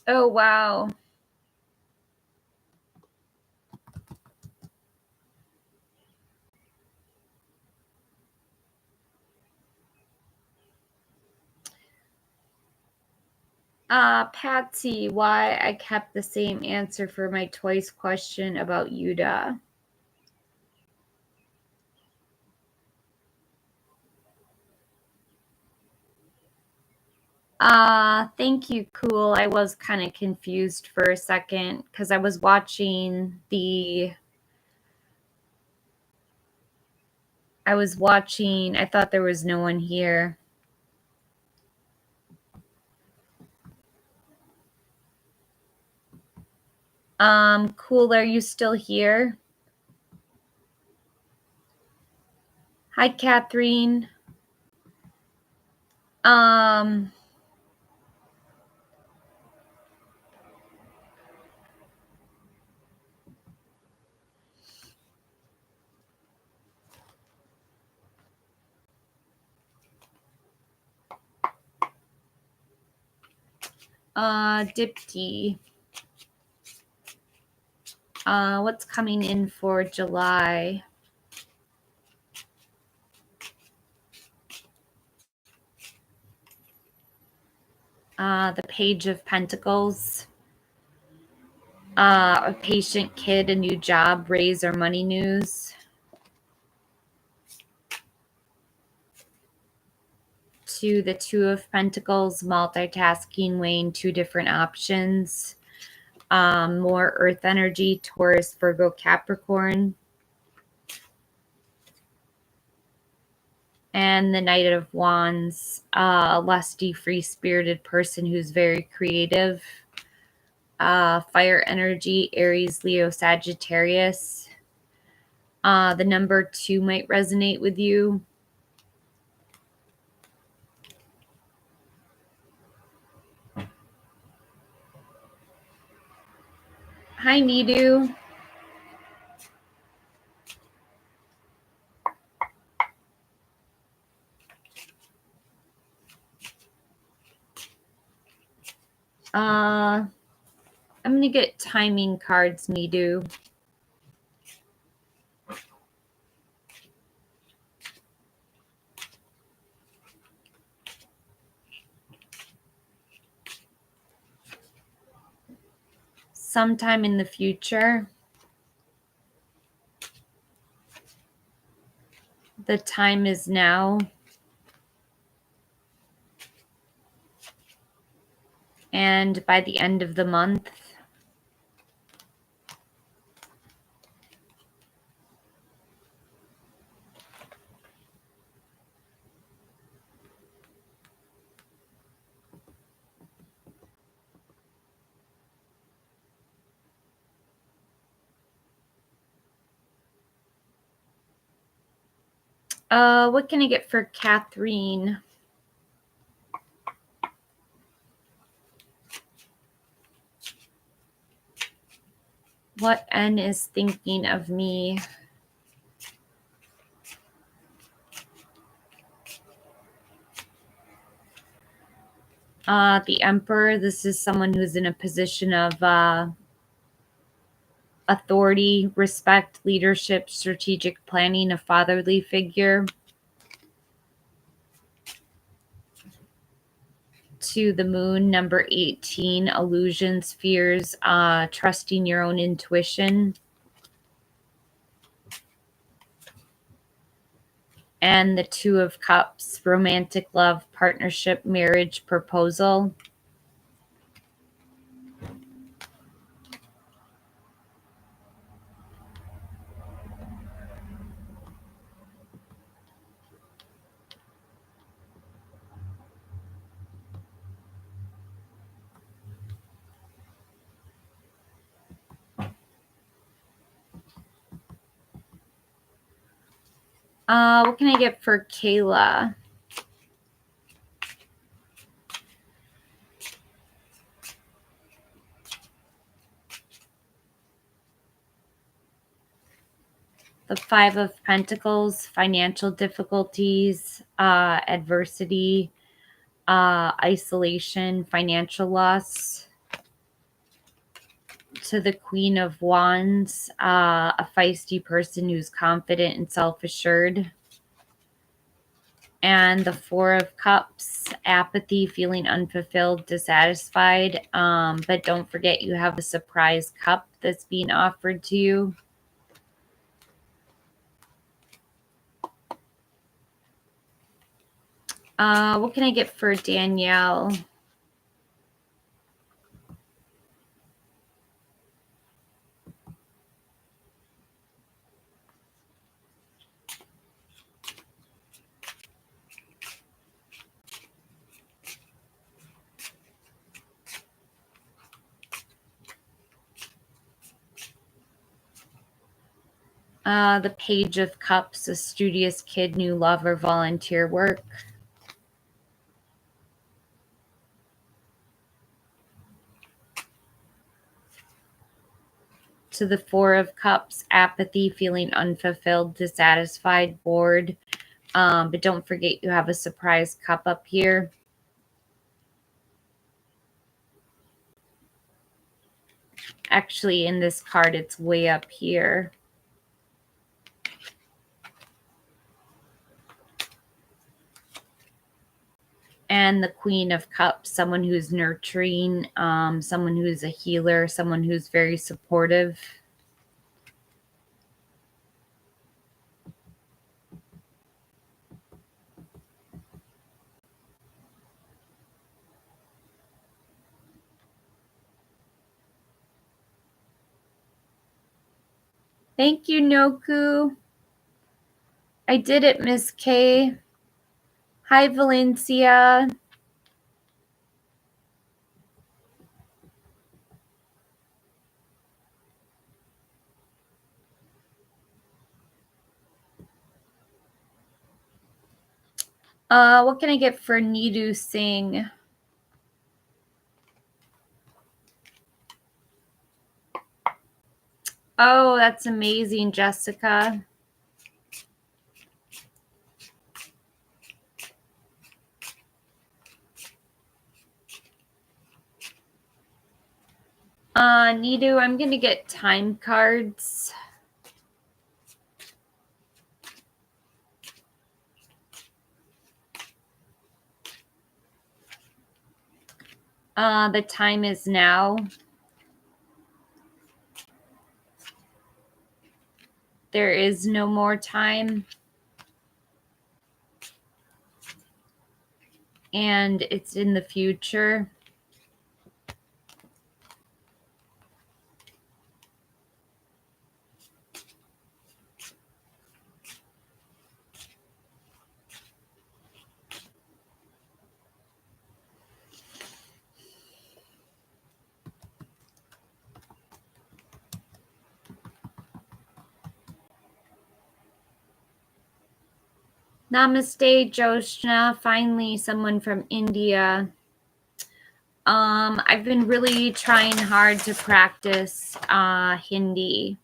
Oh, wow. Patsy, why I kept the same answer for my twice question about Yuda. Thank you, Cool. I was kind of confused for a second because I was watching I thought there was no one here. Cool, are you still here? Hi, Catherine. Dipti. What's coming in for July? The Page of Pentacles. A patient kid, a new job, raise or money news. To the Two of Pentacles, multitasking, weighing two different options. More earth energy, Taurus, Virgo, Capricorn. And the Knight of Wands, a lusty, free-spirited person who's very creative. Fire energy, Aries, Leo, Sagittarius. The number 2 might resonate with you. Hi, Nidu. I'm going to get timing cards, Nidu. Sometime in the future. The time is now. And by the end of the month. What can I get for Catherine? What N is thinking of me? The Emperor. This is someone who's in a position of authority, respect, leadership, strategic planning, a fatherly figure. To the Moon, number 18, illusions, fears, trusting your own intuition. And the Two of Cups, romantic love, partnership, marriage, proposal. What can I get for Kayla? The Five of Pentacles, financial difficulties, adversity, isolation, financial loss. to the Queen of Wands, a feisty person who's confident and self-assured. And the Four of Cups, apathy, feeling unfulfilled, dissatisfied. But don't forget you have a surprise cup that's being offered to you. What can I get for Danielle? The Page of Cups, a studious kid, new lover, volunteer work. To the Four of Cups, apathy, feeling unfulfilled, dissatisfied, bored. But don't forget you have a surprise cup up here. Actually, in this card, it's way up here. And the Queen of Cups, someone who's nurturing, someone who's a healer, someone who's very supportive. Thank you, Noku. I did it, Miss K. Hi, Valencia. What can I get for Nidu Singh? Oh, that's amazing, Jessica. Nidu, I'm going to get time cards. The time is now. There is no more time. And it's in the future. Namaste, Joshna. Finally, someone from India. I've been really trying hard to practice Hindi.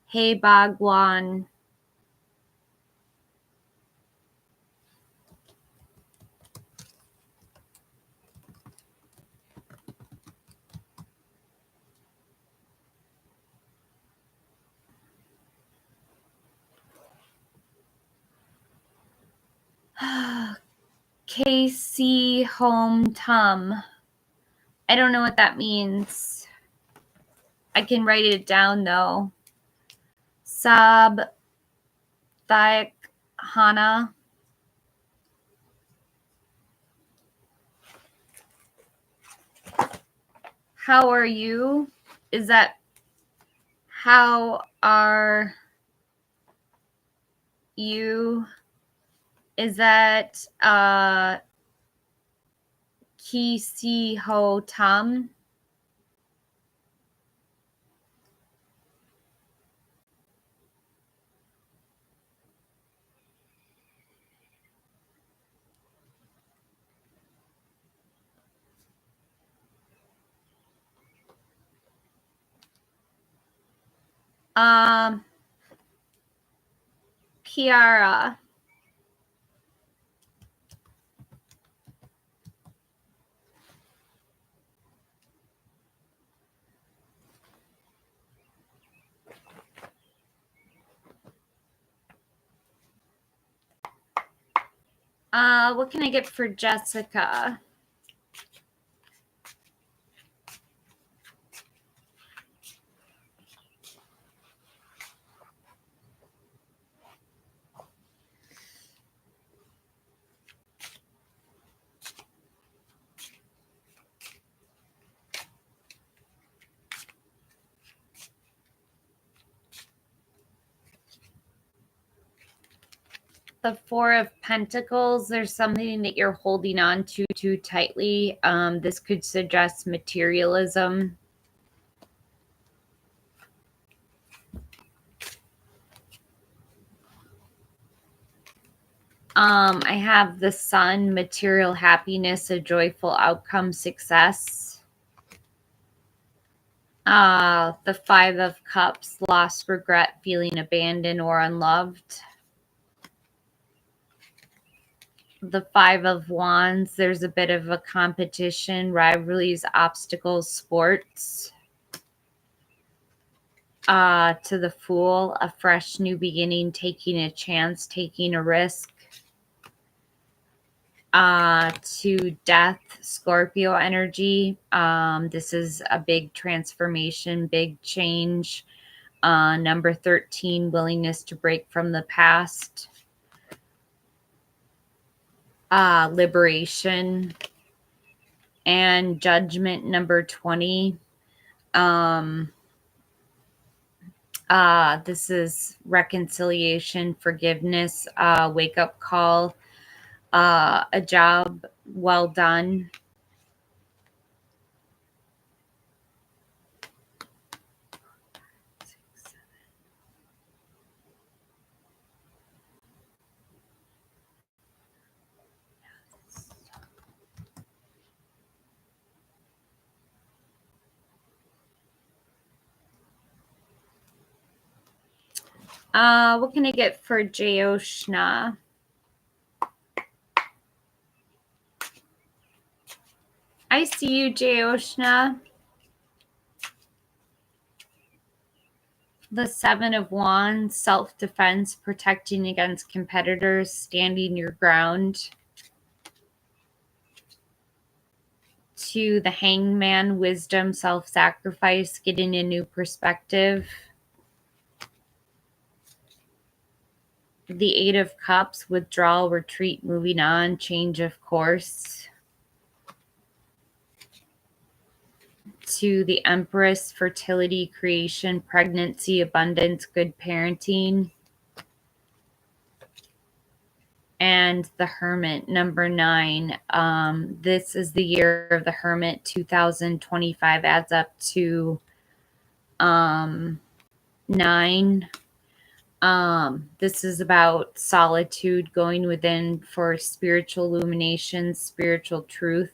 Hey, Bhagwan. KC Home Tum. I don't know what that means. I can write it down though. Sab Thaik Hana. How are you? Is that how are you? Is that Ki Si Ho Tum? Kiara. What can I get for Jessica? The Four of Pentacles, there's something that you're holding on to too tightly. This could suggest materialism. I have the Sun, material happiness, a joyful outcome, success. The Five of Cups, loss, regret, feeling abandoned or unloved. The Five of Wands, there's a bit of a competition, rivalries, obstacles, sports. To the Fool, a fresh new beginning, taking a chance, taking a risk. To Death, Scorpio energy. This is a big transformation, big change. Number 13, willingness to break from the past. Liberation. And Judgment, number 20. This is reconciliation, forgiveness, wake up call, a job well done. What can I get for Jayoshna? I see you, Jayoshna. The Seven of Wands, self-defense, protecting against competitors, standing your ground. To the Hangman, wisdom, self-sacrifice, getting a new perspective. The Eight of Cups, withdrawal, retreat, moving on, change of course. To the Empress, fertility, creation, pregnancy, abundance, good parenting. And the Hermit, number 9. This is the year of the Hermit. 2025 adds up to 9. This is about solitude, going within for spiritual illumination, spiritual truth.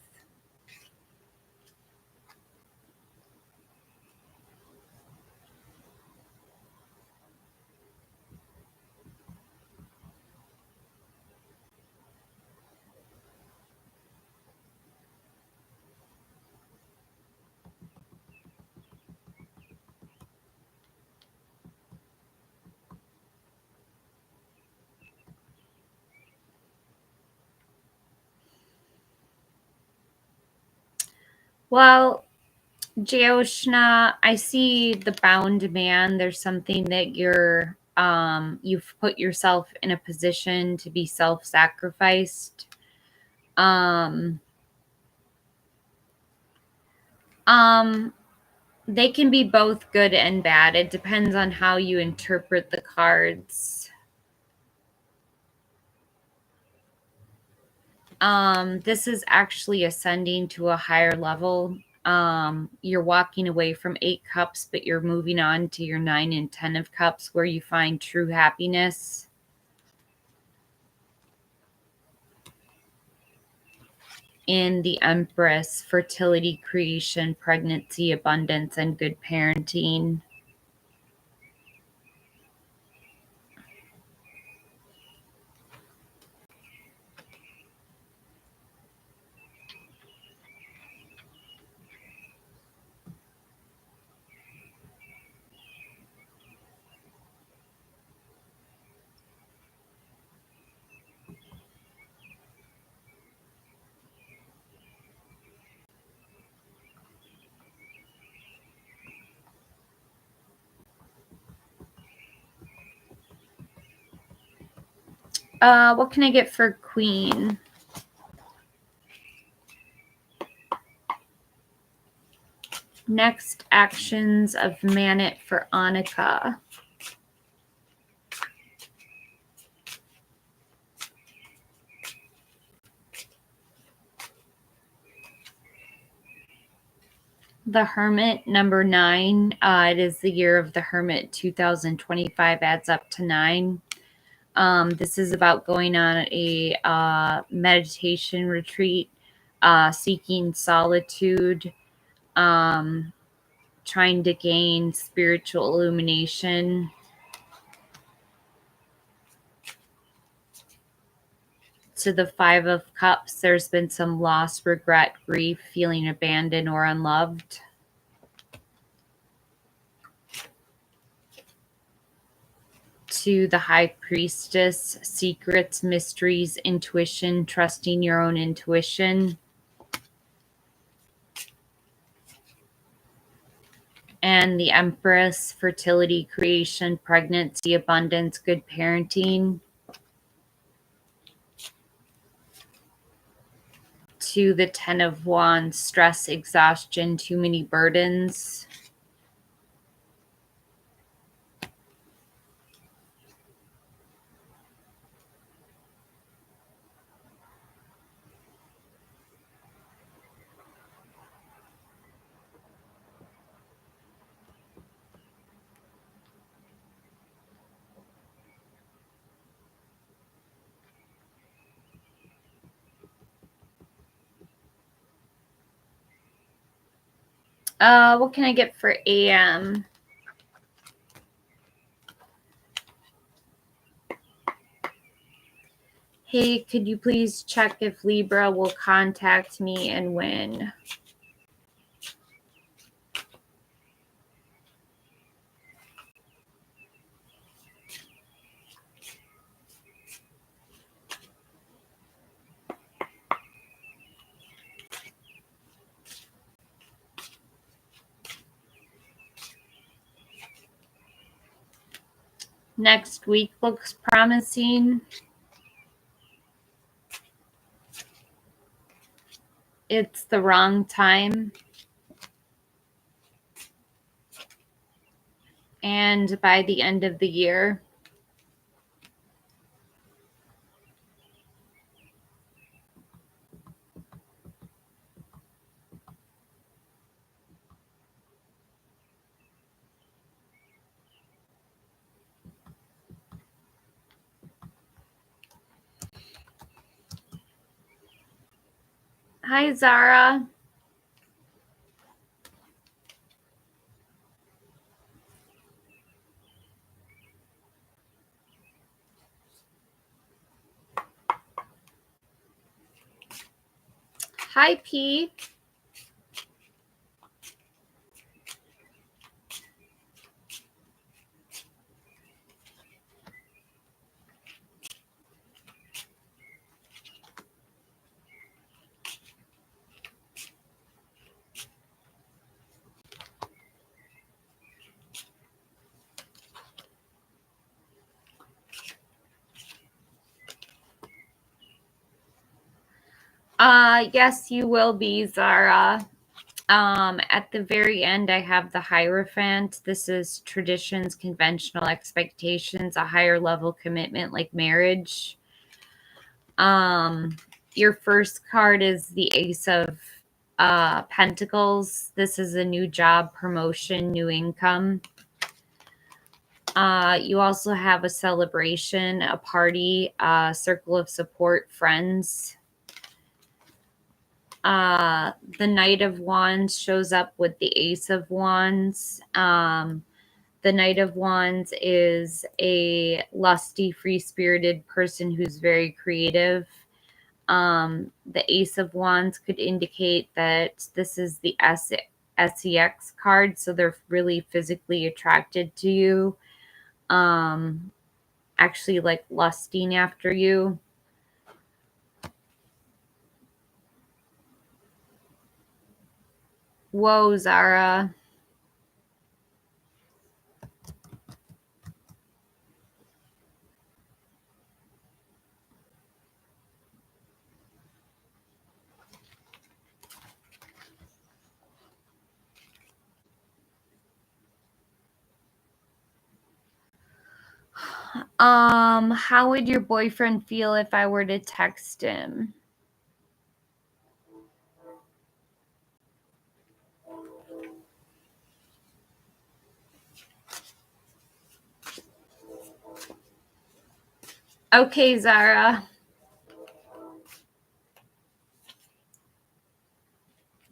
Well, Jyoshna, I see the bound man. There's something that you've put yourself in a position to be self-sacrificed. Um, they can be both good and bad. It depends on how you interpret the cards. This is actually ascending to a higher level. You're walking away from 8 cups, but you're moving on to your 9 and 10 of cups, where you find true happiness. In the Empress, fertility, creation, pregnancy, abundance, and good parenting. What can I get for Queen? Next actions of Manet for Annika. The Hermit, number 9. It is the year of the Hermit. 2025 adds up to 9. This is about going on a meditation retreat, seeking solitude, trying to gain spiritual illumination. To the 5 of Cups, there's been some loss, regret, grief, feeling abandoned or unloved. To the High Priestess, secrets, mysteries, intuition, trusting your own intuition. And the Empress, fertility, creation, pregnancy, abundance, good parenting. To the 10 of Wands, stress, exhaustion, too many burdens. What can I get for AM? Hey, could you please check if Libra will contact me and when? Next week looks promising. It's the wrong time. And by the end of the year. Hi, Zara. Hi, P. Yes, you will be, Zara. At the very end, I have the Hierophant. This is traditions, conventional expectations, a higher level commitment like marriage. Your first card is the Ace of Pentacles. This is a new job, promotion, new income. You also have a celebration, a party, a circle of support, friends. The Knight of Wands shows up with the Ace of Wands. The Knight of Wands is a lusty, free-spirited person who's very creative. The Ace of Wands could indicate that this is the SEX card, so they're really physically attracted to you. Actually like lusting after you. Whoa, Zara. How would your boyfriend feel if I were to text him? Okay, Zara.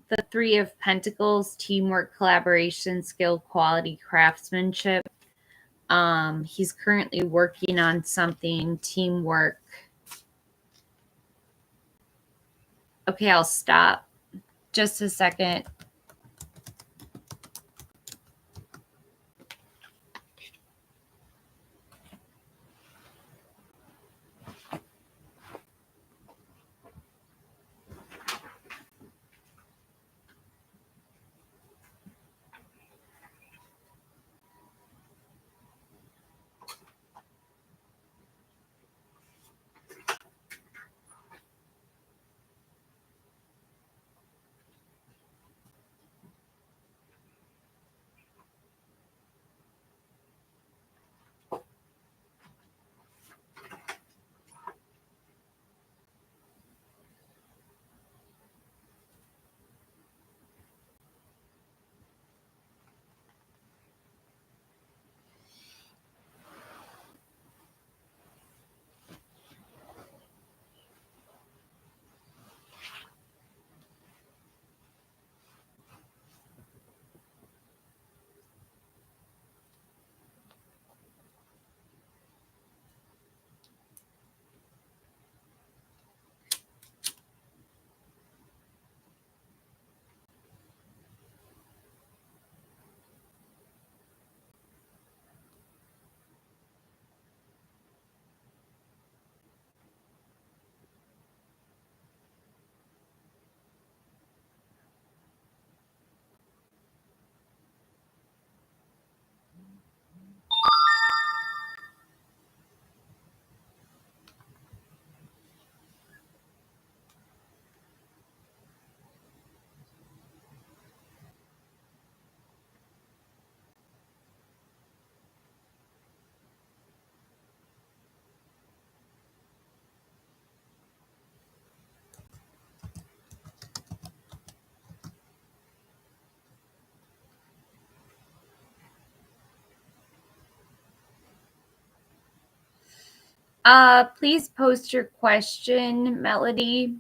The Three of Pentacles, teamwork, collaboration, skill, quality, craftsmanship. He's currently working on something, teamwork. Okay, I'll stop. Just a second. Please post your question, Melody.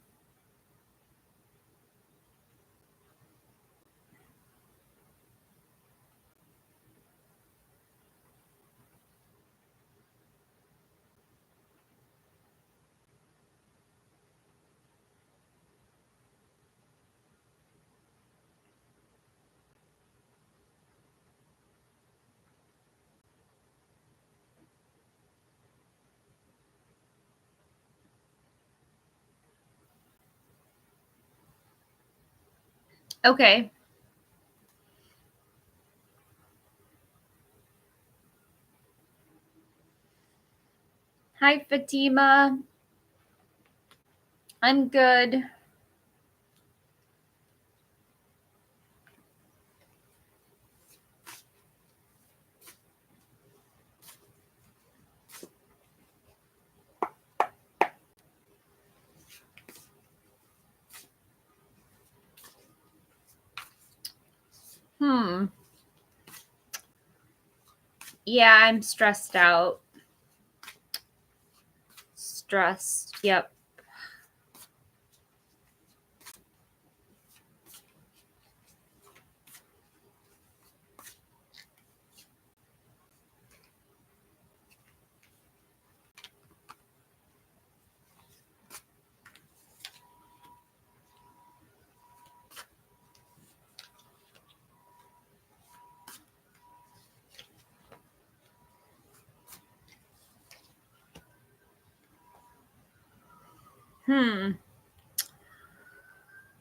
Okay. Hi, Fatima. I'm good. Yeah, I'm stressed out. Stressed. Yep.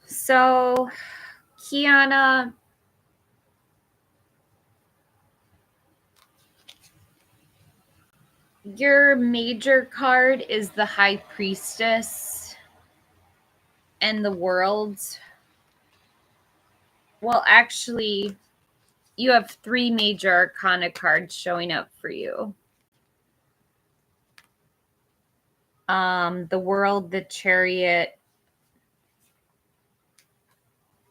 So, Kiana, your major card is the High Priestess and the World. Well, actually, you have 3 major arcana cards showing up for you. The World, the Chariot,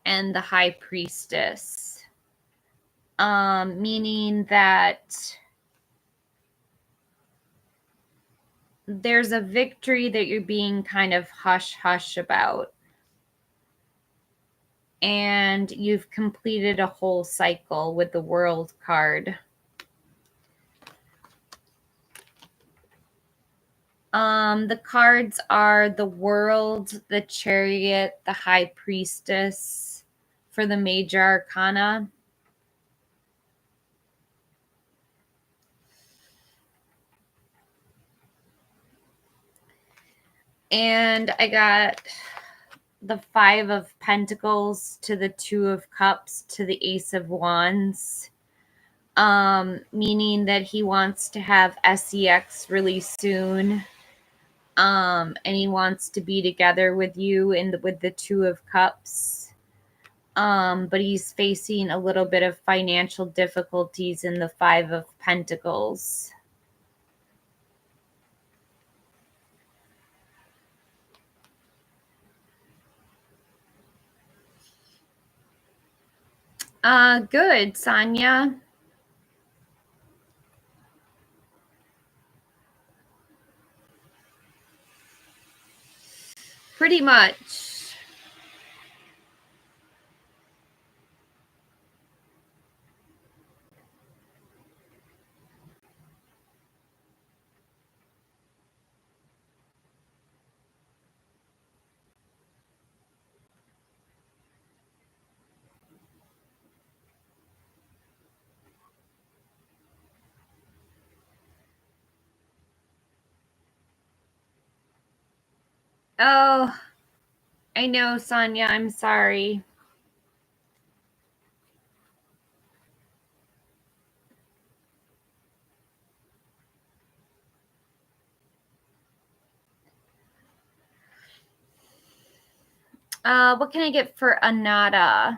and the High Priestess. Meaning that there's a victory that you're being kind of hush-hush about. And you've completed a whole cycle with the World card. The cards are the World, the Chariot, the High Priestess for the Major Arcana. And I got the Five of Pentacles to the Two of Cups to the Ace of Wands. Meaning that he wants to have sex really soon. And he wants to be together with you with the Two of Cups. But he's facing a little bit of financial difficulties in the Five of Pentacles. Good, Sonia. Pretty much. Oh, I know, Sonia. I'm sorry. What can I get for Anada?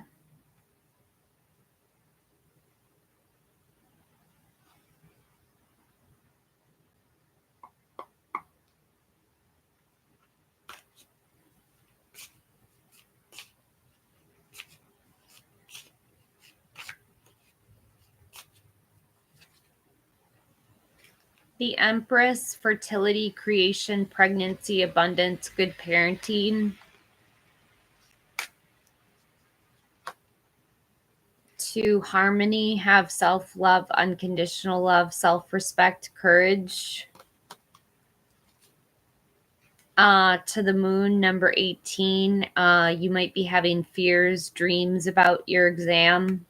The Empress, fertility, creation, pregnancy, abundance, good parenting. To harmony, have self-love, unconditional love, self-respect, courage. To the Moon, number 18, you might be having fears, dreams about your exam.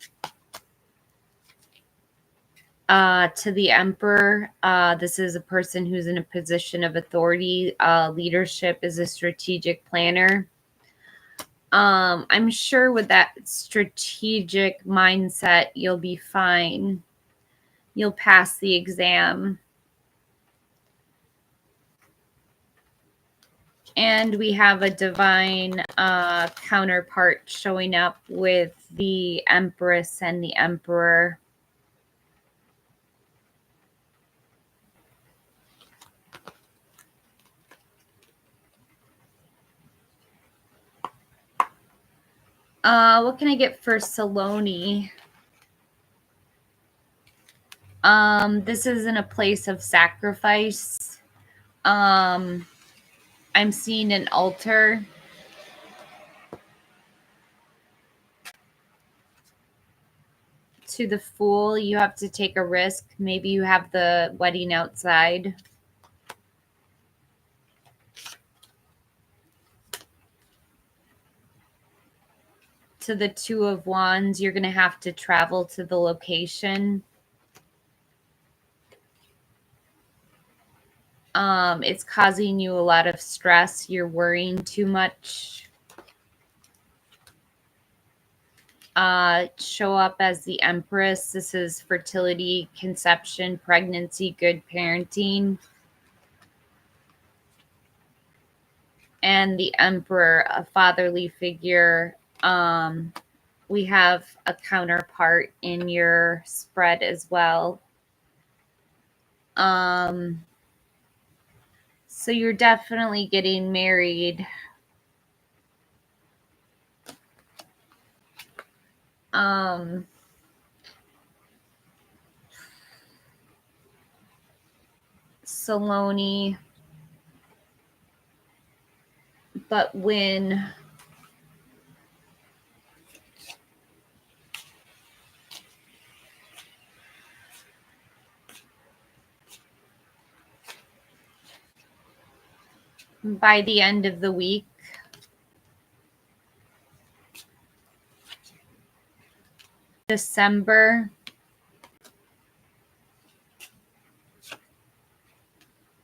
To the Emperor, this is a person who's in a position of authority. Leadership, is a strategic planner. I'm sure with that strategic mindset, you'll be fine. You'll pass the exam. And we have a divine counterpart showing up with the Empress and the Emperor. What can I get for Saloni? This is in a place of sacrifice. I'm seeing an altar. To the Fool, you have to take a risk. Maybe you have the wedding outside. To the Two of Wands, you're going to have to travel to the location. It's causing you a lot of stress. You're worrying too much. Show up as the Empress. This is fertility, conception, pregnancy, good parenting. And the Emperor, a fatherly figure. We have a counterpart in your spread as well. So you're definitely getting married. Saloni. But when by the end of the week, December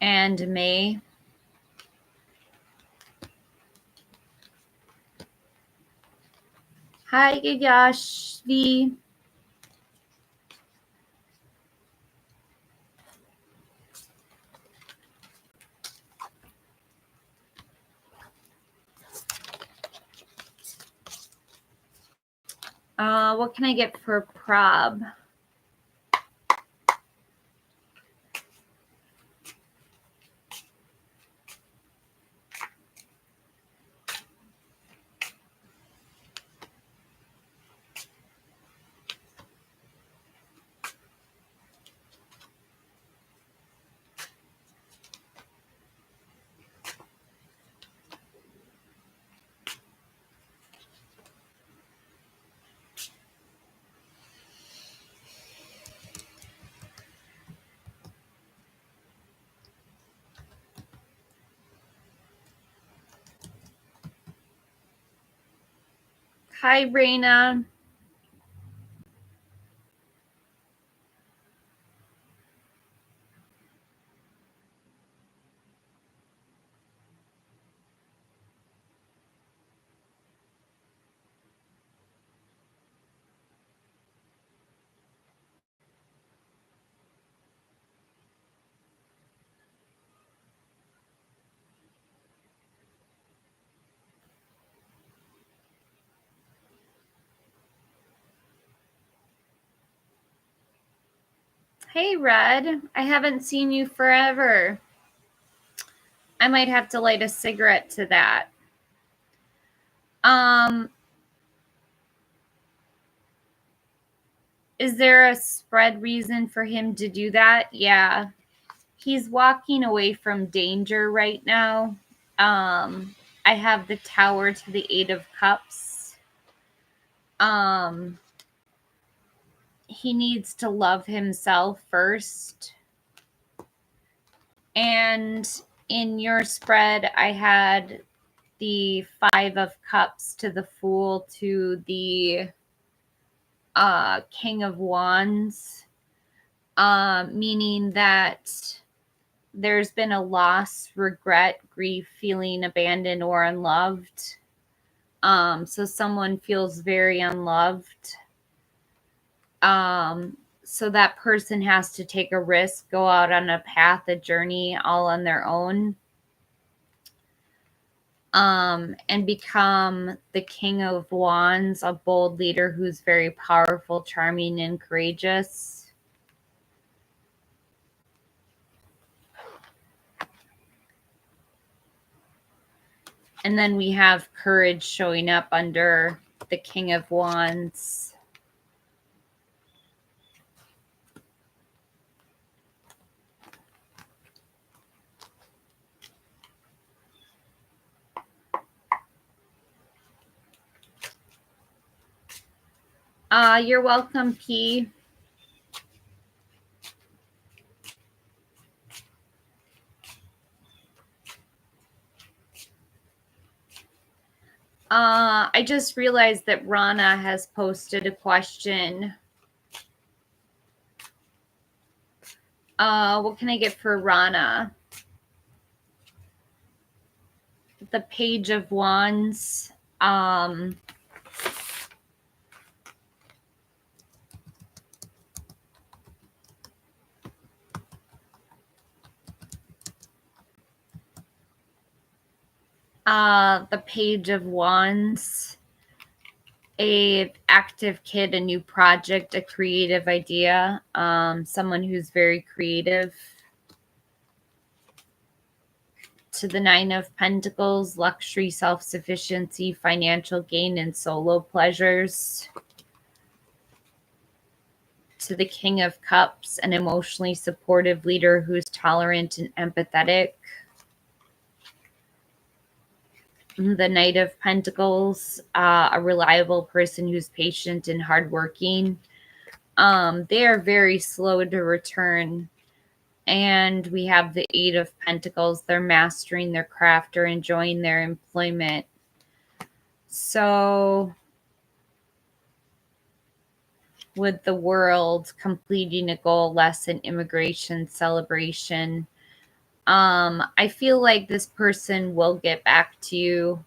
and May, hi Yashvi. What can I get for prob? Hi, Raina. Hey, Red. I haven't seen you forever. I might have to light a cigarette to that. Is there a spread reason for him to do that? Yeah. He's walking away from danger right now. I have the Tower to the Eight of Cups. He needs to love himself first. And in your spread, I had the Five of Cups to the Fool to the King of Wands, meaning that there's been a loss, regret, grief, feeling abandoned or unloved. So someone feels very unloved. So that person has to take a risk, go out on a path, a journey all on their own. And become the King of Wands, a bold leader who's very powerful, charming, and courageous. And then we have courage showing up under the King of Wands. You're welcome, P. I just realized that Rana has posted a question. What can I get for Rana? The Page of Wands. The Page of Wands. A active kid, a new project, a creative idea. Someone who's very creative. To the Nine of Pentacles, luxury, self-sufficiency, financial gain, and solo pleasures. To the King of Cups, an emotionally supportive leader who's tolerant and empathetic. The Knight of Pentacles, a reliable person who's patient and hardworking. They are very slow to return. And we have the Eight of Pentacles. They're mastering their craft or enjoying their employment. So with the World, completing a goal, lesson, immigration, celebration. I feel like this person will get back to you.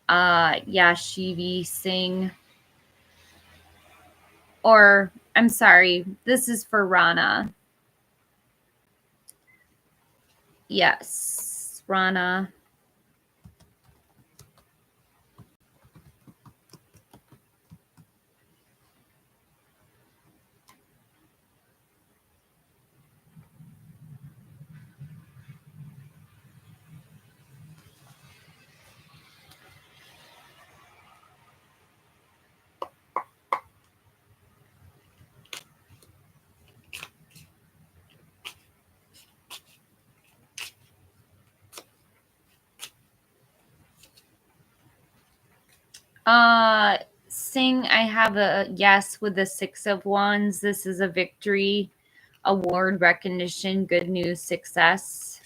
Yeah, Shivi Singh. Or, I'm sorry, this is for Rana. Yes, Rana. Singh, I have a yes with the Six of Wands. This is a victory, award, recognition, good news, success.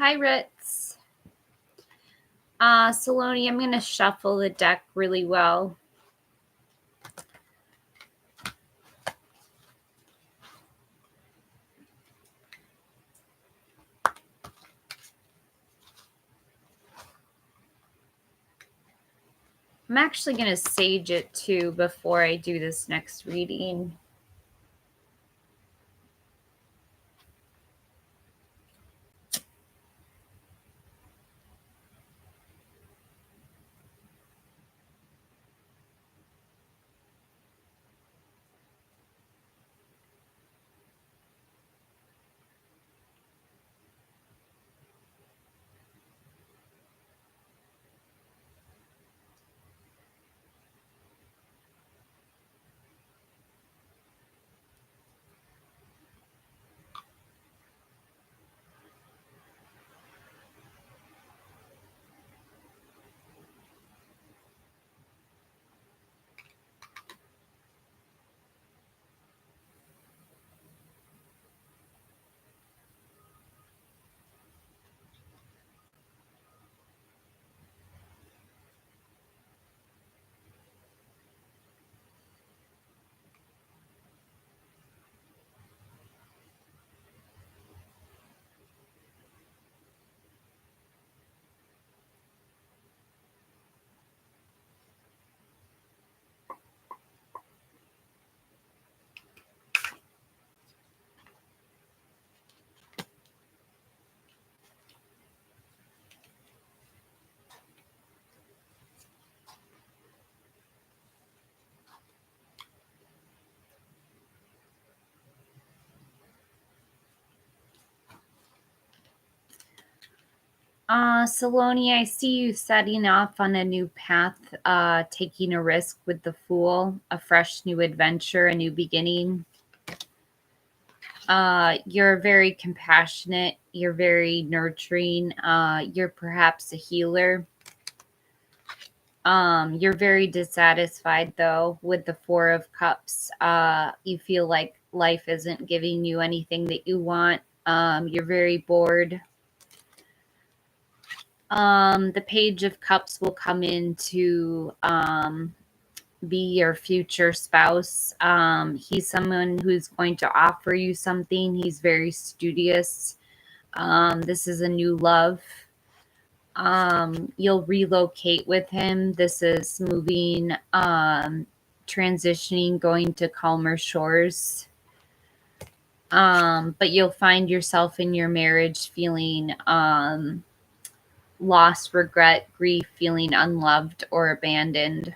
Hi, Ritz. Saloni, I'm going to shuffle the deck really well. I'm actually going to sage it too before I do this next reading. Saloni, I see you setting off on a new path, taking a risk with the Fool, a fresh new adventure, a new beginning. You're very compassionate. You're very nurturing. You're perhaps a healer. You're very dissatisfied though with the Four of Cups. You feel like life isn't giving you anything that you want. You're very bored. The Page of Cups will come in to be your future spouse. He's someone who's going to offer you something. He's very studious. This is a new love. You'll relocate with him. This is moving, transitioning, going to calmer shores. But you'll find yourself in your marriage feeling loss, regret, grief, feeling unloved or abandoned.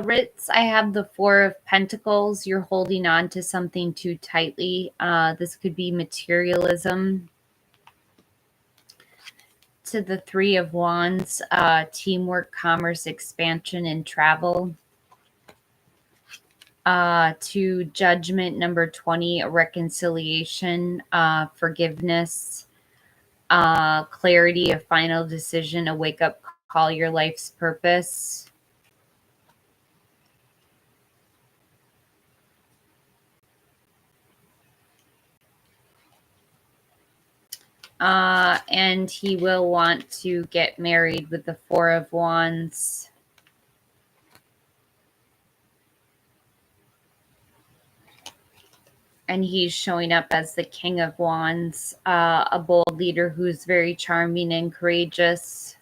Ritz, I have the Four of Pentacles. You're holding on to something too tightly. This could be materialism. To the Three of Wands, teamwork, commerce, expansion, and travel. To Judgment, number 20, a reconciliation, forgiveness, clarity, a final decision, a wake-up call, your life's purpose. And he will want to get married with the Four of Wands. And he's showing up as the King of Wands, a bold leader who's very charming and courageous.